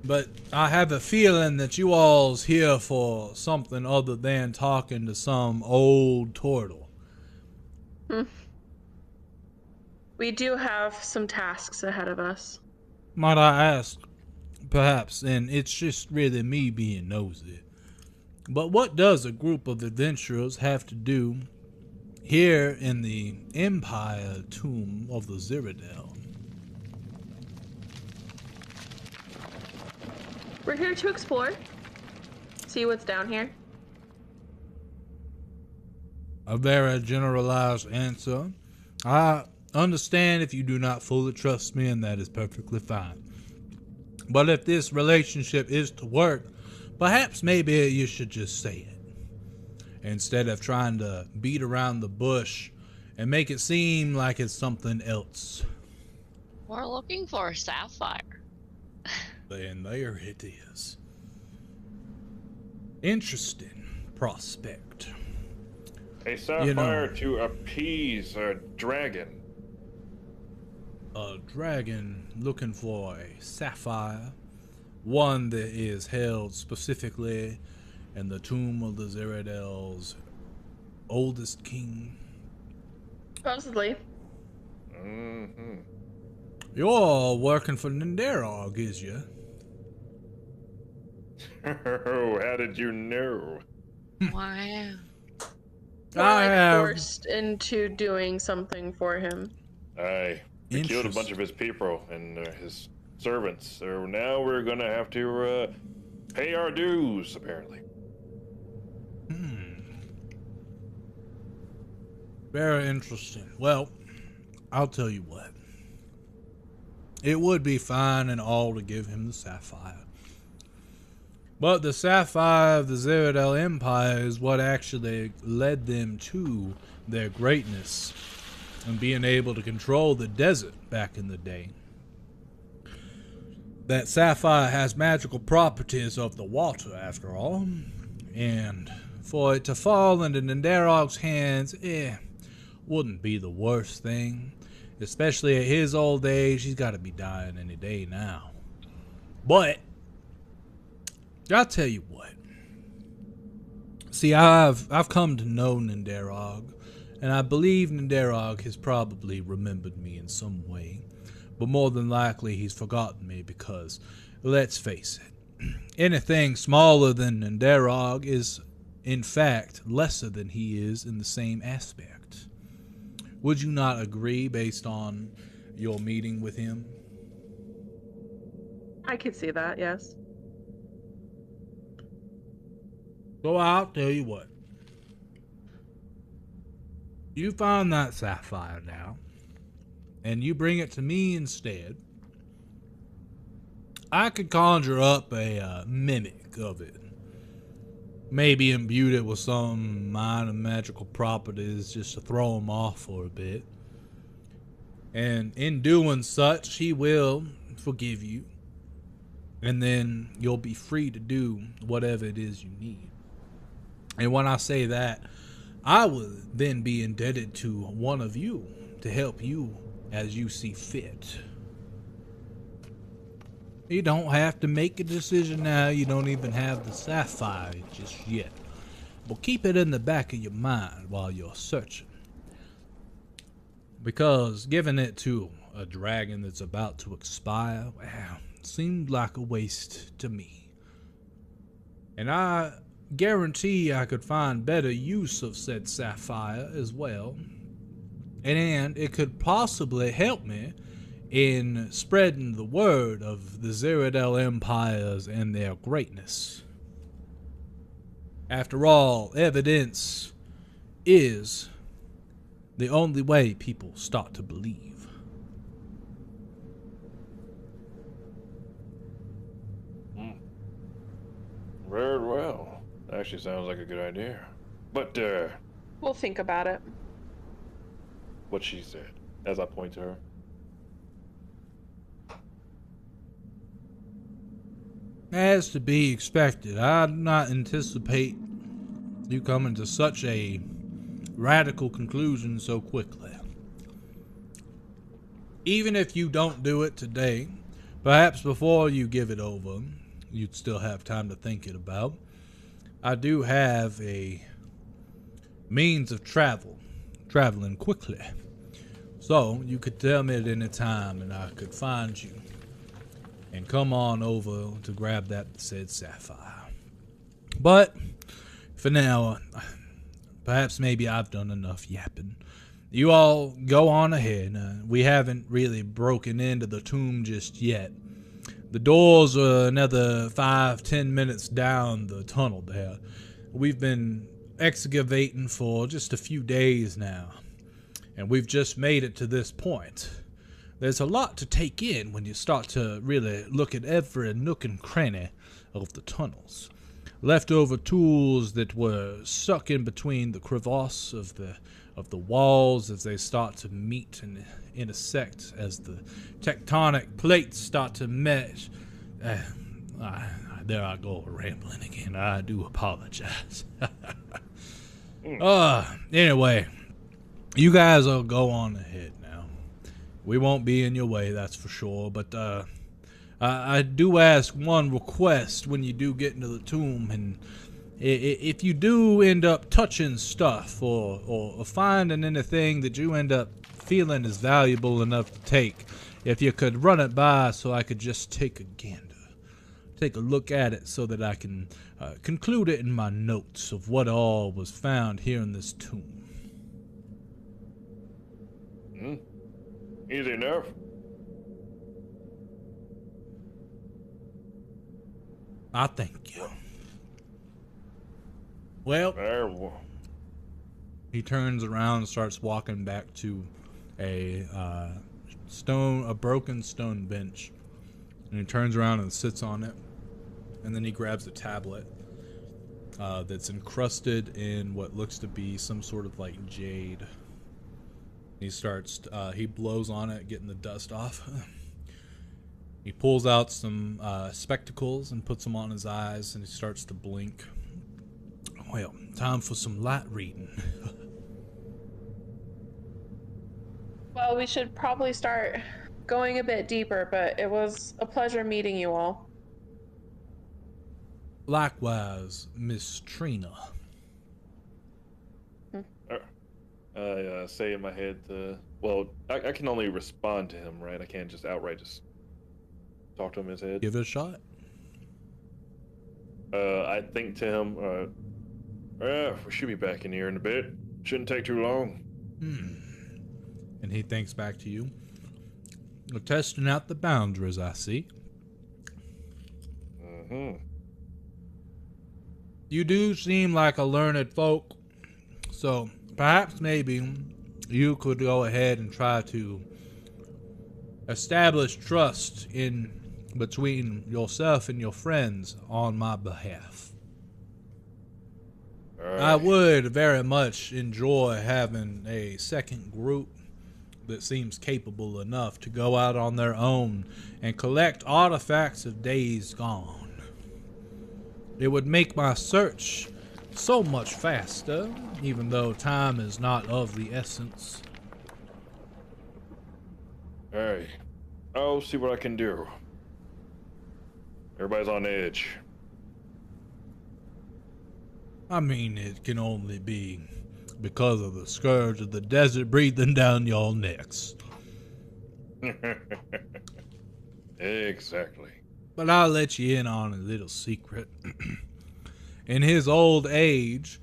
But I have a feeling that you all's here for something other than talking to some old turtle. We do have some tasks ahead of us. Might I ask, perhaps, and it's just really me being nosy, but what does a group of adventurers have to do here in the Empire tomb of the Zerodell? We're here to explore. See what's down here. A very generalized answer. I understand if you do not fully trust me, and that is perfectly fine. But if this relationship is to work, perhaps maybe you should just say it, instead of trying to beat around the bush and make it seem like it's something else. We're looking for a sapphire. Then there it is. Interesting prospect. A sapphire to appease a dragon. A dragon looking for a sapphire, one that is held specifically in the tomb of the Zerodell's oldest king. Supposedly. Mm-hmm. You're working for Ninderog, is you? Oh, how did you know? Wow. We're I like have- forced into doing something for him. Aye. We killed a bunch of his people and his servants. So now we're gonna have to pay our dues, apparently. Very interesting. Well, I'll tell you what. It would be fine and all to give him the sapphire. But the sapphire of the Zerodell Empire is what actually led them to their greatness and being able to control the desert back in the day. That sapphire has magical properties of the water, after all. And for it to fall into Ninderog's hands, wouldn't be the worst thing. Especially at his old age, he's got to be dying any day now. But I'll tell you what. See, I've come to know Ninderog, and I believe Ninderog has probably remembered me in some way. But more than likely, he's forgotten me because, let's face it, anything smaller than Ninderog is, in fact, lesser than he is in the same aspect. Would you not agree based on your meeting with him? I could see that, yes. So I'll tell you what. You find that sapphire now, and you bring it to me instead. I could conjure up a mimic of it. Maybe imbue it with some minor magical properties just to throw him off for a bit. And in doing such, he will forgive you. And then you'll be free to do whatever it is you need. And when I say that, I will then be indebted to one of you to help you as you see fit. You don't have to make a decision now. You don't even have the sapphire just yet. But keep it in the back of your mind while you're searching. Because giving it to a dragon that's about to expire, well, seemed like a waste to me. And I guarantee I could find better use of said sapphire as well. And it could possibly help me in spreading the word of the Zerodell empires and their greatness. After all, evidence is the only way people start to believe. Very well. Actually sounds like a good idea. But, We'll think about it. what she said, as I point to her. As to be expected, I did not anticipate you coming to such a radical conclusion so quickly. Even if you don't do it today, Perhaps before you give it over, you'd still have time to think it about. I do have a means of traveling quickly. So you could tell me at any time and I could find you and come on over to grab that said sapphire. But for now, perhaps maybe I've done enough yapping. You all go on ahead. We haven't really broken into the tomb just yet. The doors are another 5-10 minutes down the tunnel there. We've been excavating for just a few days now, and we've just made it to this point. There's a lot to take in when you start to really look at every nook and cranny of the tunnels. Leftover tools that were stuck in between the crevasse of the walls as they start to meet and intersect, as the tectonic plates start to mesh. There I go, rambling again. I do apologize. Anyway, you guys will go on ahead now. We won't be in your way, that's for sure. But I do ask one request when you do get into the tomb, and if you do end up touching stuff or finding anything that you end up feeling is valuable enough to take, if you could run it by so I could just take a gander. Take a look at it so that I can conclude it in my notes of what all was found here in this tomb. Easy enough. I thank you. Well, he turns around and starts walking back to a broken stone bench, and he turns around and sits on it, and then he grabs a tablet that's encrusted in what looks to be some sort of like jade. He blows on it, getting the dust off. He pulls out some spectacles and puts them on his eyes, and he starts to blink. Well, time for some light reading. Well, we should probably start going a bit deeper, but it was a pleasure meeting you all. Likewise, Miss Trina. I say in my head, well, I can only respond to him, right? I can't just outright just talk to him in his head. Give it a shot. I think to him, we should be back in here in a bit. Shouldn't take too long. And he thinks back to you. You're testing out the boundaries, I see. You do seem like a learned folk, so perhaps maybe you could go ahead and try to establish trust in between yourself and your friends on my behalf. I would very much enjoy having a second group that seems capable enough to go out on their own and collect artifacts of days gone. It would make my search so much faster, even though time is not of the essence. Hey, I'll see what I can do. Everybody's on edge. I mean, it can only be because of the scourge of the desert breathing down your necks. Exactly. But I'll let you in on a little secret. In his old age,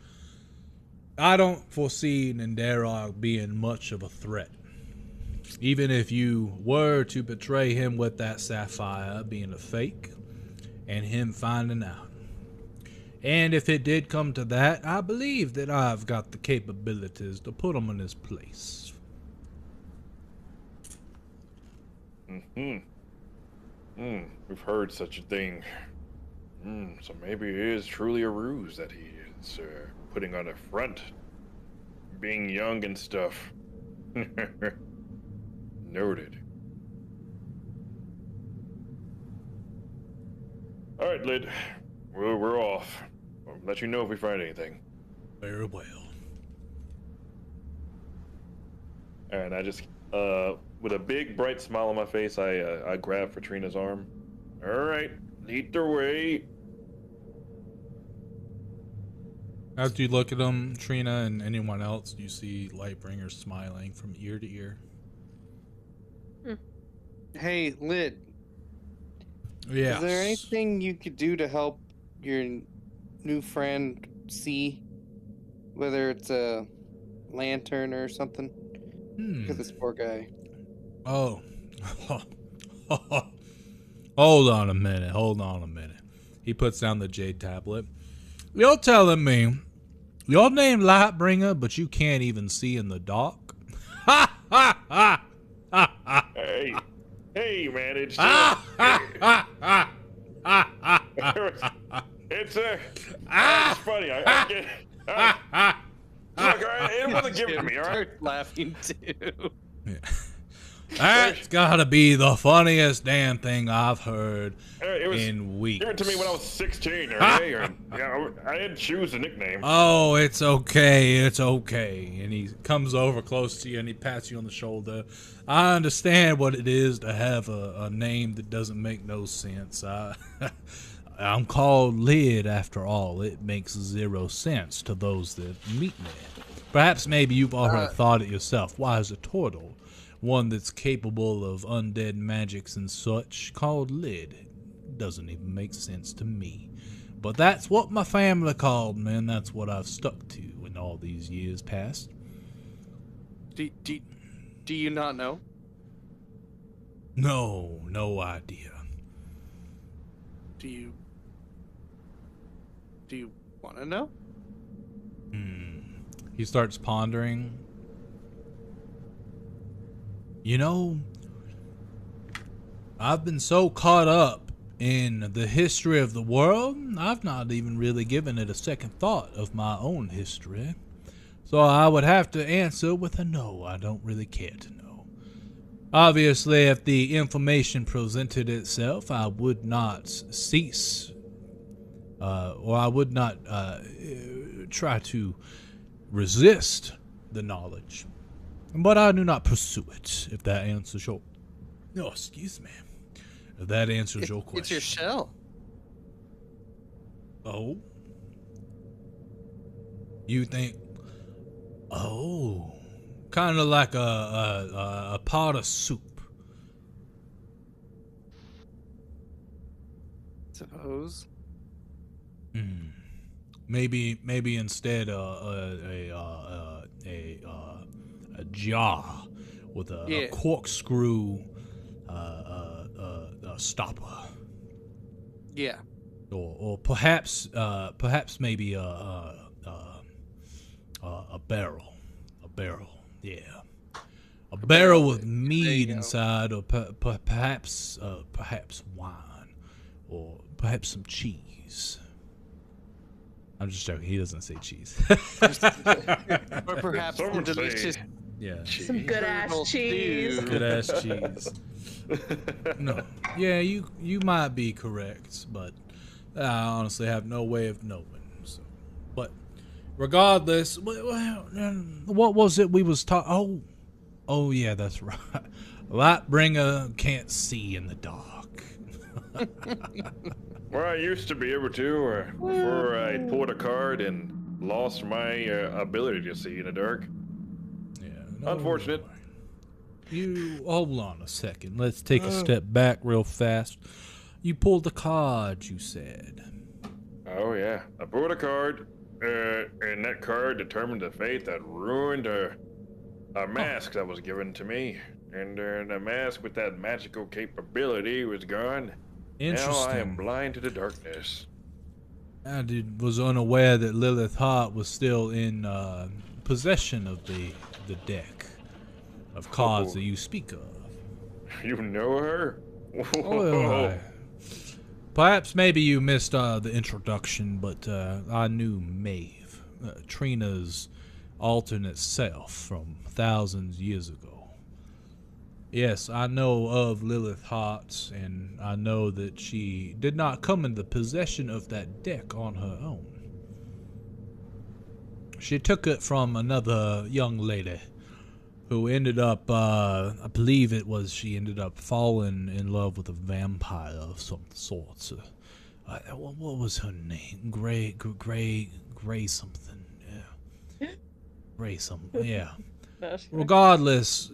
I don't foresee Nenderog being much of a threat. Even if you were to betray him with that sapphire being a fake, and him finding out. And if it did come to that, I believe that I've got the capabilities to put him in his place. We've heard such a thing. So maybe it is truly a ruse that he is putting on a front. Being young and stuff. Noted. Alright, Lid. We're off. I'll let you know if we find anything. Very well. And I just, with a big bright smile on my face, I grab for Trina's arm. All right, lead the way. As you look at them, Trina and anyone else, you see Lightbringer smiling from ear to ear. Hey, Lid. Yeah. Is there anything you could do to help your new friend see? Whether it's a lantern or something? Look at this poor guy. Oh. Hold on a minute. He puts down the jade tablet. You're telling me your name Lightbringer, but you can't even see in the dark? Ha ha ha ha ha. Hey, man, it's it's funny. I get. Look, it wasn't given to me, all right? Start laughing too. Yeah. That's gotta be the funniest damn thing I've heard in weeks. Give it to me when I was 16, okay? I didn't choose a nickname. Oh, it's okay. And he comes over close to you and he pats you on the shoulder. I understand what it is to have a name that doesn't make no sense. I'm called Lid after all. It makes 0 sense to those that meet me. Perhaps maybe you've already thought it yourself. Why is a turtle, one that's capable of undead magics and such, called Lid? Doesn't even make sense to me. But that's what my family called me, and that's what I've stuck to in all these years past. Do you not know? No idea. Do you want to know? He starts pondering. You know, I've been so caught up in the history of the world, I've not even really given it a second thought of my own history. So I would have to answer with a no. I don't really care to know. Obviously, if the information presented itself, I would not cease, or I would not try to resist the knowledge. But I do not pursue it, if that answers your... Oh, excuse me. If that answers your question. It's your shell. Oh? You think... Oh. Kind of like a pot of soup. Suppose. Maybe instead a jar with a corkscrew stopper. Yeah. Or perhaps maybe a barrel. A barrel. Yeah. A barrel with mead inside, or perhaps wine, or perhaps some cheese. I'm just joking. He doesn't say cheese. Or perhaps some delicious. Yeah. Some good ass cheese. Good ass cheese. No. Yeah, you might be correct, but I honestly have no way of knowing. So, but regardless, what was it we was talking? Oh yeah, that's right. Lightbringer can't see in the dark. Well, I used to be able to, before I pulled a card and lost my ability to see in the dark. Yeah. Unfortunate. You hold on a second. Let's take a step back real fast. You pulled the card, you said. Oh yeah, I pulled a card, and that card determined the fate that ruined a mask that was given to me, and the mask with that magical capability was gone. Interesting. Now I am blind to the darkness. I was unaware that Lilith Hart was still in possession of the deck of cards that you speak of. You know her? Oh, perhaps maybe you missed the introduction, but I knew Maeve, Trina's alternate self from thousands of years ago. Yes, I know of Lilith Hart, and I know that she did not come into possession of that deck on her own. She took it from another young lady who ended up, I believe it was she ended up falling in love with a vampire of some sort. What was her name? Gray something. Yeah. Gray something. Yeah. Regardless,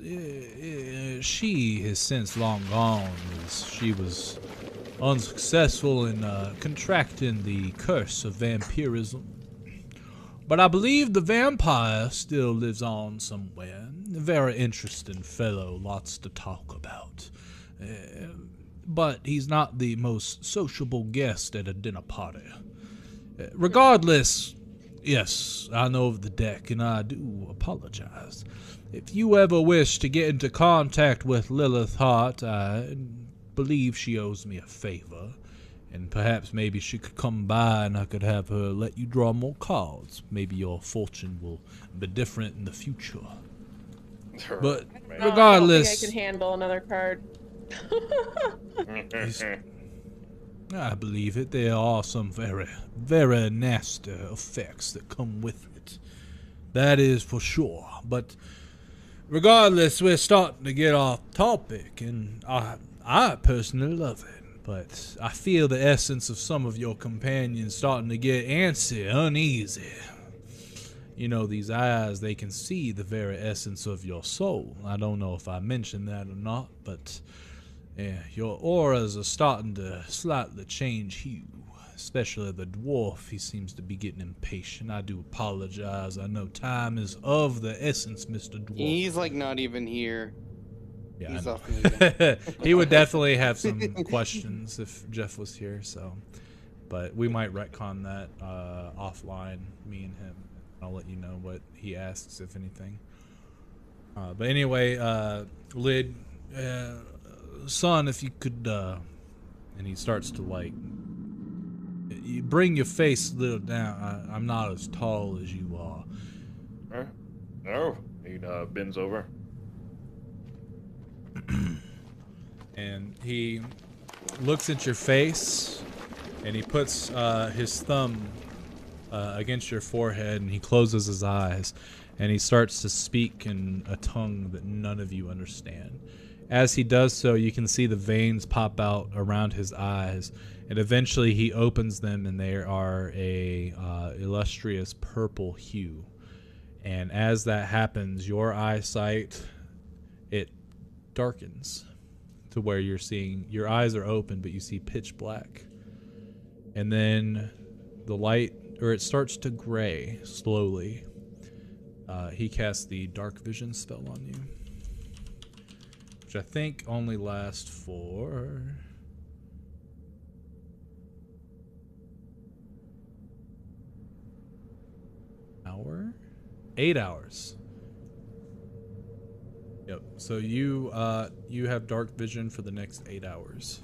she has since long gone as she was unsuccessful in contracting the curse of vampirism. But I believe the vampire still lives on somewhere. A very interesting fellow, lots to talk about. But he's not the most sociable guest at a dinner party. Regardless, yes, I know of the deck, and I do apologize. If you ever wish to get into contact with Lilith Hart, I believe she owes me a favor. And perhaps maybe she could come by and I could have her let you draw more cards. Maybe your fortune will be different in the future. But regardless... I don't think I can handle another card. I believe it. There are some very, very nasty effects that come with it. That is for sure. But regardless, we're starting to get off topic, and I personally love it. But I feel the essence of some of your companions starting to get antsy, uneasy. You know, these eyes, they can see the very essence of your soul. I don't know if I mentioned that or not, but yeah, your auras are starting to slightly change hue. Especially the dwarf, he seems to be getting impatient. I do apologize. I know time is of the essence, Mr. Dwarf. He's like not even here. Yeah, He's I off know. He would definitely have some questions if Jeff was here, so. But we might retcon that offline, me and him. I'll let you know what he asks, if anything. But anyway, Lid, son, if you could, and he starts to like, you bring your face a little down. I'm not as tall as you are. No, he bends over. And he looks at your face, and he puts his thumb against your forehead, and he closes his eyes, and he starts to speak in a tongue that none of you understand. As he does so, you can see the veins pop out around his eyes, and eventually he opens them, and they are a illustrious purple hue. And as that happens, your eyesight, it darkens to where you're seeing, your eyes are open, but you see pitch black. And then the light, or it starts to gray slowly. He casts the dark vision spell on you, which I think only lasts for hour? 8 hours. Yep. So you have dark vision for the next 8 hours.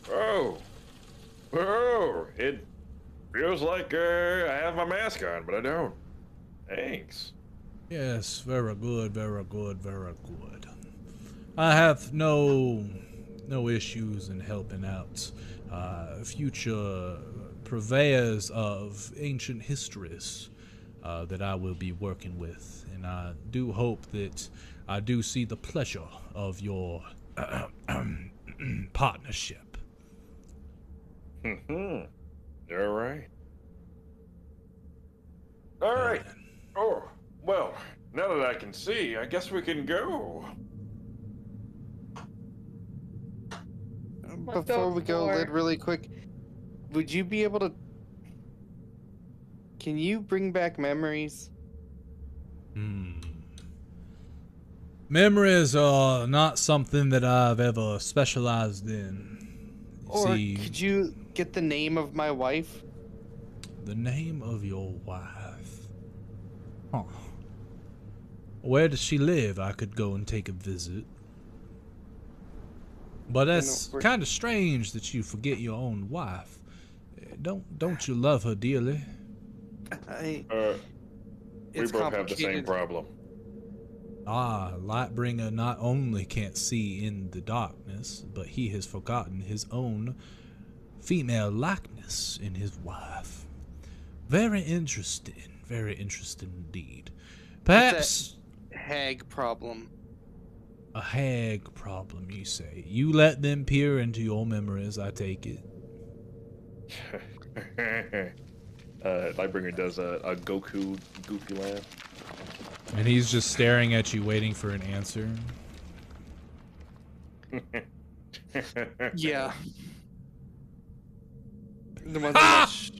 Oh, it feels like I have my mask on, but I don't. Thanks. Yes, very good, very good, very good. I have no issues in helping out future purveyors of ancient histories that I will be working with, and I do hope that I do see the pleasure of your partnership. All right. All right. Oh, well, now that I can see, I guess we can go. Before we go, Lid, really quick, would you be able to... Can you bring back memories? Memories are not something that I've ever specialized in. Or See, could you get the name of my wife? the name of your wife. Huh. Where does she live? I could go and take a visit. But that's kind of strange that you forget your own wife. Don't you love her dearly? We both have the same problem. Lightbringer not only can't see in the darkness, but he has forgotten his own female likeness in his wife. Very interesting indeed. Perhaps hag problem. A hag problem, you say? You let them peer into your memories, I take it. Lightbringer does a Goku goofy laugh. And he's just staring at you, waiting for an answer. Yeah. The ones much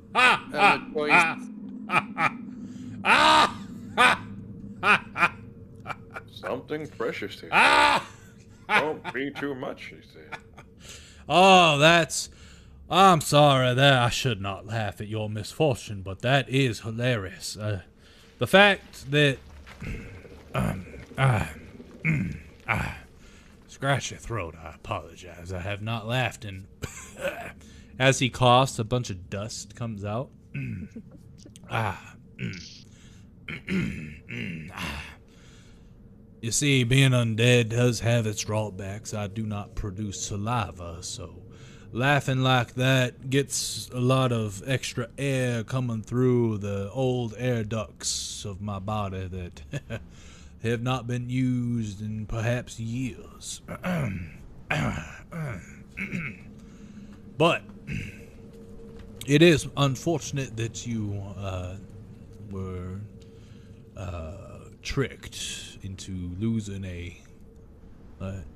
Something precious to you. Don't be too much, he said. Oh, I'm sorry that I should not laugh at your misfortune, but that is hilarious. The fact that scratch your throat, I apologize. I have not laughed in as he coughs, a bunch of dust comes out. You see, being undead does have its drawbacks. I do not produce saliva, so laughing like that gets a lot of extra air coming through the old air ducts of my body that have not been used in perhaps years. But it is unfortunate that you were tricked into losing a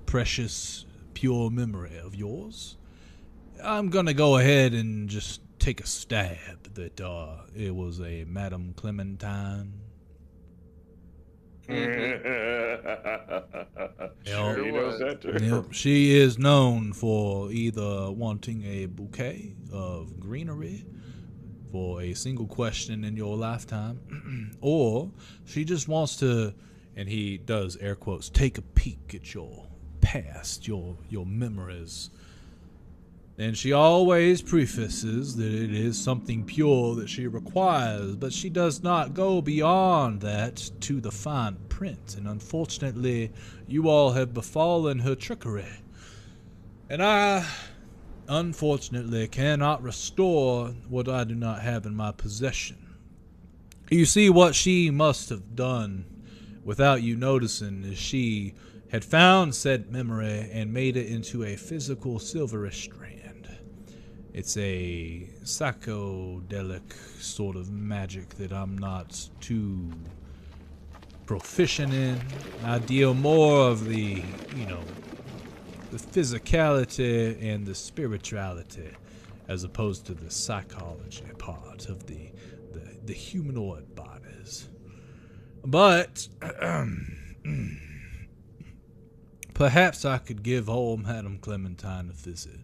precious, pure memory of yours. I'm gonna go ahead and just take a stab that it was a Madame Clementine. Sure, he knows that too. Yep, she is known for either wanting a bouquet of greenery for a single question in your lifetime, or she just wants to, and he does air quotes, take a peek at your past, your memories. And she always prefaces that it is something pure that she requires, but she does not go beyond that to the fine print, and unfortunately, you all have befallen her trickery. And I, unfortunately, cannot restore what I do not have in my possession. You see, what she must have done, without you noticing, is she had found said memory and made it into a physical silverish strand. It's a psychedelic sort of magic that I'm not too proficient in. I deal more of the physicality and the spirituality as opposed to the psychology part of the humanoid bodies. But perhaps I could give old Madame Clementine a visit,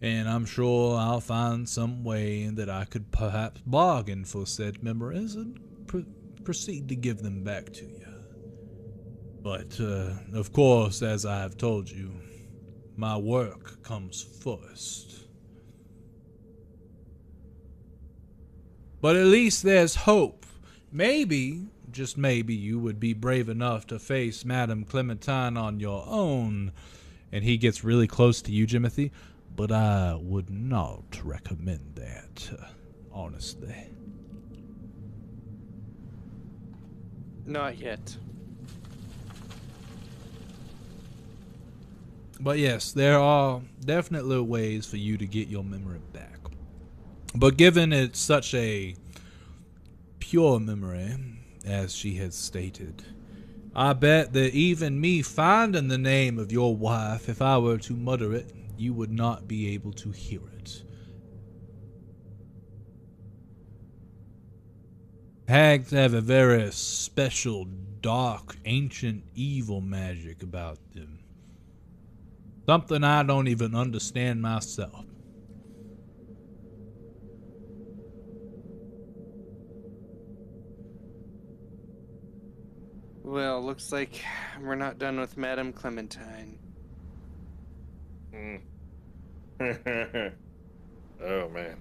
and I'm sure I'll find some way that I could perhaps bargain for said memories and proceed to give them back to you. But, of course, as I have told you, my work comes first. But at least there's hope. Maybe, just maybe, you would be brave enough to face Madame Clementine on your own. And he gets really close to you, Jimothy. But I would not recommend that, honestly. Not yet. But yes, there are definitely ways for you to get your memory back. But given it's such a pure memory, as she has stated, I bet that even me finding the name of your wife, if I were to mutter it, you would not be able to hear it. Hags have a very special, dark, ancient, evil magic about them. Something I don't even understand myself. Well, looks like we're not done with Madame Clementine. Oh, man.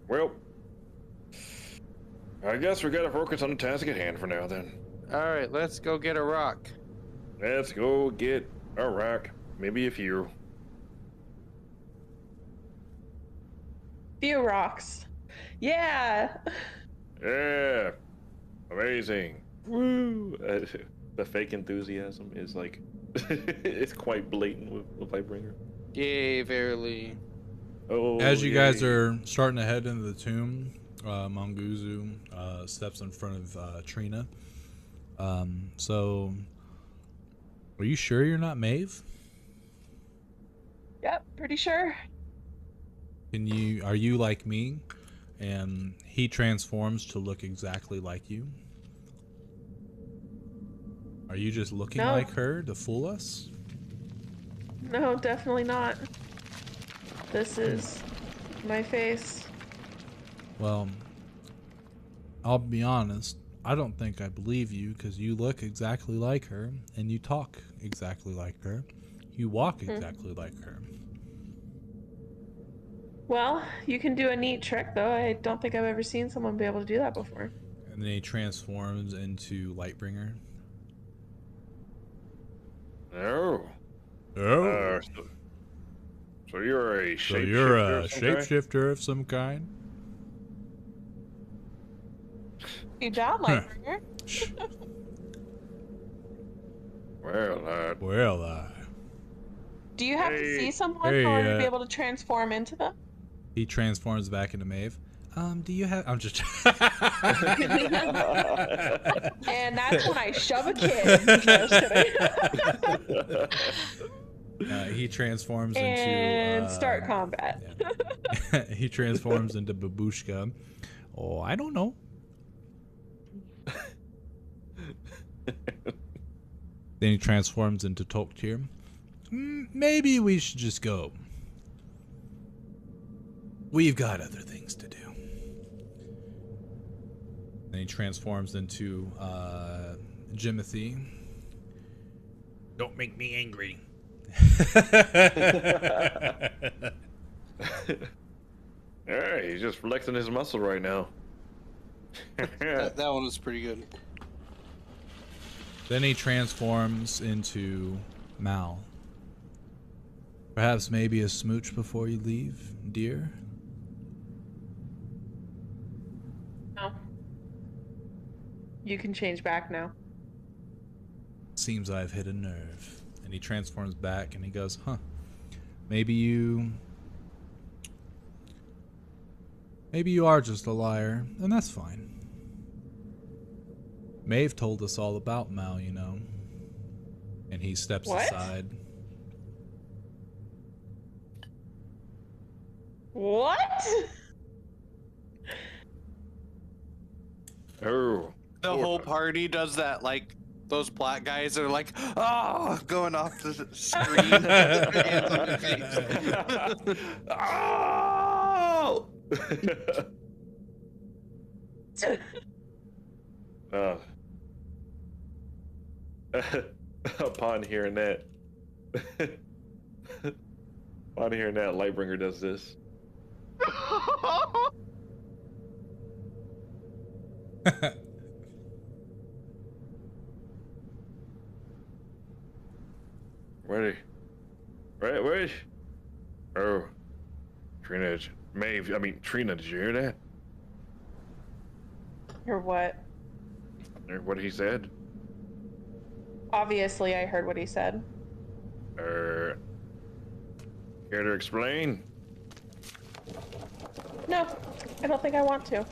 Well, I guess we gotta focus on the task at hand for now, then. Alright, let's go get a rock. Let's go get a rock. Maybe a few. Few rocks. Yeah. Yeah. Amazing. Woo! The fake enthusiasm is like, it's quite blatant with Lightbringer. Yay, verily. Oh, As you guys yay. are starting to head into the tomb, Manguzu steps in front of Trina. So, are you sure you're not Maeve? Yep, pretty sure. Are you like me? And he transforms to look exactly like you? Are you just looking No. like her to fool us? No, definitely not. This is my face. Well, I'll be honest. I don't think I believe you because you look exactly like her and you talk exactly like her. You walk exactly like her. Well, you can do a neat trick, though. I don't think I've ever seen someone be able to do that before. And then he transforms into Lightbringer. Oh. Oh. So you're a So you're a shapeshifter? shapeshifter of some kind? You down, Lightbringer? Well, Do you have to Hey. see someone Hey, in order to be able to transform into them? He transforms back into Maeve. Do you have... I'm just... And that's when I shove a kid. No, just kidding. He transforms And into... start combat. Yeah. He transforms into Babushka. Oh, I don't know. Then he transforms into Toktir. Maybe we should just go. We've got other things to do. Then he transforms into Jimothy. Don't make me angry. Yeah, he's just flexing his muscle right now. That one was pretty good. Then he transforms into Mal. Perhaps maybe a smooch before you leave, dear? No. You can change back now. Seems I've hit a nerve. And he transforms back and he goes, huh, maybe you are just a liar, and that's fine. Maeve told us all about Mal, you know. And he steps What? aside. What? Oh. The whole party does that, like, those black guys are like, oh, going off the screen. Hands on their face. Oh! Upon hearing that, Lightbringer does this. Ready? Ready? Oh, Trina, Trina, did you hear that? Or what? What he said? Obviously, I heard what he said. Care to explain? No, I don't think I want to.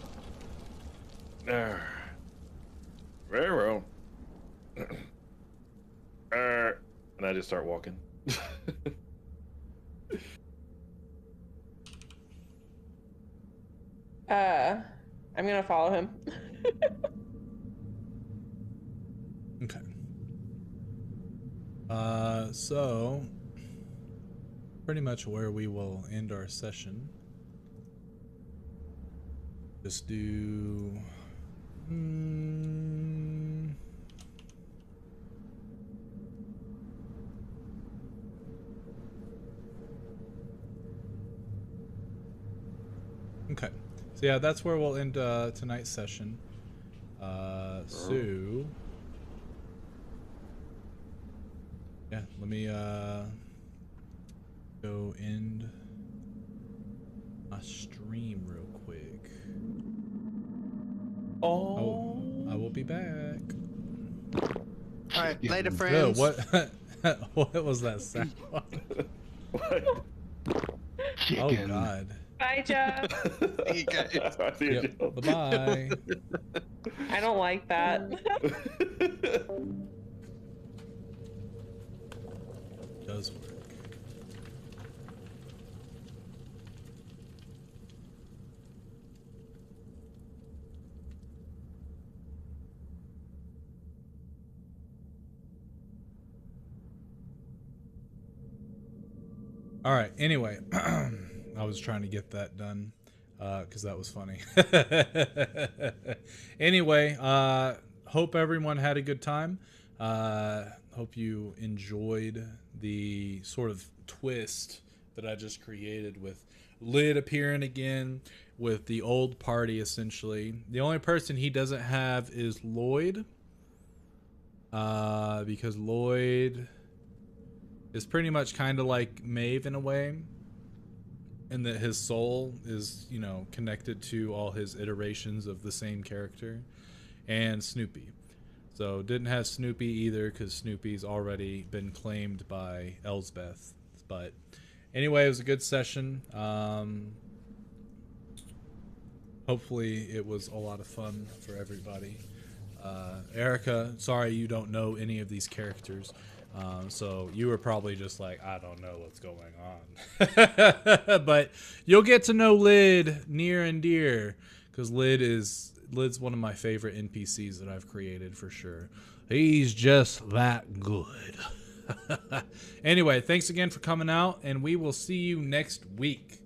Very well. And I just start walking. I'm gonna follow him. Okay. So pretty much where we will end our session. Just do okay. So yeah, that's where we'll end tonight's session. So yeah, let me go end my stream real quick. I will be back. All right, later, Yo, friends. what was that sound? What? Oh God. Bye, Jeff. See you guys. I see you, Yep. Joe. Bye-bye. I don't like that. Does work. All right. Anyway, I was trying to get that done because that was funny. Anyway, hope everyone had a good time. Hope you enjoyed the sort of twist that I just created with Lid appearing again with the old party, essentially. The only person he doesn't have is Lloyd. Because Lloyd is pretty much kind of like Maeve in a way, and that his soul is, you know, connected to all his iterations of the same character, and Snoopy. So didn't have Snoopy either because Snoopy's already been claimed by Elsbeth. But anyway, it was a good session. Hopefully it was a lot of fun for everybody. Erica, sorry you don't know any of these characters. So you were probably just like, I don't know what's going on. But you'll get to know Lid near and dear, because Lid's one of my favorite NPCs that I've created for sure. He's just that good. Anyway, thanks again for coming out, and we will see you next week.